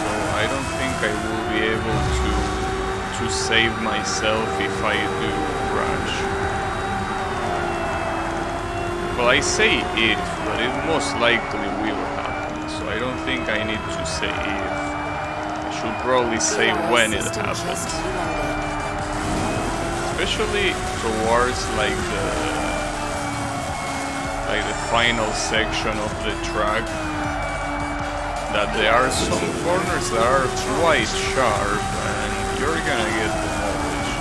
So I don't think I will be able to save myself if I do crash. Well, I say if, but it most likely will happen, so I don't think I need to say if. I should probably say when it happens. Especially towards like the final section of the track, that there are some corners that are quite sharp and you're gonna get demolished.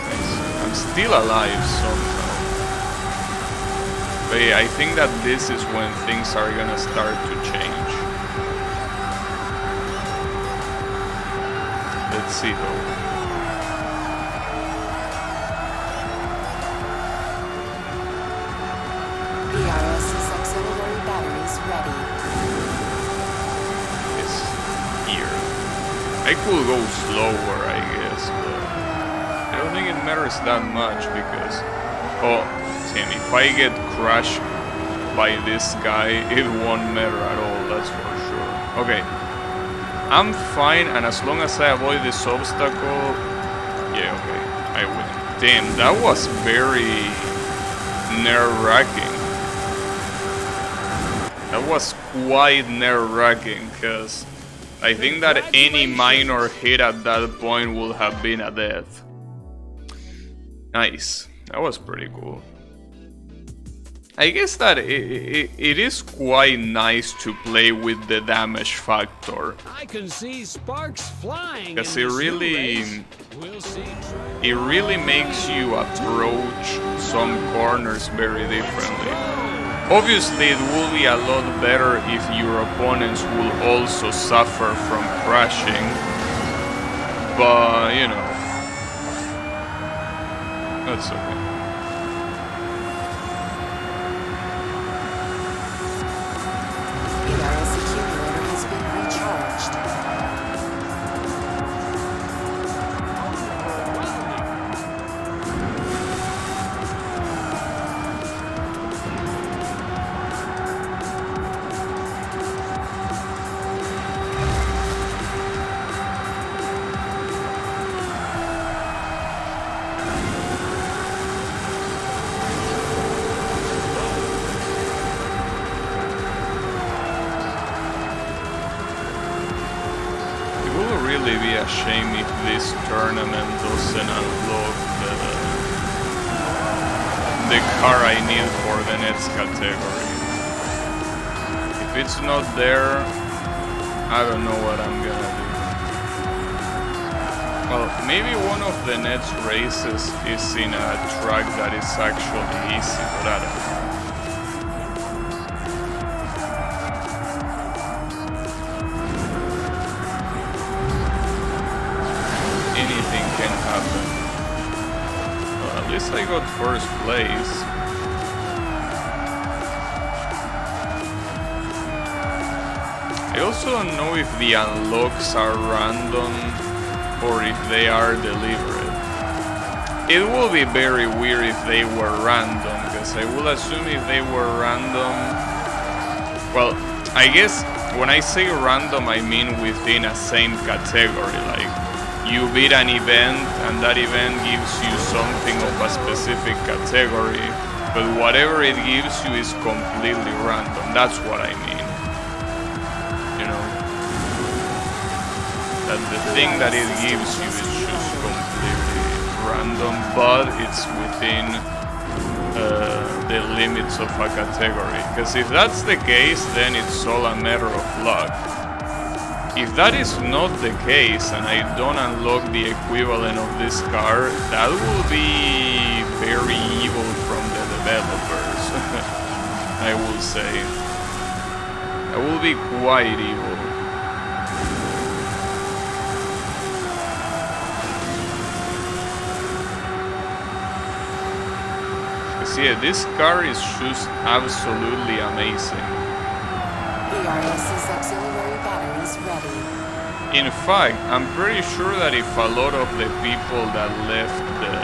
Nice. I'm still alive somehow. But yeah, I think that this is when things are gonna start to change. Let's see though. PRS's auxiliary batteries ready. It's here. I could go slower, I guess, but I don't think it matters that much because... Oh, damn, if I get crushed by this guy, it won't matter at all, that's for sure. Okay. I'm fine, and as long as I avoid this obstacle... Yeah, okay, I win. Damn, that was very nerve-wracking. That was quite nerve-wracking, because I think that any minor hit at that point would have been a death. Nice. That was pretty cool. I guess that it is quite nice to play with the damage factor. I can see sparks flying. Because it really makes you approach some corners very differently. Obviously, it will be a lot better if your opponents will also suffer from crashing. But, you know, that's okay. PRS accumulator has been recharged. really be a shame if this tournament doesn't unlock the car I need for the next category. If it's not there, I don't know what I'm gonna do. Well, maybe one of the next races is in a track that is actually easy, but I don't know. Anything can happen. Well, at least I got first place. I also don't know if the unlocks are random or if they are deliberate. It will be very weird if they were random, because I will assume if they were random... Well, I guess when I say random I mean within a same category, like you beat an event and that event gives you something of a specific category, but whatever it gives you is completely random. That's what I mean. You know? That the thing that it gives you is just completely random, but it's within the limits of a category. Because if that's the case, then it's all a matter of luck. If that is not the case and I don't unlock the equivalent of this car, that will be very evil from the developers, I will say. That will be quite evil. Because yeah, this car is just absolutely amazing. ERS's auxiliary batteries ready. In fact, I'm pretty sure that if a lot of the people that left the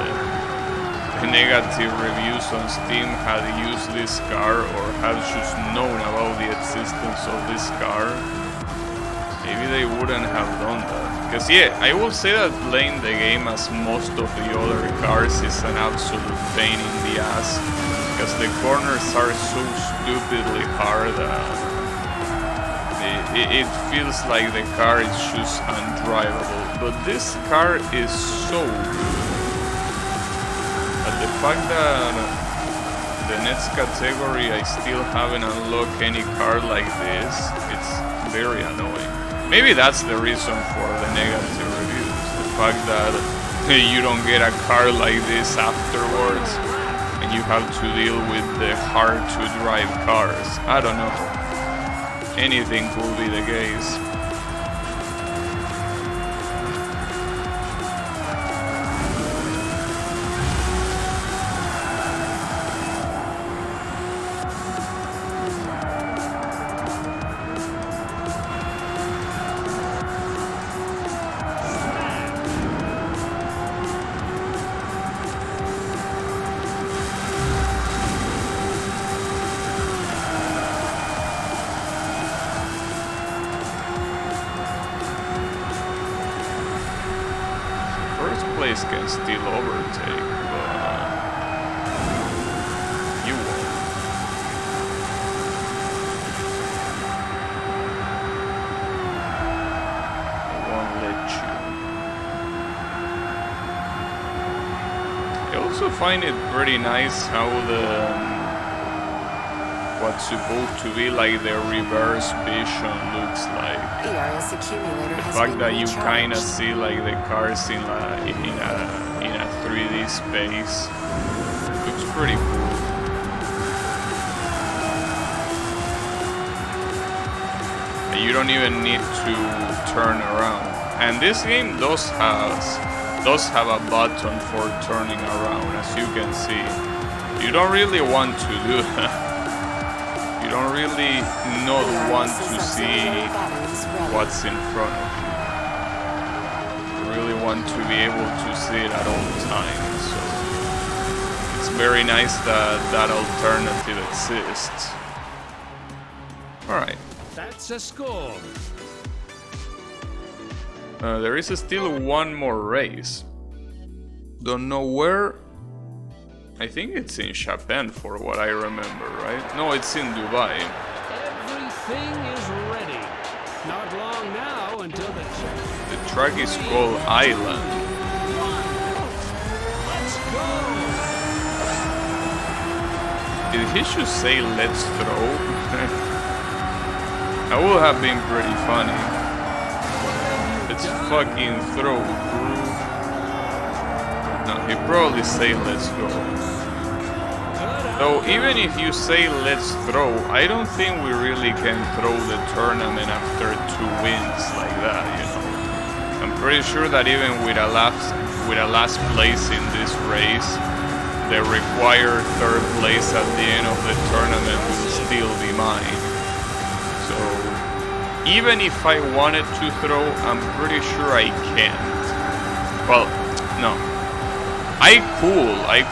negative reviews on Steam had used this car or had just known about the existence of this car, maybe they wouldn't have done that. Because yeah, I will say that playing the game as most of the other cars is an absolute pain in the ass, because the corners are so stupidly hard that it feels like the car is just undrivable, but this car is so good. But the fact that the next category I still haven't unlocked any car like this, it's very annoying. Maybe that's the reason for the negative reviews, the fact that you don't get a car like this afterwards and you have to deal with the hard to drive cars. I don't know. Anything could be the case. Can still overtake, but you won't. I won't let you. I also find it pretty nice how what's supposed to be like the reverse vision looks like. ERS accumulator The has fact been that you recharged. kind of see like the cars in a 3D space looks pretty cool. And you don't even need to turn around. And this game does have a button for turning around, as you can see. You don't really want to do that. You don't really not want to see what's in front of you. You really want to be able to see it at all times. So it's very nice that that alternative exists. Alright. That's a score. There is still one more race. Don't know where. I think it's in Japan for what I remember, right? No, it's in Dubai. Everything is ready. Not long now until the check. The track is called Island. Let's go! Did he should say let's throw? That would have been pretty funny. Let's fucking throw, bro. No, he probably say let's go. Though even if you say let's throw, I don't think we really can throw the tournament after 2 wins like that, you know. I'm pretty sure that even with a last place in this race, the required 3rd place at the end of the tournament will still be mine. So even if I wanted to throw, I'm pretty sure I can't. Well, no. I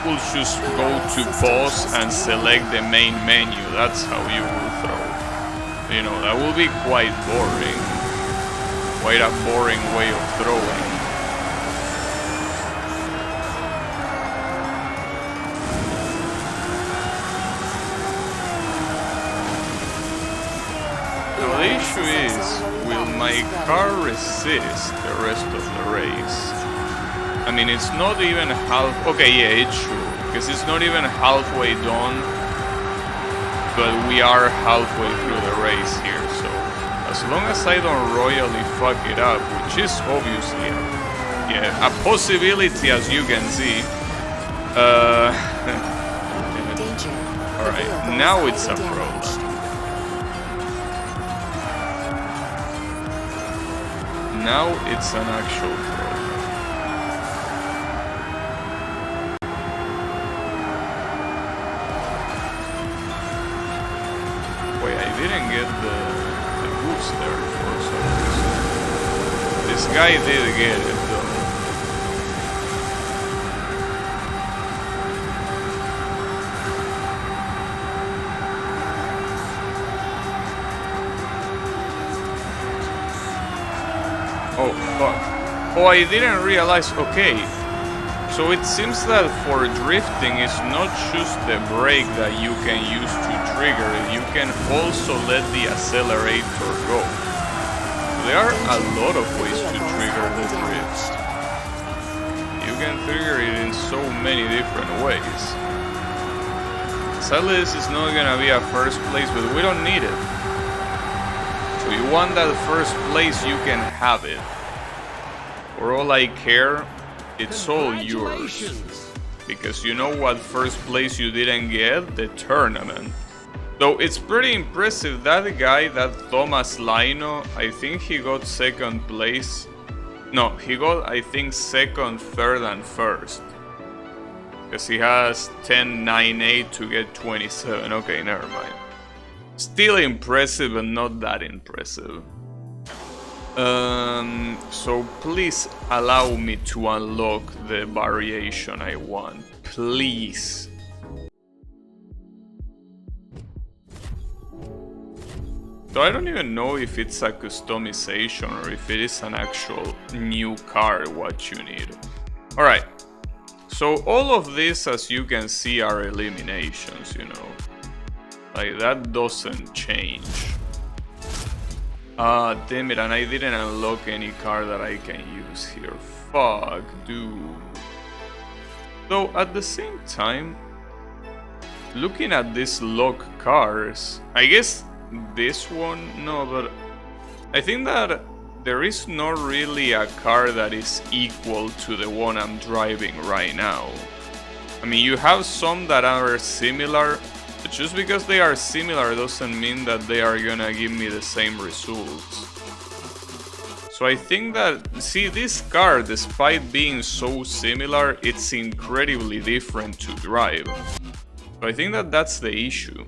could just go to pause and select the main menu. That's how you will throw. You know, that will be quite boring. Quite a boring way of throwing. Now the issue is, will my car resist the rest of the race? I mean, it's not even half... Okay, yeah, it's true. Because it's not even halfway done. But we are halfway through the race here, so... As long as I don't royally fuck it up, which is obviously... Yeah, a possibility as you can see. Alright, now it's a problem. Now it's an actual problem. Didn't get the boost there for some reason. This guy did get it though. Oh fuck. Oh, I didn't realize. Okay. So it seems that for drifting, it's not just the brake that you can use to trigger it, you can also let the accelerator go. There are a lot of ways to trigger the drift. You can trigger it in so many different ways. Sadly, this is not gonna be a first place, but we don't need it. So you want that first place, you can have it. For all I care, it's all yours. Because you know what first place you didn't get? The tournament. Though it's pretty impressive, that guy, that Thomas Lino, I think he got 2nd place. No, he got, I think, 2nd, 3rd, and 1st. Because he has 10, 9, 8 to get 27. Okay, never mind. Still impressive, but not that impressive. So please allow me to unlock the variation I want. Please. So I don't even know if it's a customization or if it is an actual new car what you need. Alright. So all of this, as you can see, are eliminations, you know. Like, that doesn't change. Damn it, and I didn't unlock any car that I can use here. Fuck, dude. Though, at the same time, looking at these lock cars, I guess this one, no, but I think that there is not really a car that is equal to the one I'm driving right now. I mean, you have some that are similar, but just because they are similar doesn't mean that they are gonna give me the same results. So I think that, see, this car, despite being so similar, it's incredibly different to drive. So I think that that's the issue.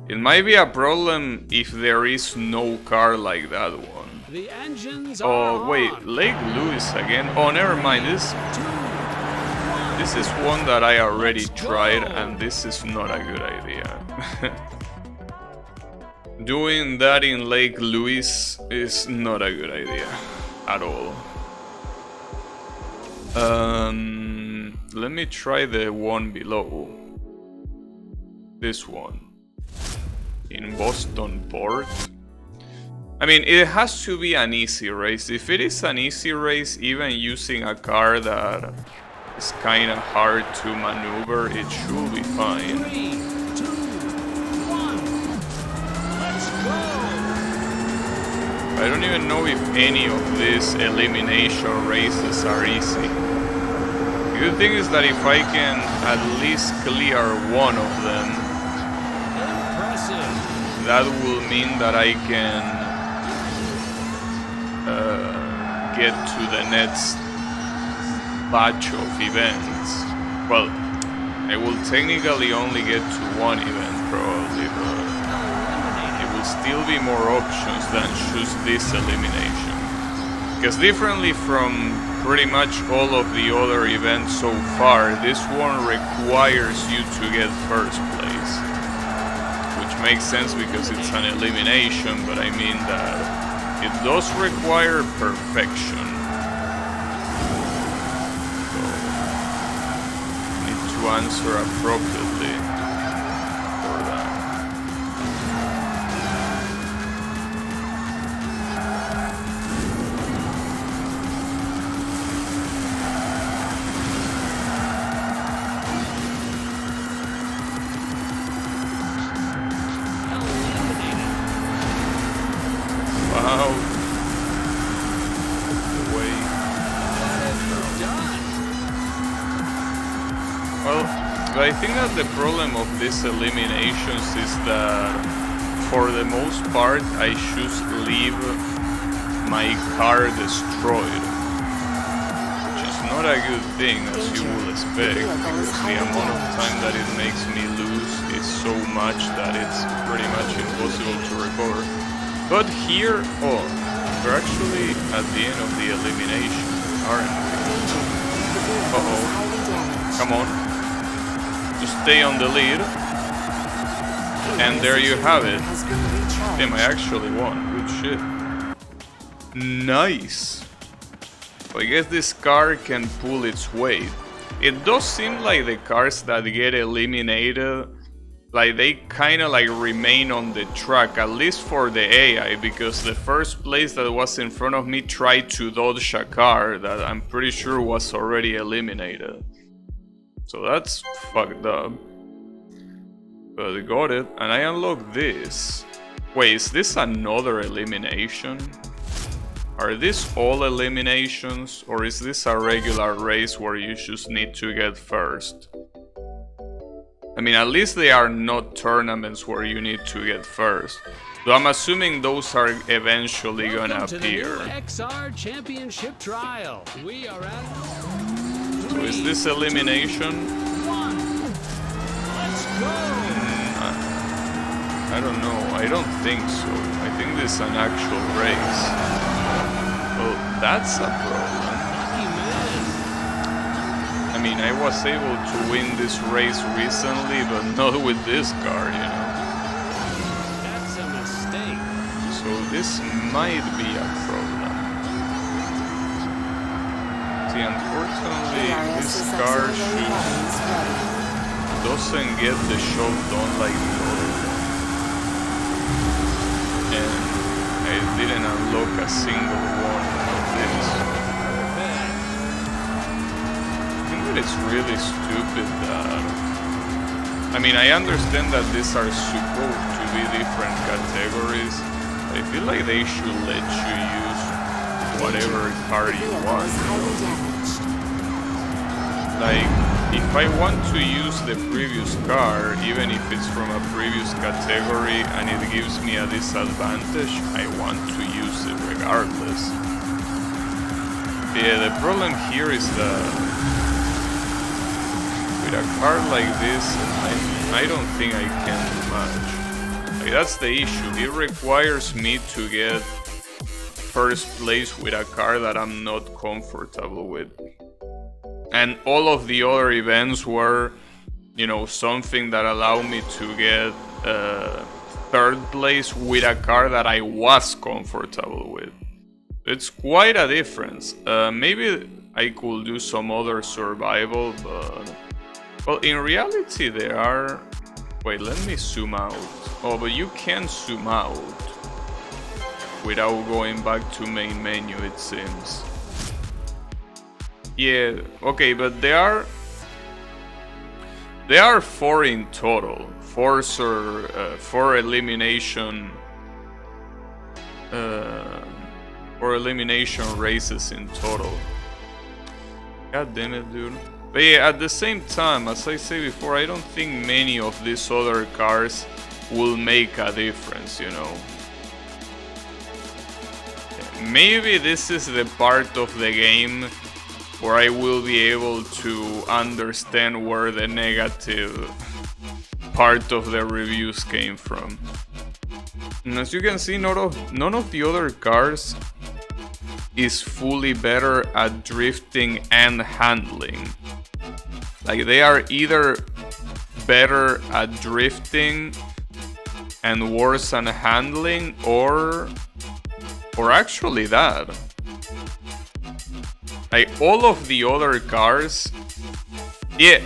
It might be a problem if there is no car like that one. The engines Oh are wait, on. Lake Louise again? Oh, never mind, this is one that I already tried, and this is not a good idea. Doing that in Lake Louise is not a good idea at all. Let me try the one below. This one. In Boston Port. I mean, it has to be an easy race. If it is an easy race, even using a car that is kind of hard to maneuver, it should be fine. 3, 2, 1. Let's go! I don't even know if any of these elimination races are easy. The good thing is that if I can at least clear one of them, Impressive. that will mean that I can get to the next batch of events. Well, I will technically only get to one event probably, but it will still be more options than choose this elimination. Because differently from pretty much all of the other events so far, this one requires you to get first place. Which makes sense because it's an elimination, but I mean that it does require perfection. So, need to answer appropriately for that. Wow. The way. Well, but I think that the problem of these eliminations is that for the most part I should leave my car destroyed. Which is not a good thing as you will expect, because the amount of time that it makes me lose is so much that it's pretty much impossible to recover. But here, oh, we're actually at the end of the elimination, aren't we? Uh-oh. Come on. Just stay on the lead. And there you have it. Damn, I actually won. Good shit. Nice. So I guess this car can pull its weight. It does seem like the cars that get eliminated, like they kind of like remain on the track, at least for the AI, because the first place that was in front of me tried to dodge a car that I'm pretty sure was already eliminated. So that's fucked up. But I got it, and I unlocked this. Wait, is this another elimination? Are these all eliminations, or is this a regular race where you just need to get first? I mean, at least they are not tournaments where you need to get first. So I'm assuming those are eventually gonna appear. XR Championship Trial. We are at. So is this elimination? 1. Let's go. I don't know. I don't think so. I think this is an actual race. Well, that's a problem. Lucky man. I mean, I was able to win this race recently, but not with this car, you know. That's a mistake. So this might be a problem. See, unfortunately, this car doesn't get the job done like the other one. And I didn't unlock a single one of this. I think that it's really stupid that... I mean, I understand that these are supposed to be different categories, but I feel like they should let you use whatever car you want. Like, if I want to use the previous car, even if it's from a previous category and it gives me a disadvantage, I want to use it regardless. Yeah, the problem here is that with a car like this, I don't think I can do much. Like, that's the issue. It requires me to get first place with a car that I'm not comfortable with. And all of the other events were, you know, something that allowed me to get third place with a car that I was comfortable with. It's quite a difference. Maybe I could do some other survival, but... Well, in reality there are... Wait, let me zoom out. Oh, but you can zoom out. without going back to main menu, it seems. Yeah, okay, but there are 4 in total. 4 elimination 4 elimination races in total. God damn it, dude. But yeah, at the same time, as I say before, I don't think many of these other cars will make a difference, you know. Maybe this is the part of the game where I will be able to understand where the negative part of the reviews came from. And as you can see, none of the other cars is fully better at drifting and handling. Like, they are either better at drifting and worse at handling, or actually that. Like, all of the other cars, yeah.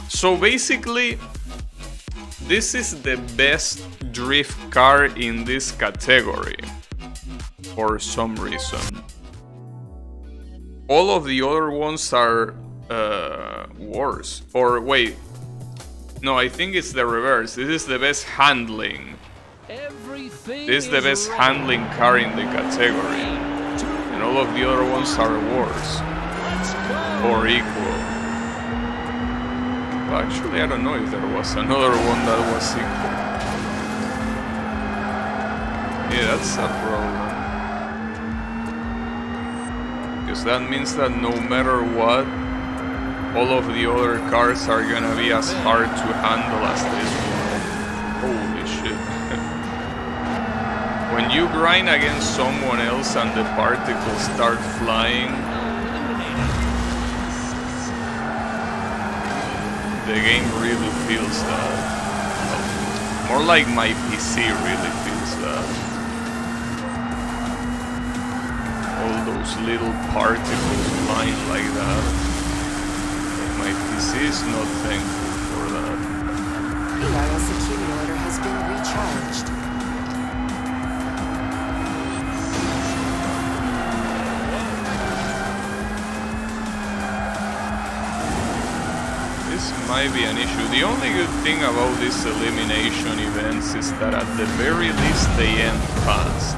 So basically, this is the best drift car in this category for some reason. All of the other ones are worse. Or wait, no, I think it's the reverse. This is the best handling. This is the best handling car in the category, and all of the other ones are worse or equal. Well, actually, I don't know if there was another one that was equal. Yeah, that's a problem. Because that means that no matter what, all of the other cars are gonna be as hard to handle as this one. Holy shit. When you grind against someone else and the particles start flying, the game really feels that. More like my PC really feels that. All those little particles flying like that. My PC is not thankful for that. The IS accumulator has been recharged. This might be an issue. The only good thing about these elimination events is that at the very least they end fast.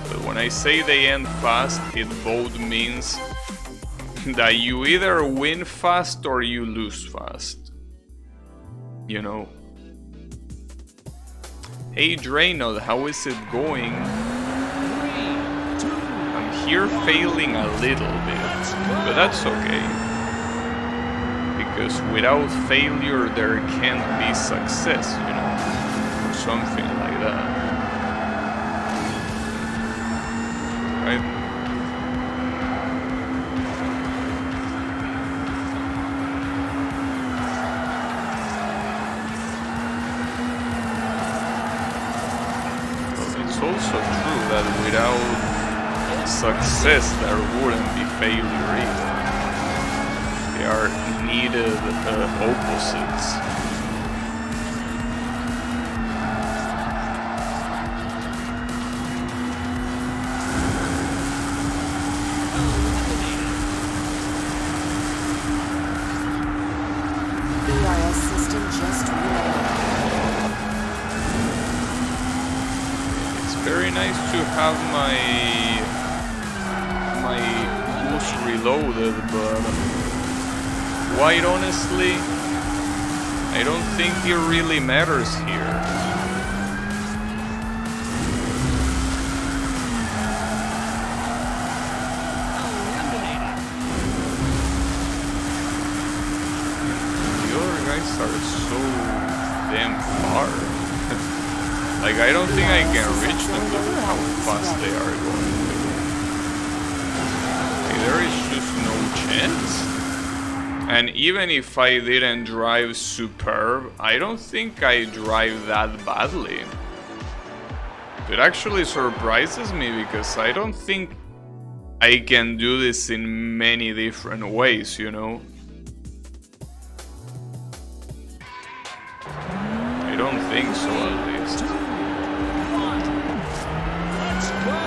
But when I say they end fast, it both means that you either win fast or you lose fast. You know. Hey Draynod, how is it going? I'm here failing a little bit, but that's okay. Because without failure there can't be success, you know, or something like that. Right? Well, it's also true that without success there wouldn't be failure either. They are needed opposites. The IS system just reloaded. It's very nice to have my boost reloaded, but quite honestly, I don't think it really matters here. The other guys are so damn far. Like, I don't think I can reach them. Look at how fast they are going. Like, there is just no chance. And even if I didn't drive superb, I don't think I drive that badly. It actually surprises me because I don't think I can do this in many different ways, you know? I don't think so, at least. Let's go!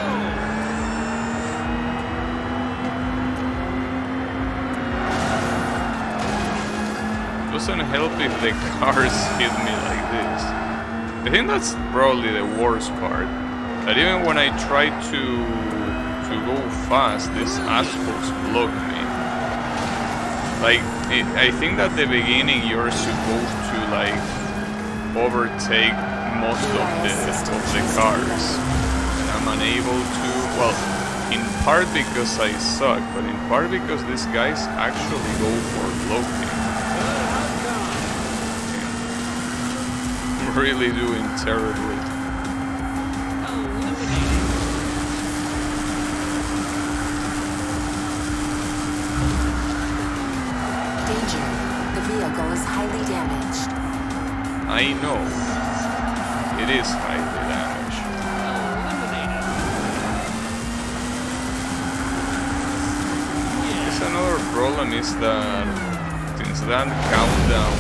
doesn't help if the cars hit me like this. I think that's probably the worst part. That even when I try to go fast, these assholes block me. Like, I think at the beginning you're supposed to like overtake most of the cars, and I'm unable to. Well, in part because I suck, but in part because these guys actually go for blocking. I'm really doing terribly. Danger. The vehicle is highly damaged. I know. It is highly damaged. Yes, another problem is that since that countdown,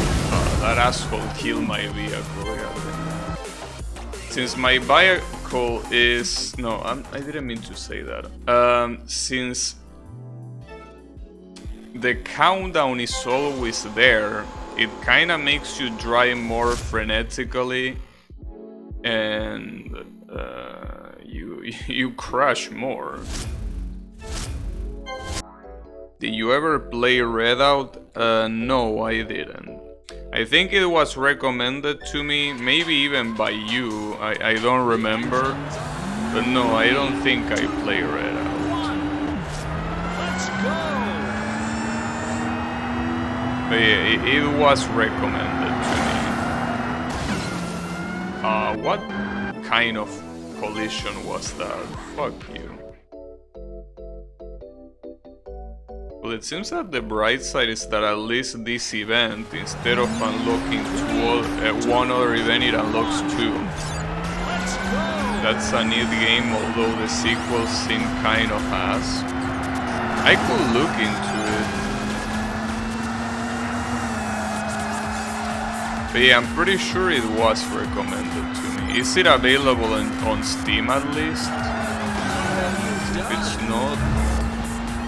that asshole killed my vehicle. Since my vehicle is... No, I didn't mean to say that. Since the countdown is always there, it kinda makes you drive more frenetically, and you crash more. Did you ever play Redout? No, I didn't. I think it was recommended to me, maybe even by you, I don't remember. But no, I don't think I play Redout. Let's go! But yeah, it was recommended to me. What kind of collision was that? Fuck you. Well, it seems that the bright side is that at least this event, instead of unlocking one other event, it unlocks two. That's a neat game, although the sequels seem kind of ass. I could look into it. But yeah, I'm pretty sure it was recommended to me. Is it available on Steam at least? If it's not,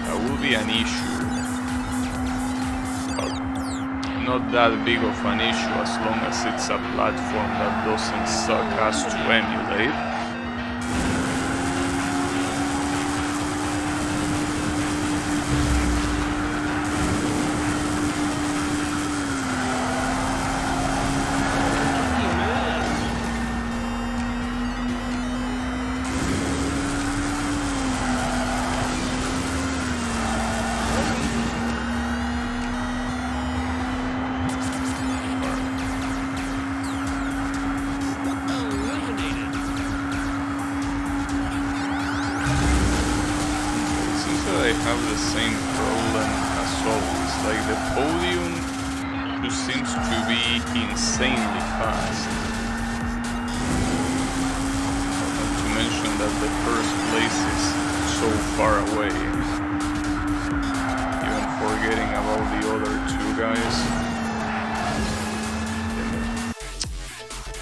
that will be an issue. But not that big of an issue as long as it's a platform that doesn't suck ass to emulate.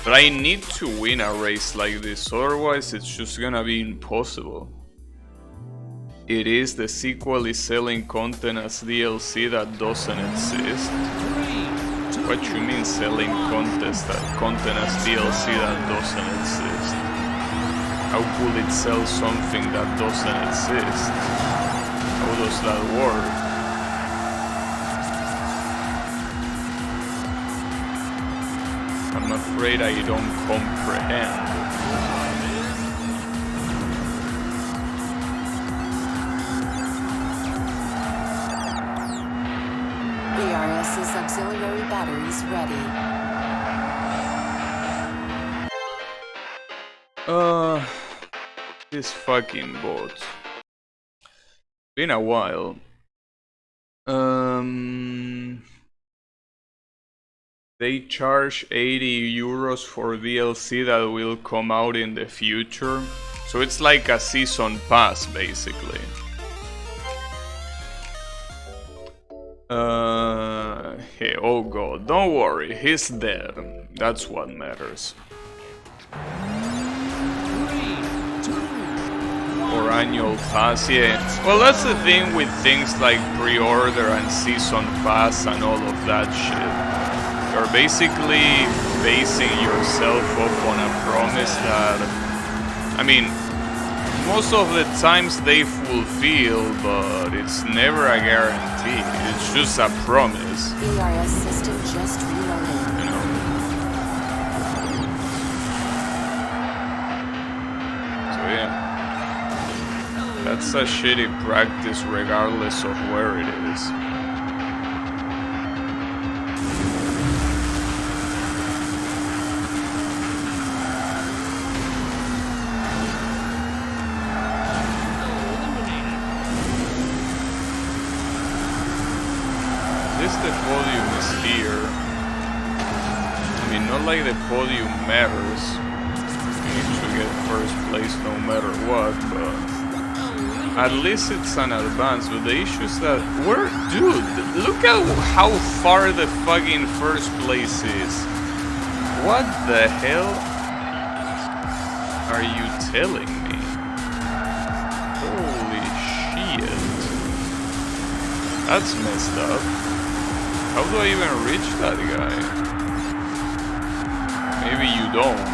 But I need to win a race like this, otherwise it's just gonna be impossible. It is, the sequel is selling content as DLC that doesn't exist. What you mean selling content as DLC that doesn't exist? How could it sell something that doesn't exist? How does that work? I'm afraid I don't comprehend. ARS's auxiliary batteries ready. This fucking bot. Been a while. They charge 80 euros for DLC that will come out in the future. So it's like a season pass, basically. Hey, oh god, don't worry, he's dead. That's what matters. Or annual pass, yeah. Well, that's the thing with things like pre-order and season pass and all of that shit. You're basically basing yourself up on a promise that, I mean, most of the times they fulfill, but it's never a guarantee. It's just a promise. ERS system just reloaded. You know? So yeah. That's a shitty practice regardless of where it is. The podium is here. I mean, not like the podium matters. You need to get first place no matter what, but at least it's an advance. But the issue is that dude, look at how far the fucking first place is. What the hell are you telling me? Holy shit. That's messed up. How do I even reach that guy? Maybe you don't.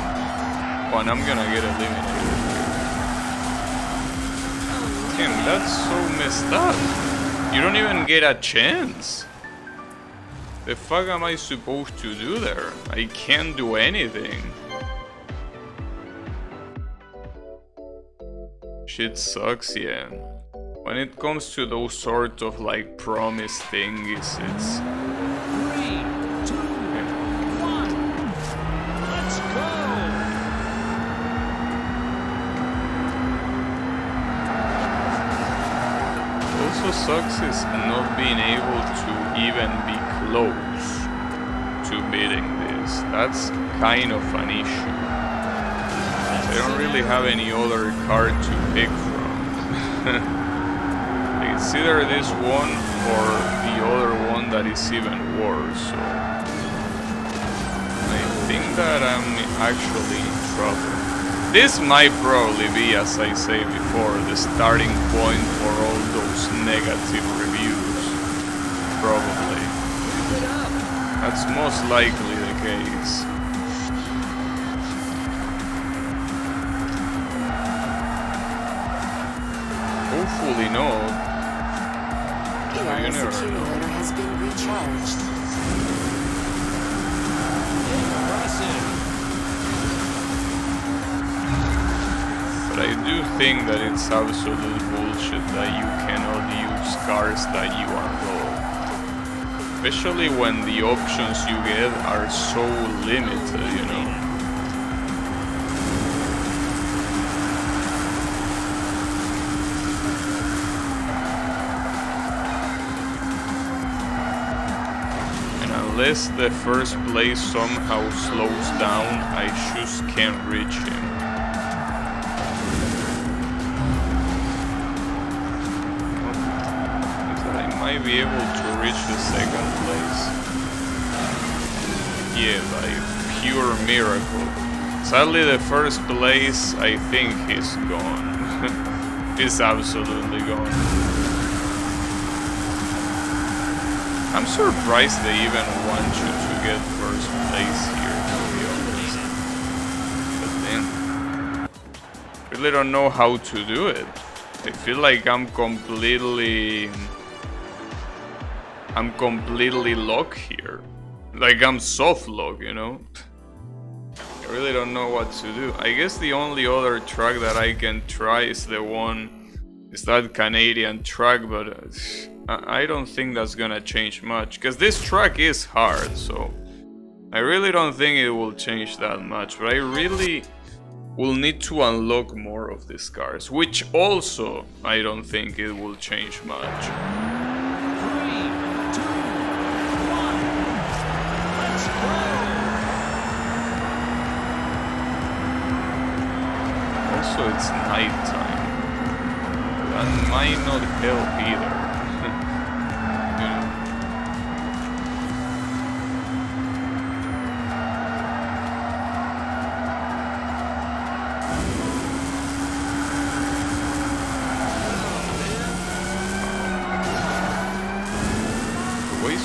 Oh, and I'm gonna get eliminated here. Damn, that's so messed up. You don't even get a chance. The fuck am I supposed to do there? I can't do anything. Shit sucks, yeah. When it comes to those sort of like promise things, it's 3, 2, 1. Let's go. also sucks is not being able to even be close to beating this. That's kind of an issue. I don't really have any other card to pick from. It's either this one or the other one that is even worse, so I think that I'm actually in trouble. This might probably be, as I say before, the starting point for all those negative reviews. Probably. That's most likely the case. Hopefully not. ERS accumulator has been recharged. Impressive. But I do think that it's absolute bullshit that you cannot use cars that you unlock. Especially when the options you get are so limited, you know. Unless the first place somehow slows down, I just can't reach him. I might be able to reach the second place. Yeah, by pure miracle. Sadly, the first place, I think he's gone. He's absolutely gone. I'm surprised they even want you to get first place here, to be honest. But then, really don't know how to do it. I feel like I'm completely locked here. Like I'm soft locked, you know? I really don't know what to do. I guess the only other track that I can try is that Canadian track, but I don't think that's gonna change much, because this track is hard, so I really don't think it will change that much, but I really will need to unlock more of these cars, which also I don't think it will change much. 3, 2, 1. Let's go. Also, it's nighttime. That might not help either.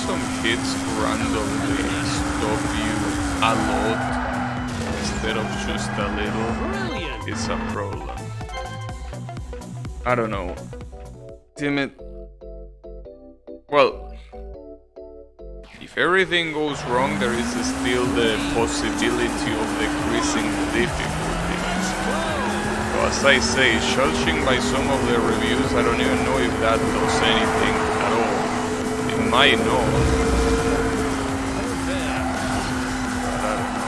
Some hits randomly stop you a lot instead of just a little, Brilliant! it's a problem. I don't know. Damn it. Well, if everything goes wrong, there is still the possibility of decreasing the difficulty. So as I say, judging by some of the reviews, I don't even know if that does anything at all. It might not. But I don't know.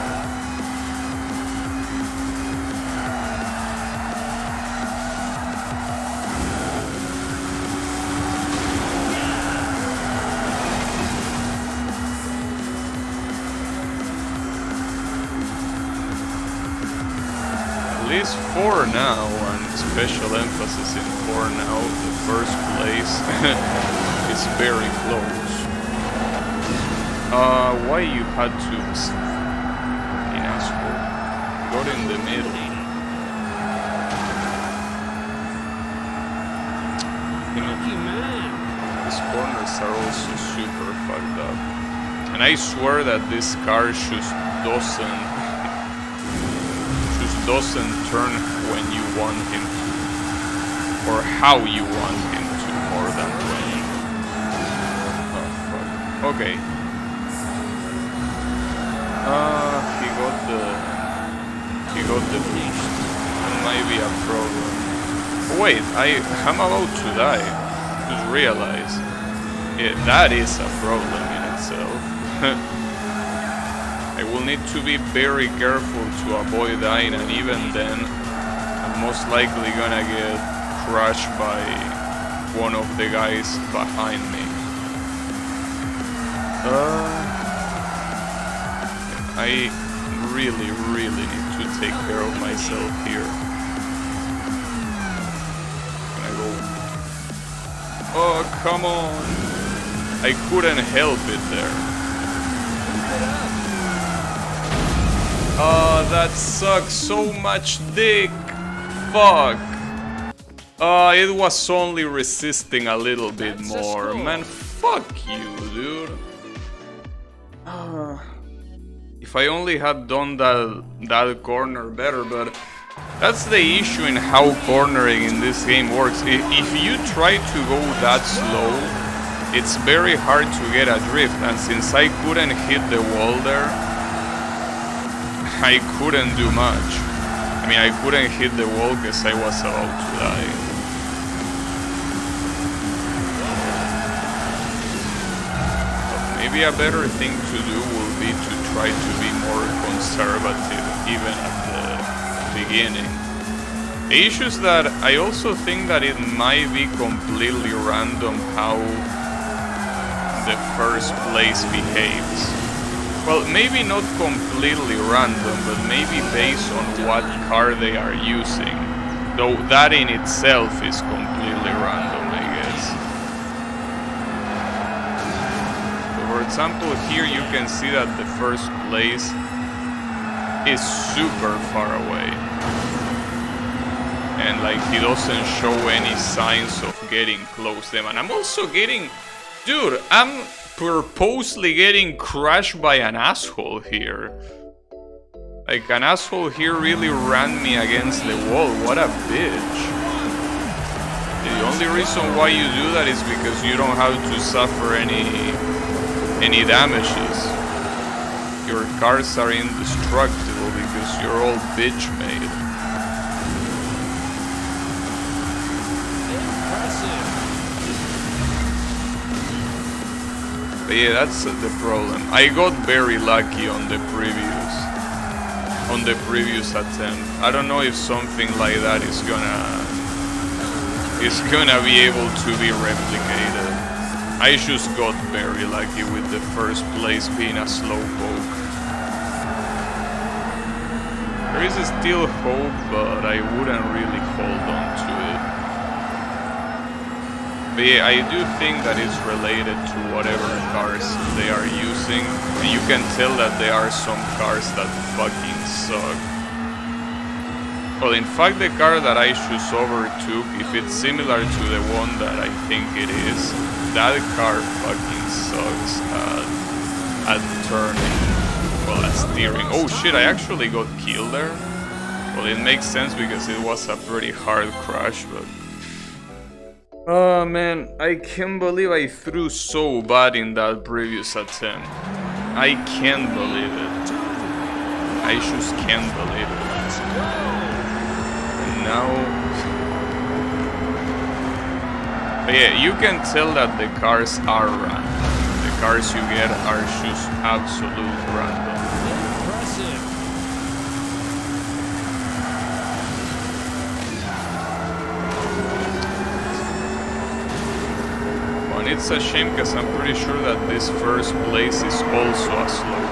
At least 4 now, and special emphasis in 4 now. The first place is very close. Why you had to... fucking asshole. Got in the middle. Lucky man! These corners are also super fucked up. And I swear that this car just doesn't turn when you want him to. Or how you want him to, more than when. Oh, fuck. Okay. He got the beast. That might be a problem. Wait, I'm about to die. Just realized. Yeah, that is a problem in itself. I will need to be very careful to avoid dying, and even then, I'm most likely gonna get crushed by one of the guys behind me. I really need to take care of myself here. Can I go? Oh, come on! I couldn't help it there. Oh, that sucks so much dick. Fuck. It was only resisting a little bit more. Man, fuck you, dude. If I only had done that corner better, but that's the issue in how cornering in this game works. If you try to go that slow, it's very hard to get a drift, and since I couldn't hit the wall there, I couldn't do much. I mean, I couldn't hit the wall because I was about to die. But maybe a better thing to do will be to try to be more conservative, even at the beginning. The issue is that I also think that it might be completely random how the first place behaves. Well, maybe not completely random, but maybe based on what car they are using. Though that in itself is completely random, I guess. So for example, here you can see that the first place is super far away. And like, he doesn't show any signs of getting close to them. And I'm also getting... Dude, I'm purposely getting crushed by an asshole here. Like, an asshole here really ran me against the wall. What a bitch. The only reason why you do that is because you don't have to suffer any damages. Your cars are indestructible because you're all bitch made. But yeah, that's the problem. I got very lucky on the previous attempt. I don't know if something like that is gonna be able to be replicated. I just got very lucky with the first place being a slowpoke. There is still hope, but I wouldn't really hold on to it. But yeah, I do think that it's related to whatever cars they are using. You can tell that there are some cars that fucking suck. Well, in fact, the car that I just overtook, if it's similar to the one that I think it is, that car fucking sucks at turning. well as steering. Oh shit, I actually got killed there. Well, it makes sense because it was a pretty hard crash, but... Oh man, I can't believe I threw so bad in that previous attempt. I can't believe it. I just can't believe it. And now... But yeah, you can tell that the cars are random. The cars you get are just absolute random. Impressive. And it's a shame because I'm pretty sure that this first place is also a slope.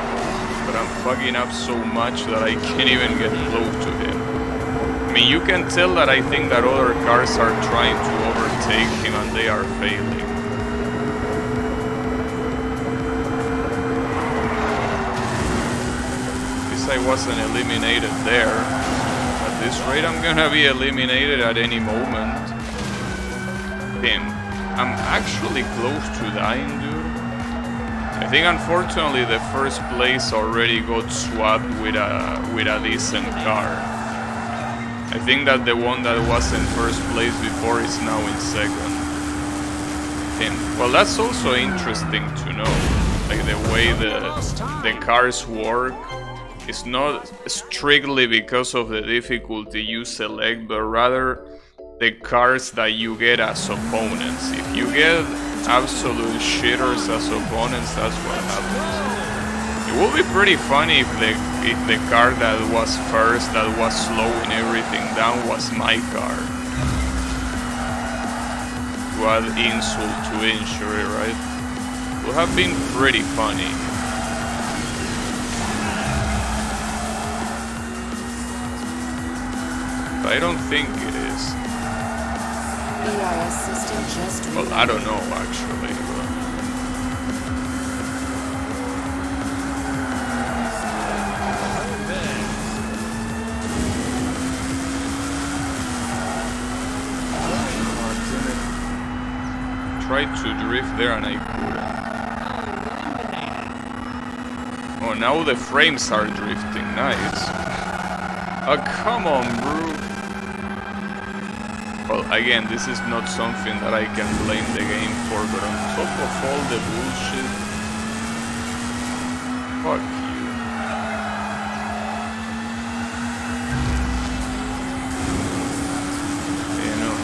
But I'm fucking up so much that I can't even get close to him. I mean, you can tell that I think that other cars are trying to overtake him and they are failing. At least I wasn't eliminated there. At this rate, I'm gonna be eliminated at any moment. Damn. I'm actually close to dying, dude. I think unfortunately the first place already got swapped with a decent car. I think that the one that was in first place before is now in second. And, well, that's also interesting to know. Like the way the cars work. It's not strictly because of the difficulty you select, but rather the cars that you get as opponents. If you get absolute shitters as opponents, that's what happens. It would be pretty funny if the car that was first, that was slowing everything down, was my car. To add insult to injury, right? It would have been pretty funny. But I don't think it is. BRS system just Well, I don't know actually. Tried to drift there and I couldn't. Oh, now the frames are drifting. Nice. Oh, come on, bro. Well, again, this is not something that I can blame the game for, but on top of all the bullshit... Fuck you. You know,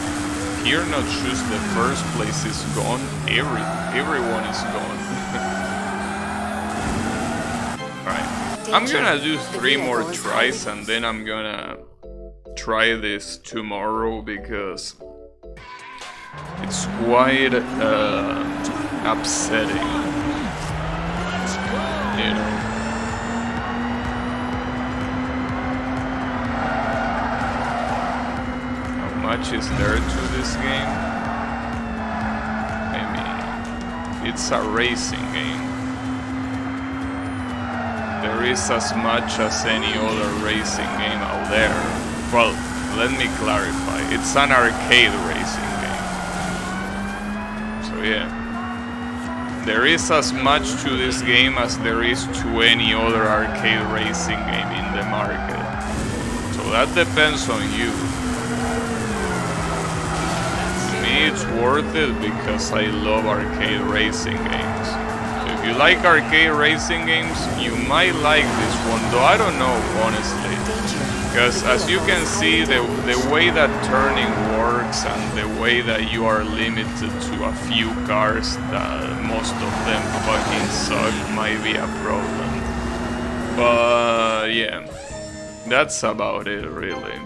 here not just the first place is gone, everyone is gone. Alright, I'm gonna do 3 more tries and then I'm gonna try this tomorrow because it's quite upsetting, you know. How much is there to this game? I mean, it's a racing game. There is as much as any other racing game out there. Well, let me clarify. It's an arcade racing game. So yeah. There is as much to this game as there is to any other arcade racing game in the market. So that depends on you. To me it's worth it because I love arcade racing games. So if you like arcade racing games, you might like this one, though I don't know, honestly. Because as you can see, the way that turning works and the way that you are limited to a few cars that most of them fucking suck might be a problem. But yeah, that's about it really.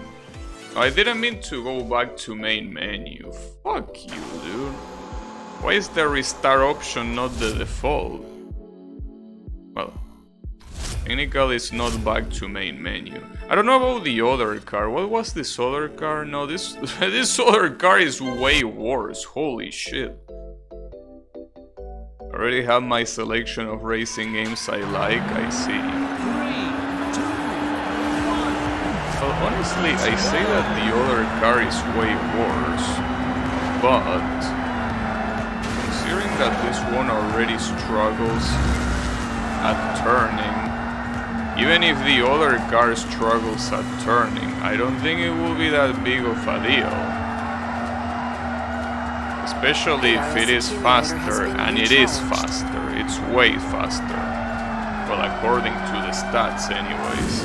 I didn't mean to go back to main menu. Fuck you, dude. Why is the restart option not the default? Well, technically it's not back to main menu. I don't know about the other car. What was this other car? No, this this other car is way worse. Holy shit. I already have my selection of racing games I like, I see. Well, honestly, I say that the other car is way worse, but considering that this one already struggles at turning, Even if the other car struggles at turning, I don't think it will be that big of a deal. Especially if it is faster, and it is faster. It's way faster. Well, according to the stats anyways.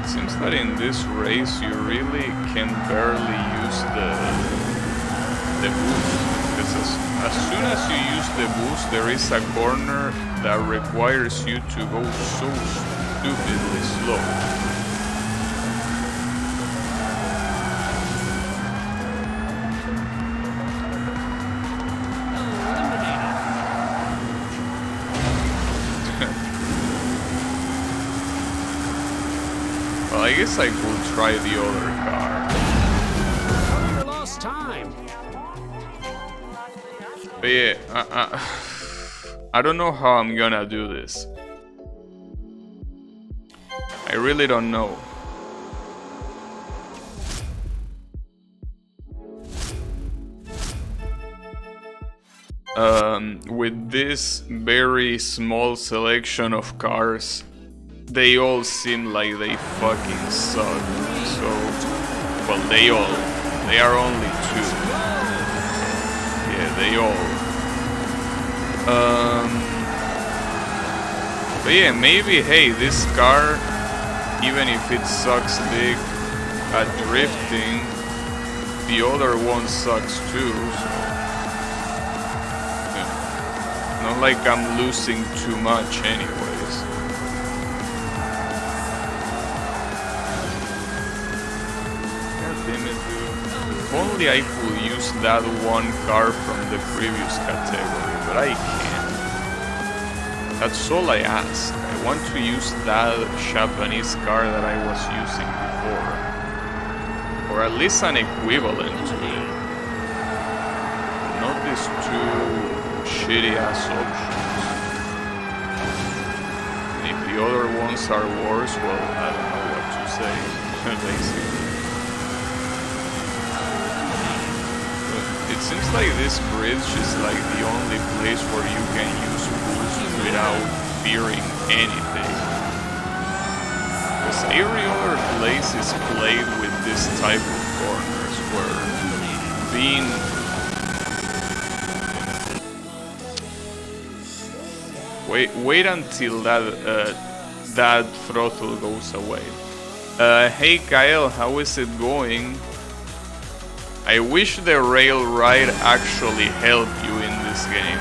Seems that in this race you really can barely use the boost, because as soon as you use the boost there is a corner that requires you to go so stupidly slow. Well, I guess I could try the other car. You lost time. But yeah, I don't know how I'm gonna do this. I really don't know. With this very small selection of cars, they all seem like they fucking suck. So, well, they are only two. Yeah, they all. But yeah, maybe, hey, this car, even if it sucks big at drifting, the other one sucks too. So, yeah. Not like I'm losing too much anyways. God damn it, dude. If only I could use that one car from the previous category, but I can't. That's all I ask. I want to use that Japanese car that I was using before. Or at least an equivalent to it. Not these two shitty ass options. And if the other ones are worse, well, I don't know what to say, basically. But it seems like this bridge is like the only place where you can use boost without fearing anything. Because every other place is played with this type of corners where being... Wait until that throttle goes away. Hey Kyle, how is it going? I wish the rail ride actually helped you in this game,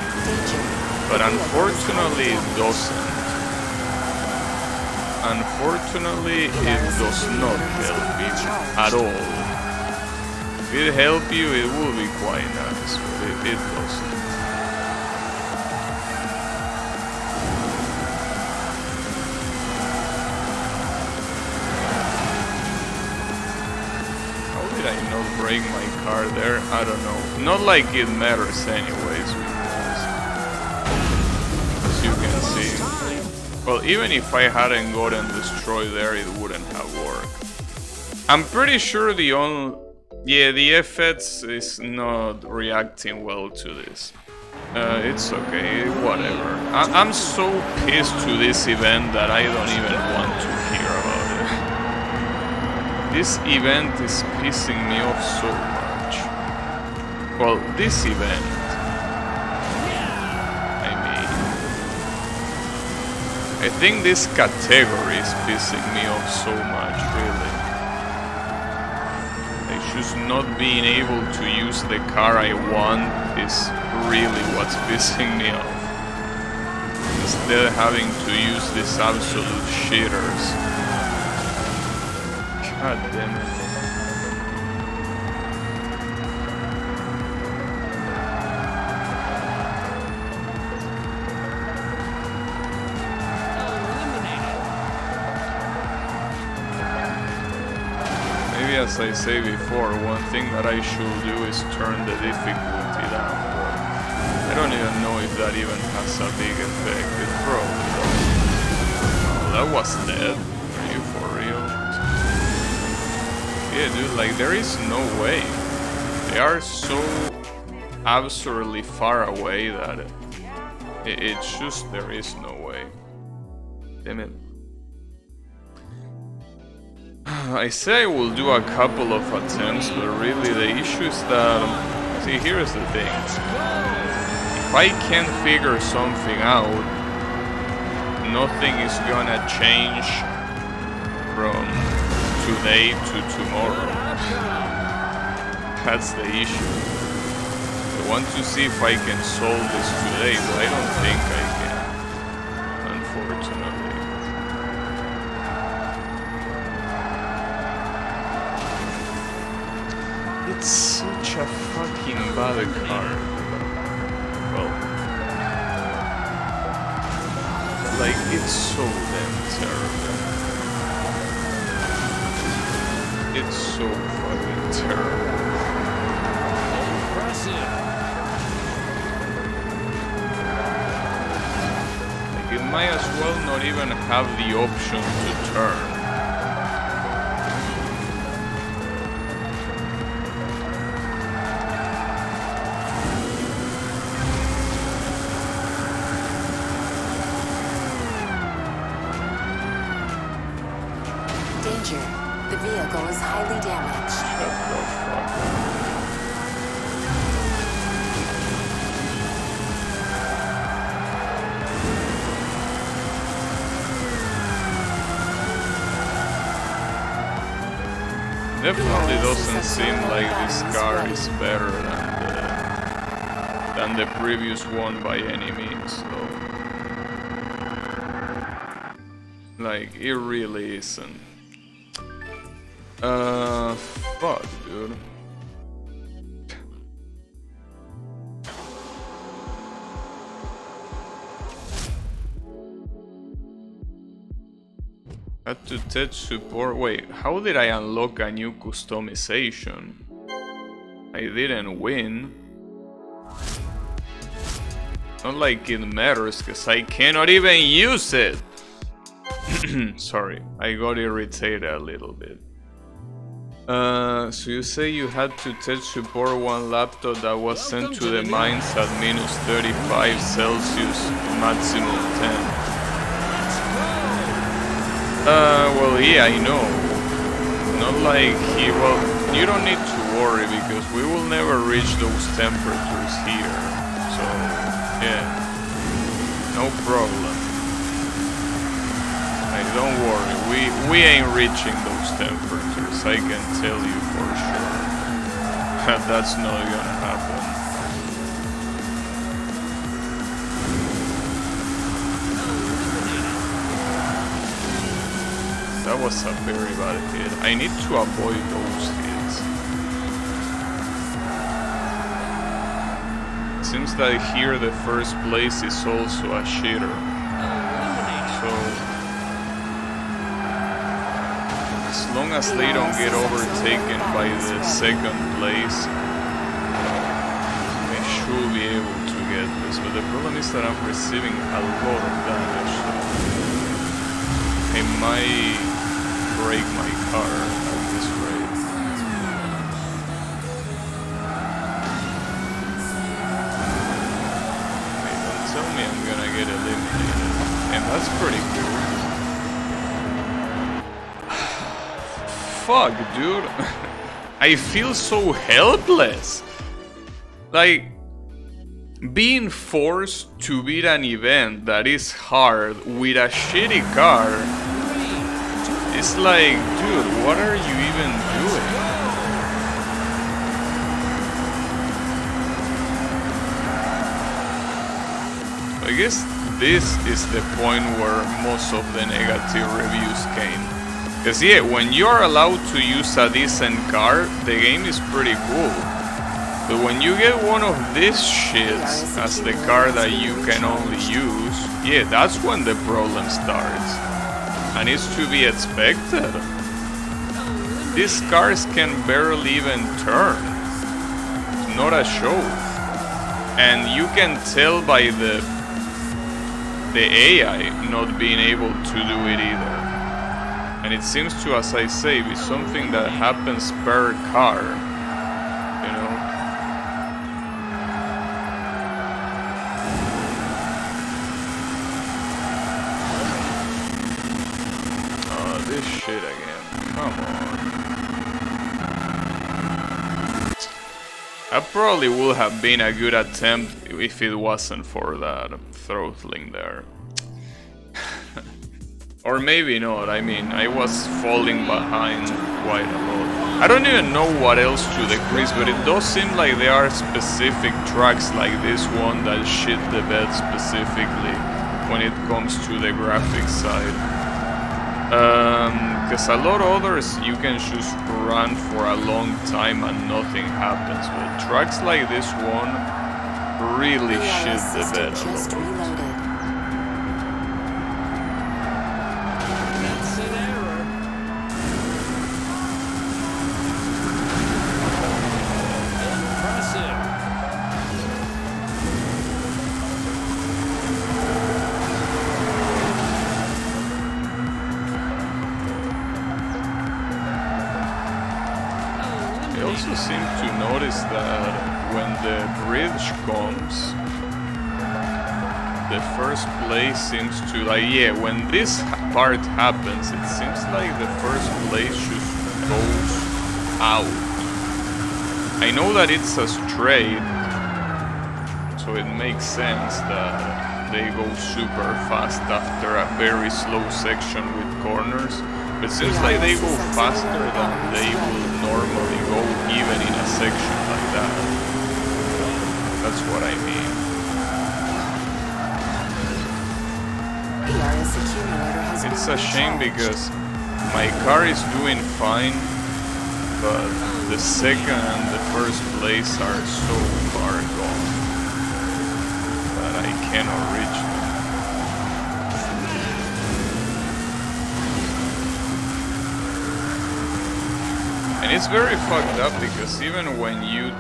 but unfortunately it doesn't. Unfortunately, it does not help you at all. If it helped you, it would be quite nice, but it doesn't. How did I not break my car there? I don't know. Not like it matters anyways, as you can see. Well, even if I hadn't gotten destroyed there, it wouldn't have worked. I'm pretty sure the FX is not reacting well to this. It's okay, whatever. I'm so pissed to this event that I don't even want to hear about it. This event is pissing me off so much. Well, this event. I think this category is pissing me off so much, really. Like, just not being able to use the car I want is really what's pissing me off. Instead of having to use these absolute shitters. God damn it. As I say before, one thing that I should do is turn the difficulty down, but I don't even know if that even has a big effect. It probably does. Oh, that was dead. Are you for real? Yeah, dude, like there is no way. They are so absurdly far away that it's just there is no way. Damn it. I say I will do a couple of attempts, but really the issue is that, see, here's the thing. If I can't figure something out, nothing is gonna change from today to tomorrow. That's the issue. I want to see if I can solve this today, but I don't think I can, unfortunately. It's such a fucking bad car. Well, like, it's so damn terrible. It's so fucking terrible. Impressive. Like, it might as well not even have the option to turn. Danger. The vehicle is highly damaged. Shut the fuck up. Definitely doesn't seem like this car is better than the previous one by any means, though. Like, it really isn't. Fuck, dude. Had to touch support. Wait, how did I unlock a new customization? I didn't win. Not like it matters, cause I cannot even use it. Sorry, I got irritated a little bit. So you say you had to touch support one laptop that was sent to the mines at minus 35 Celsius, maximum 10. Well, yeah, I know. Not like well, you don't need to worry because we will never reach those temperatures here. So, yeah, no problem. Don't worry, we ain't reaching those temperatures, I can tell you for sure. That's not gonna happen. That was a very bad hit. I need to avoid those hits. Seems that here the first place is also a shitter. So as long as they don't get overtaken by the second place, I should be able to get this. But the problem is that I'm receiving a lot of damage, so I might break my car at this rate. Hey, don't tell me I'm gonna get eliminated. And that's pretty cool. Fuck, dude. I feel so helpless. Like, being forced to beat an event that is hard with a shitty car. It's like, dude, what are you even doing? I guess this is the point where most of the negative reviews came. Because yeah, when you're allowed to use a decent car, the game is pretty cool. But when you get one of these shits as the car that you can only use, yeah, that's when the problem starts. And it's to be expected. These cars can barely even turn. It's not a show. And you can tell by the AI not being able to do it either. And it seems to, as I say, be something that happens per car, you know? this shit again. Come on. That probably would have been a good attempt if it wasn't for that throttling there. Or maybe not, I mean, I was falling behind quite a lot. I don't even know what else to decrease, but it does seem like there are specific tracks like this one that shit the bed specifically when it comes to the graphics side. Because a lot of others you can just run for a long time and nothing happens, but tracks like this one really shit the bed a lot. Seem to notice that when the bridge comes, the first place seems to, like, yeah, when this part happens, it seems like the first place just goes out. I know that it's a straight, so it makes sense that they go super fast after a very slow section with corners. It seems like they go faster than they will normally go even in a section like that. That's what I mean. It's a shame because my car is doing fine, but the second and the first place are so far gone that I cannot reach them. And it's very fucked up because even when you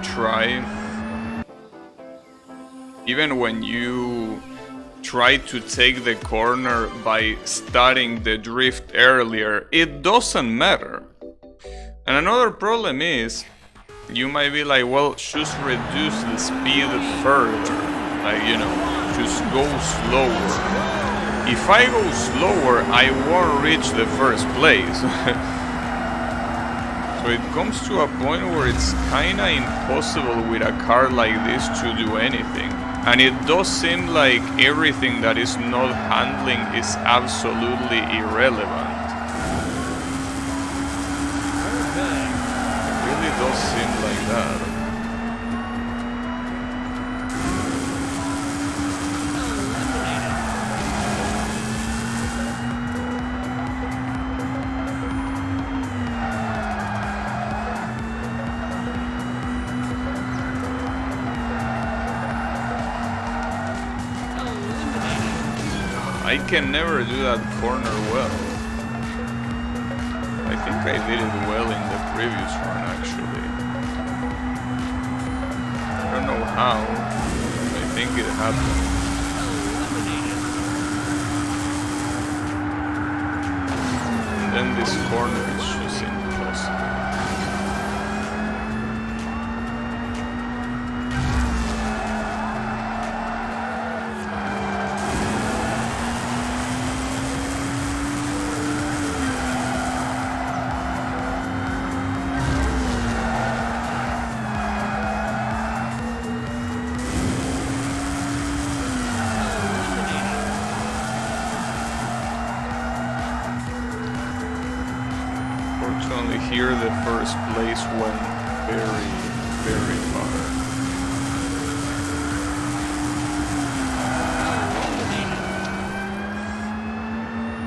try to take the corner by starting the drift earlier, it doesn't matter. And another problem is, you might be like, well, just reduce the speed further, like, you know, just go slower. If I go slower, I won't reach the first place. So it comes to a point where it's kinda impossible with a car like this to do anything. And it does seem like everything that is not handling is absolutely irrelevant. It really does seem like that. I can never do that corner well. I think I did it well in the previous run, actually. I don't know how. I think it happened. And then this corner is just impossible. Here the first place went very, very far.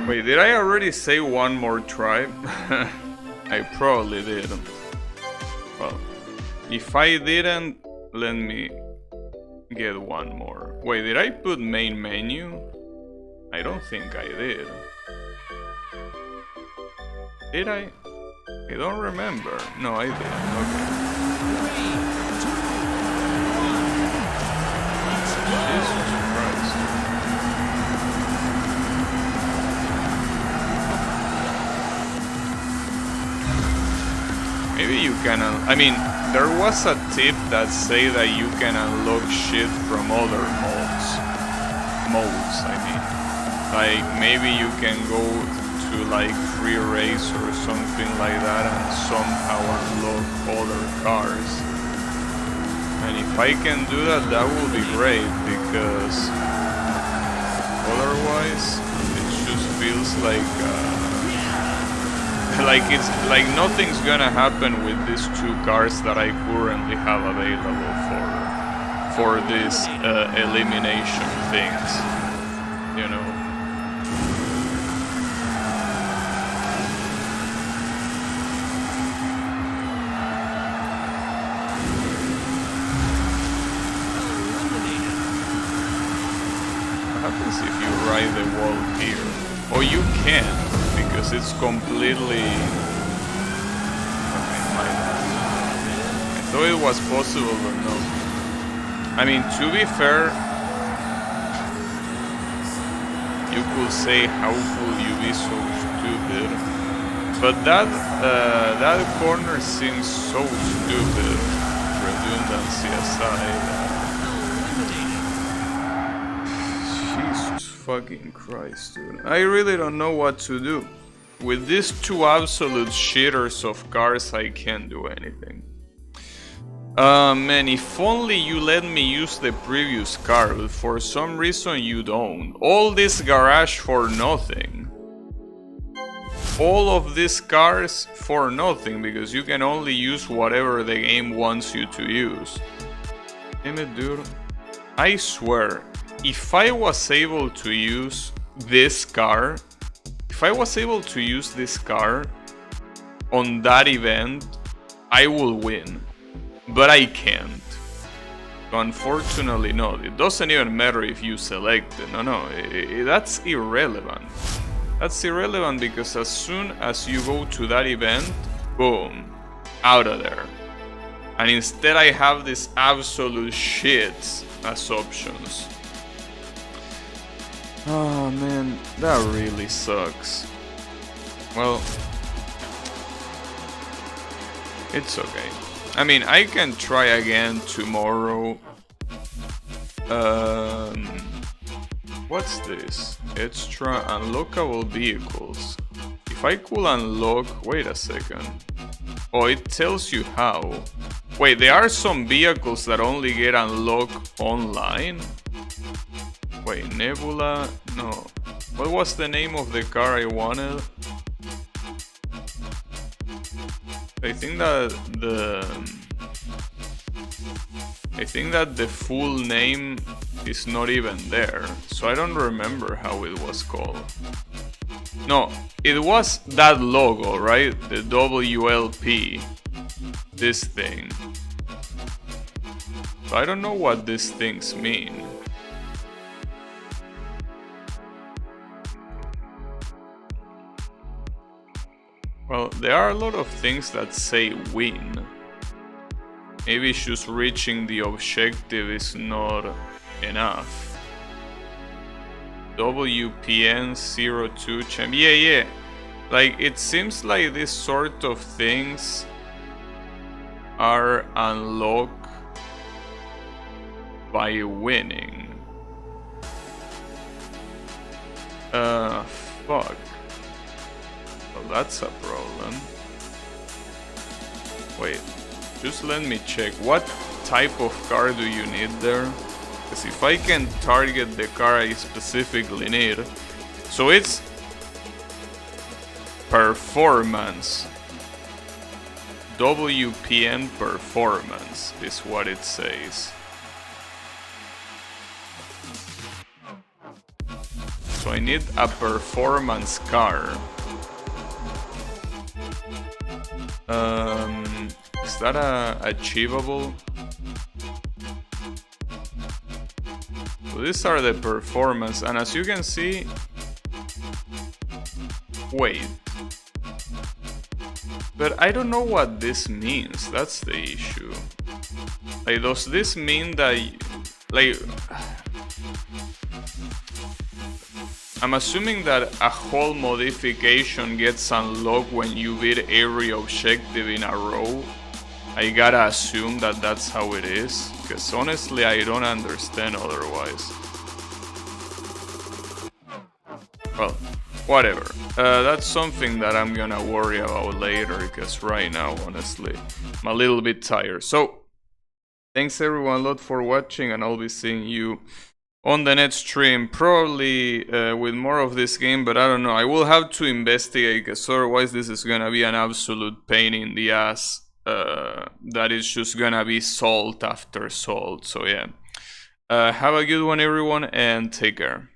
Wait, did I already say one more try? I probably did. Well, if I didn't, let me get one more. Wait, did I put main menu? I don't think I did. Did I? I don't remember. No, I didn't. Okay. Jesus Christ. Maybe you can... I mean, there was a tip that say that you can unlock shit from other modes. I mean. Like, maybe you can go to like free race or something like that and somehow unlock other cars. And if I can do that, that will be great, because otherwise it just feels like it's like nothing's gonna happen with these two cars that I currently have available for these elimination things, you know. What happens if you ride the wall here? Oh, you can't, because it's completely... Okay, my bad. I thought it was possible, but no. I mean, to be fair, you could say, how could you be so stupid? But that corner seems so stupid, redundancy aside. Jesus fucking Christ, dude. I really don't know what to do. With these two absolute shitters of cars, I can't do anything. Man, if only you let me use the previous car, but for some reason you don't. All this garage for nothing. All of these cars for nothing, because you can only use whatever the game wants you to use. Damn it, dude. I swear, if I was able to use this car, on that event, I will win. But I can't. So unfortunately, no. It doesn't even matter if you select it. No. That's irrelevant. That's irrelevant because as soon as you go to that event, boom, out of there. And instead I have this absolute shit as options. Oh man, that really sucks. Well, it's okay. I mean, I can try again tomorrow. What's this? Extra unlockable vehicles. If I could unlock... Wait a second. Oh, it tells you how. Wait, there are some vehicles that only get unlocked online? Wait, Nebula... No. What was the name of the car I wanted? I think that the full name is not even there, so I don't remember how it was called. No, it was that logo, right? The WLP, this thing. So I don't know what these things mean. Well, there are a lot of things that say win. Maybe just reaching the objective is not enough. WPN02 champ. Yeah. Like, it seems like these sort of things are unlocked by winning. Fuck. Well, that's a problem. Wait, just let me check. What type of car do you need there? Because if I can target the car I specifically need... So it's... Performance. WPN performance is what it says. So I need a performance car. Is that achievable? So these are the performance, and as you can see... Wait. But I don't know what this means, that's the issue. Like, does this mean that... Like... I'm assuming that a whole modification gets unlocked when you beat every objective in a row. I gotta assume that that's how it is, because honestly I don't understand otherwise. Well, whatever. That's something that I'm gonna worry about later, because right now, honestly, I'm a little bit tired. So, thanks everyone a lot for watching, and I'll be seeing you on the next stream, probably with more of this game, but I don't know. I will have to investigate, because otherwise this is gonna be an absolute pain in the ass. That is just gonna be salt after salt. So yeah. Have a good one, everyone, and take care.